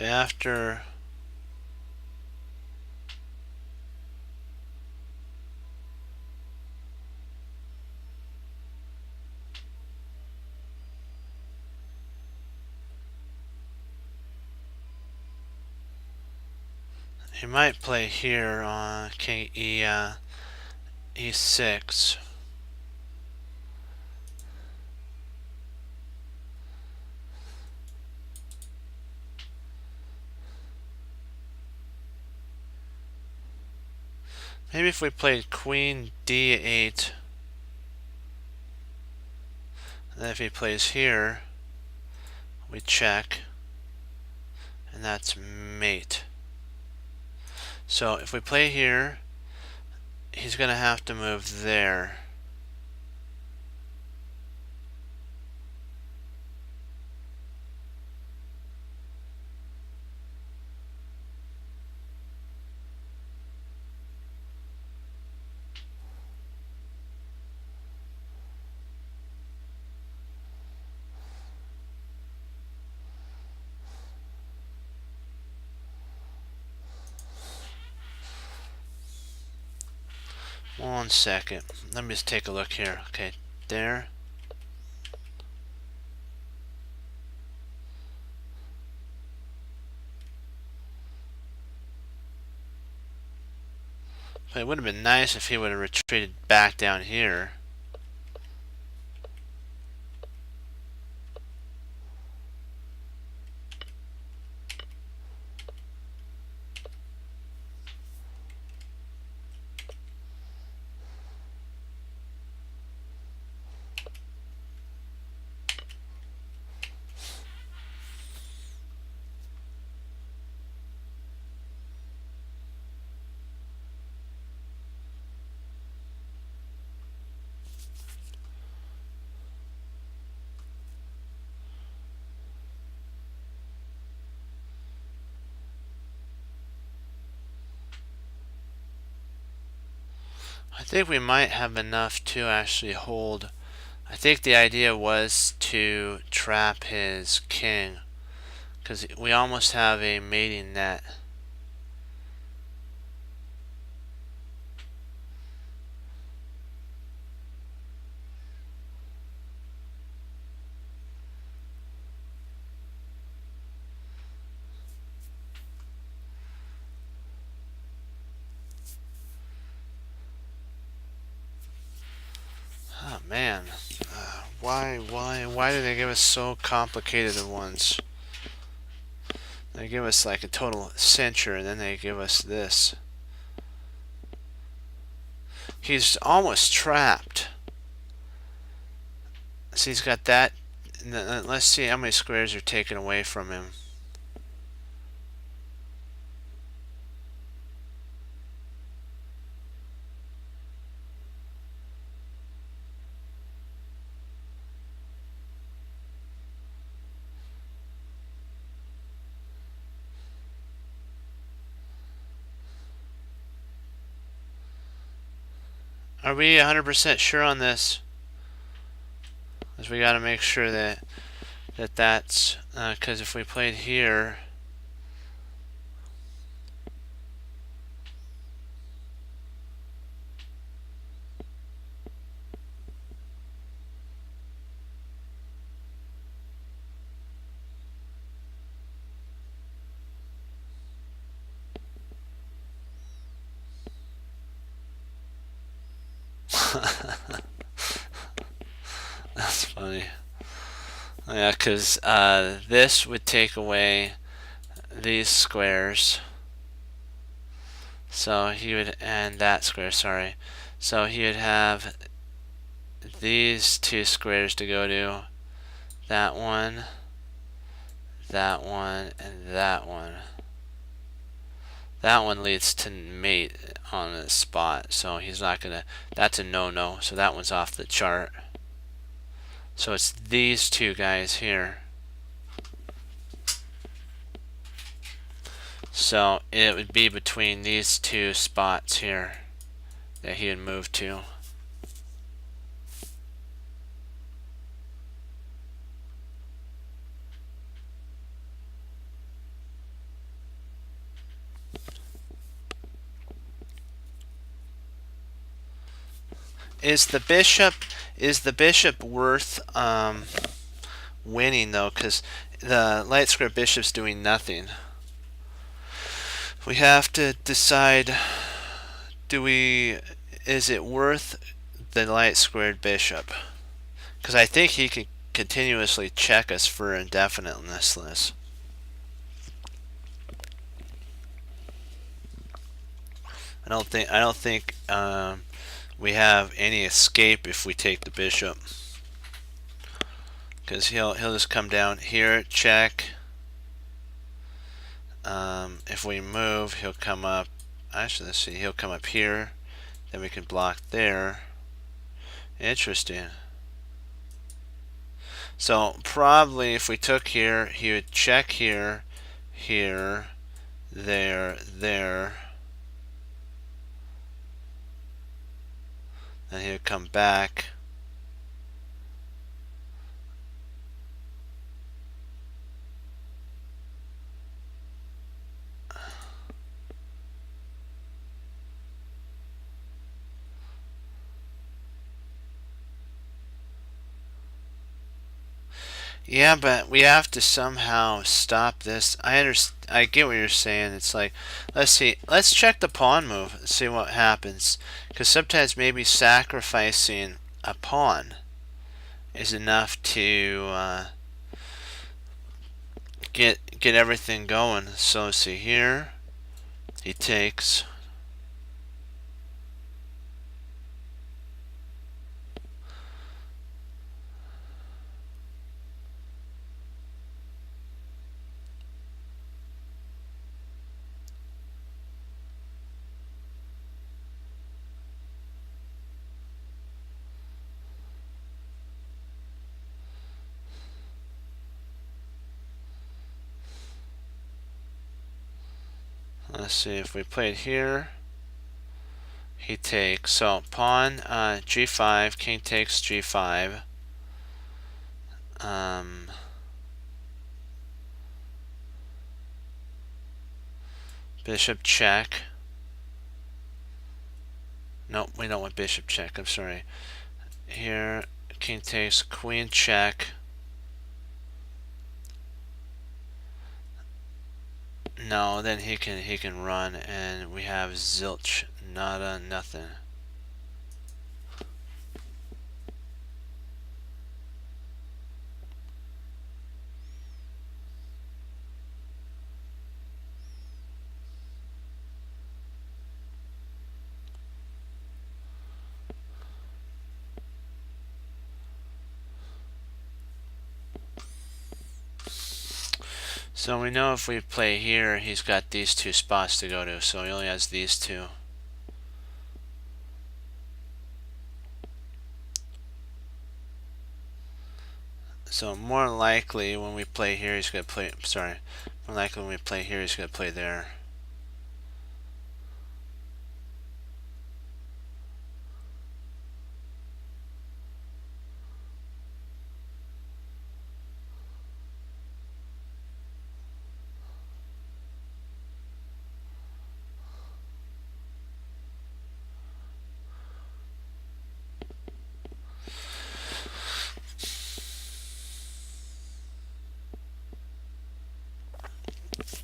After he might play here on king e6. Maybe if we played queen d8, and then if he plays here, we check, and that's mate. So if we play here, he's going to have to move there. One second. Let me just take a look here. Okay, there. But it would have been nice if he would have retreated back down here. I think we might have enough to actually hold. I think the idea was to trap his king, because we almost have a mating net. Oh man, why do they give us so complicated ones? They give us like a total censure, and then they give us this. He's almost trapped. So he's got that. Let's see how many squares are taken away from him. Are we 100% sure on this? Because we got to make sure that's because if we played here. That's funny. Yeah, because this would take away these squares. So he would, and that square, sorry. So he would have these two squares to go to. That one, and that one. That one leads to mate on the spot, so he's not gonna. That's a no-no. So that one's off the chart. So it's these two guys here. So it would be between these two spots here that he would move to. Is the bishop worth winning though? Because the light square bishop's doing nothing. We have to decide: is it worth the light squared bishop? Because I think he can continuously check us for indefiniteness. I don't think we have any escape if we take the bishop, because he'll just come down here, check. If we move, he'll come up. Actually, let's see. He'll come up here. Then we can block there. Interesting. So probably if we took here, he would check here, here, there, there. Then he would come back. Yeah, but we have to somehow stop this. I get what you're saying. It's like, let's see. Let's check the pawn move and see what happens. Because sometimes maybe sacrificing a pawn is enough to get everything going. So see here, he takes. Let's see if we played here. he takes, so pawn g5, king takes g5. Bishop check. Nope, we don't want bishop check, I'm sorry. Here, king takes, queen check. No, then he can run, and we have zilch, nada, nothing. So we know if we play here, he's got these two spots to go to, so he only has these two. So more likely when we play here, he's going to play, more likely when we play here, he's going to play there.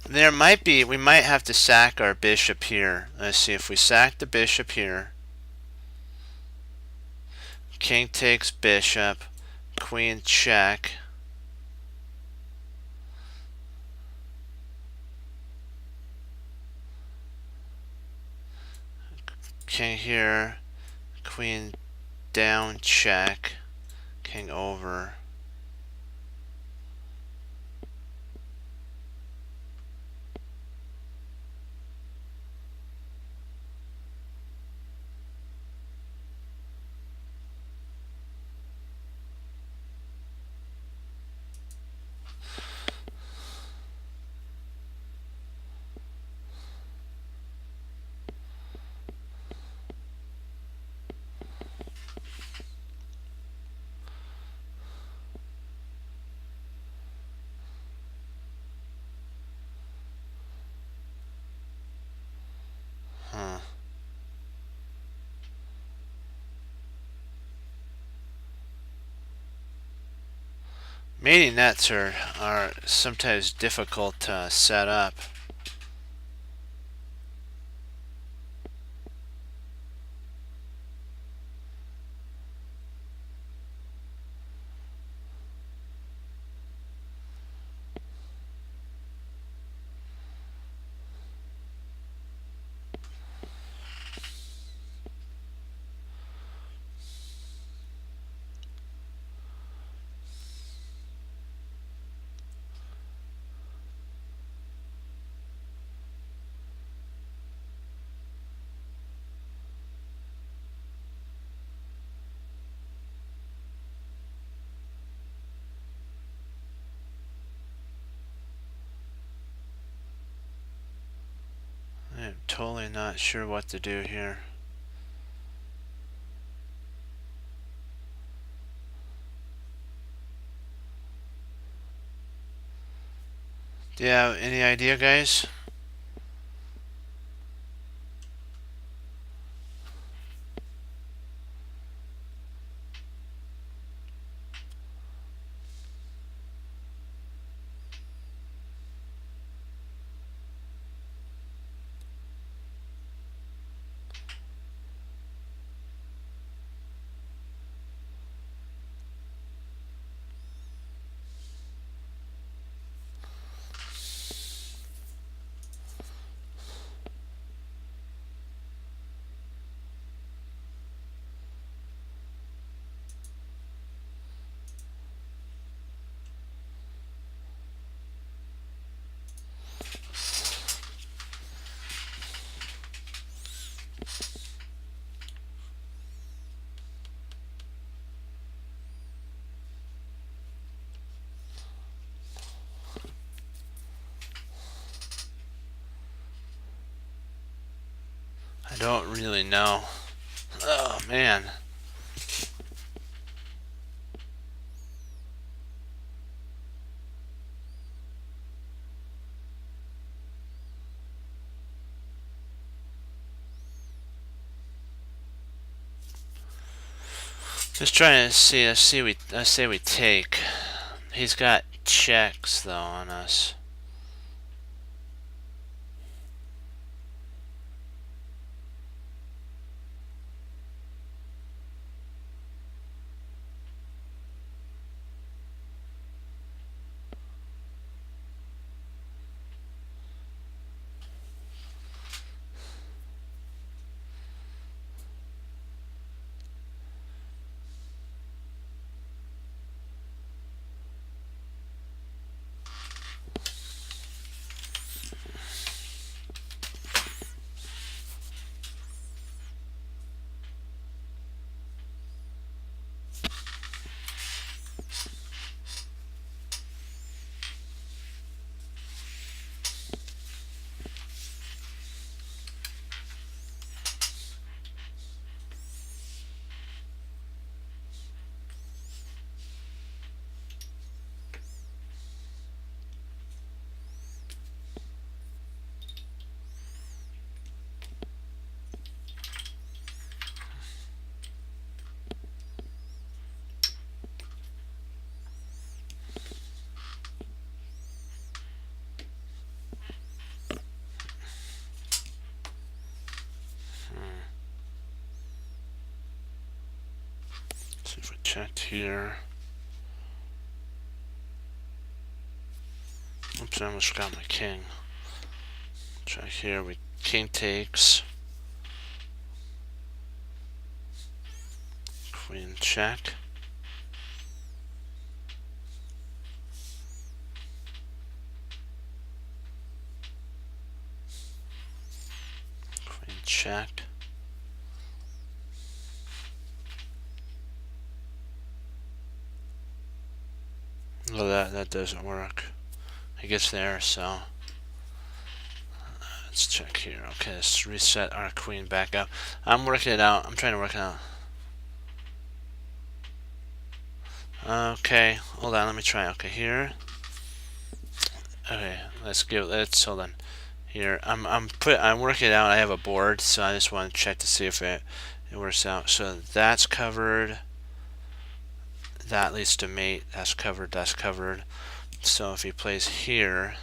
There might be, we might have to sack our bishop here. Let's see, if we sack the bishop here, king takes bishop, queen check. King here, queen down check, king over. Mating nets are sometimes difficult to set up. I'm totally not sure what to do here. Do you have any idea, guys? I don't really know. man. Just trying to see. I say we take. He's got checks though on us. See if we checked here. Oops, I almost forgot my king. Check here. We king takes. Queen check. Queen check. Well, that doesn't work. He gets there, so let's check here. Okay, let's reset our queen back up. I'm working it out. I'm trying to work it out. Okay, hold on. Let me try. Okay, here. Okay, let's hold on. Here, I'm working it out. I have a board, so I just want to check to see if it works out. So that's covered. That leads to mate. That's covered. That's covered. So if he plays here,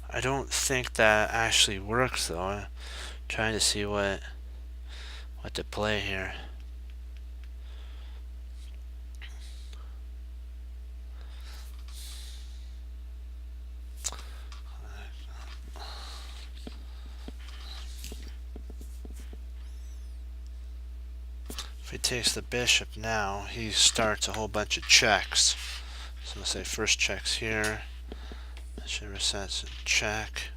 I don't think that actually works though. I'm trying to see what to play here. If he takes the bishop now, he starts a whole bunch of checks. So let's say first check's here. She resets and check.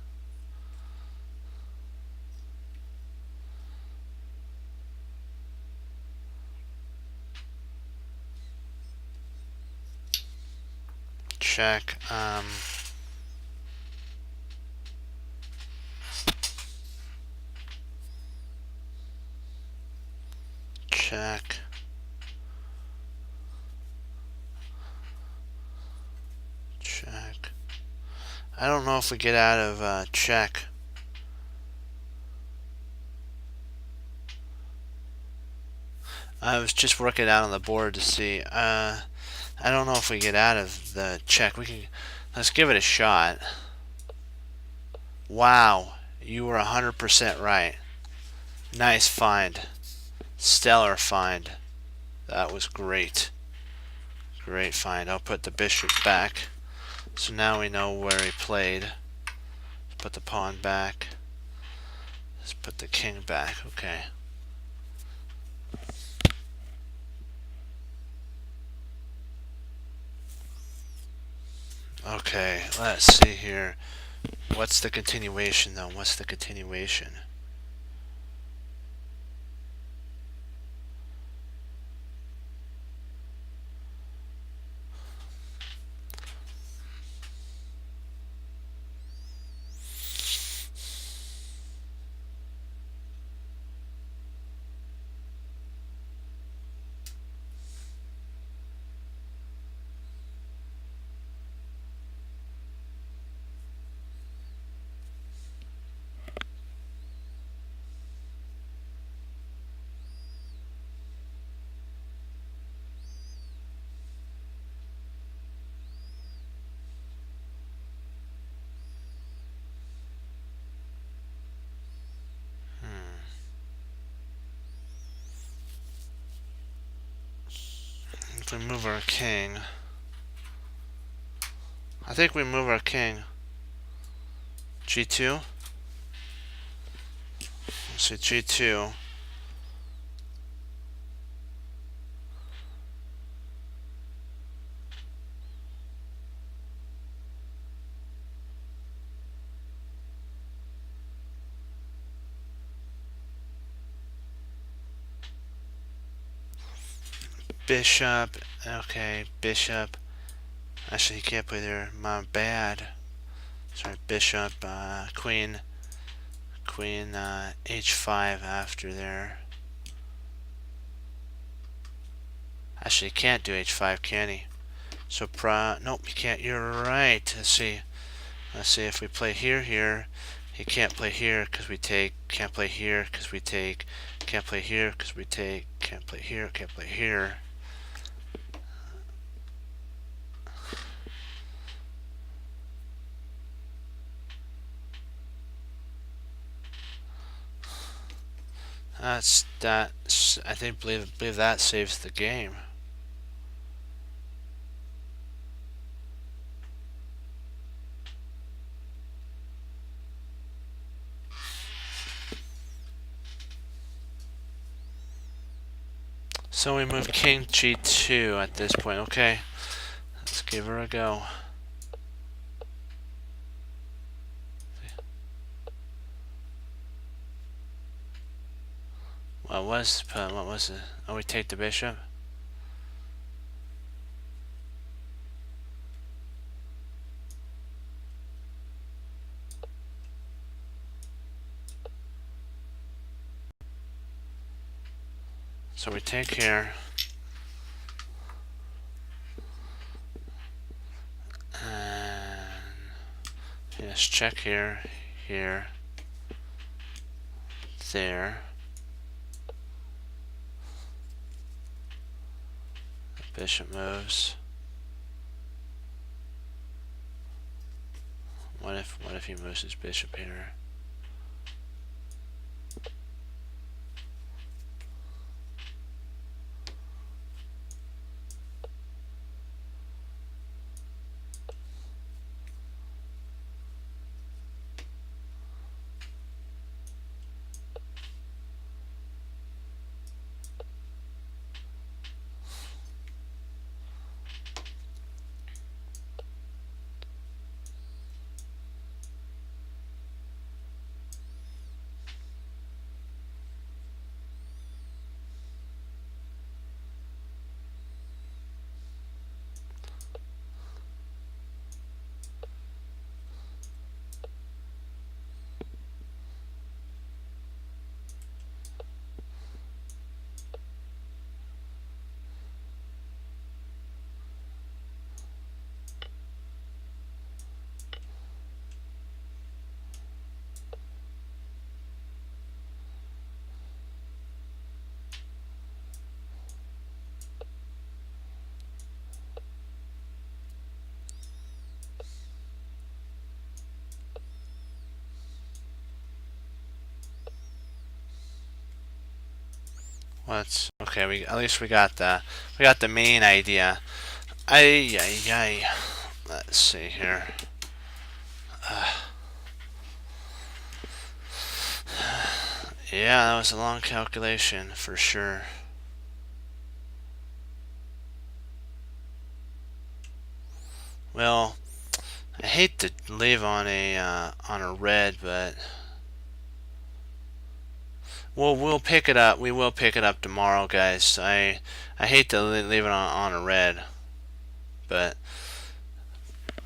Check. Check. Check. I don't know if we get out of check. I was just working out on the board to see. I don't know if we get out of the check. Let's give it a shot. Wow, you were 100% right. Nice find. Stellar find. That was great. Great find. I'll put the bishop back. So now we know where he played. Let's put the pawn back. Let's put the king back. Okay. Okay, let's see here. What's the continuation though? What's the continuation? if we move our king, I think we move our king. G2. Let's see, G2. Bishop. Okay, bishop. Actually, he can't play there. My bad. Sorry, bishop, queen, h5 after there. Actually, he can't do h5, can he? So, nope, he can't. You're right. Let's see. Let's see if we play here. He can't play here because we take. Can't play here because we take. Can't play here because we take. Can't play here. Can't play here. That's that. I think believe that saves the game. So we move king g2 at this point. Okay, let's give her a go. What was it? Oh, we take the bishop. So we take here. And yes, check here, here, there. The bishop moves. What if he moves his bishop here? Let's okay. At least we got the main idea. Ay ay ay. Let's see here. Yeah, that was a long calculation for sure. Well, I hate to leave on a red, but we'll pick it up. We will pick it up tomorrow, guys. I hate to leave it on a red, but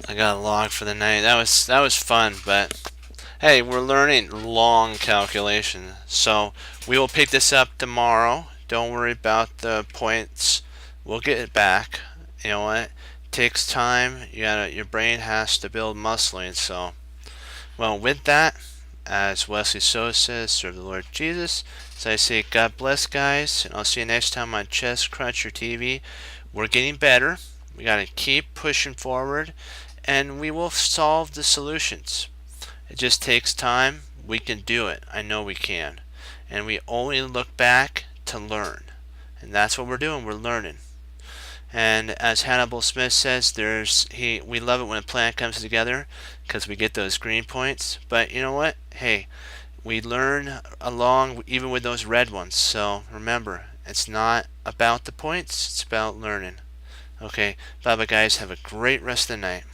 I got a log for the night. That was fun, but hey, we're learning long calculation. So we will pick this up tomorrow. Don't worry about the points. We'll get it back. You know what? It takes time. Your brain has to build muscling. So, well, with that, as Wesley So says, serve the Lord Jesus. So I say, God bless, guys, and I'll see you next time on Chess Cruncher TV. We're getting better. We got to keep pushing forward, and we will solve the solutions. It just takes time. We can do it. I know we can. And we only look back to learn. And that's what we're doing. We're learning. And as Hannibal Smith says, we love it when a plan comes together because we get those green points. But you know what? Hey, we learn along even with those red ones. So remember, it's not about the points, it's about learning. Okay, bye bye guys. Have a great rest of the night.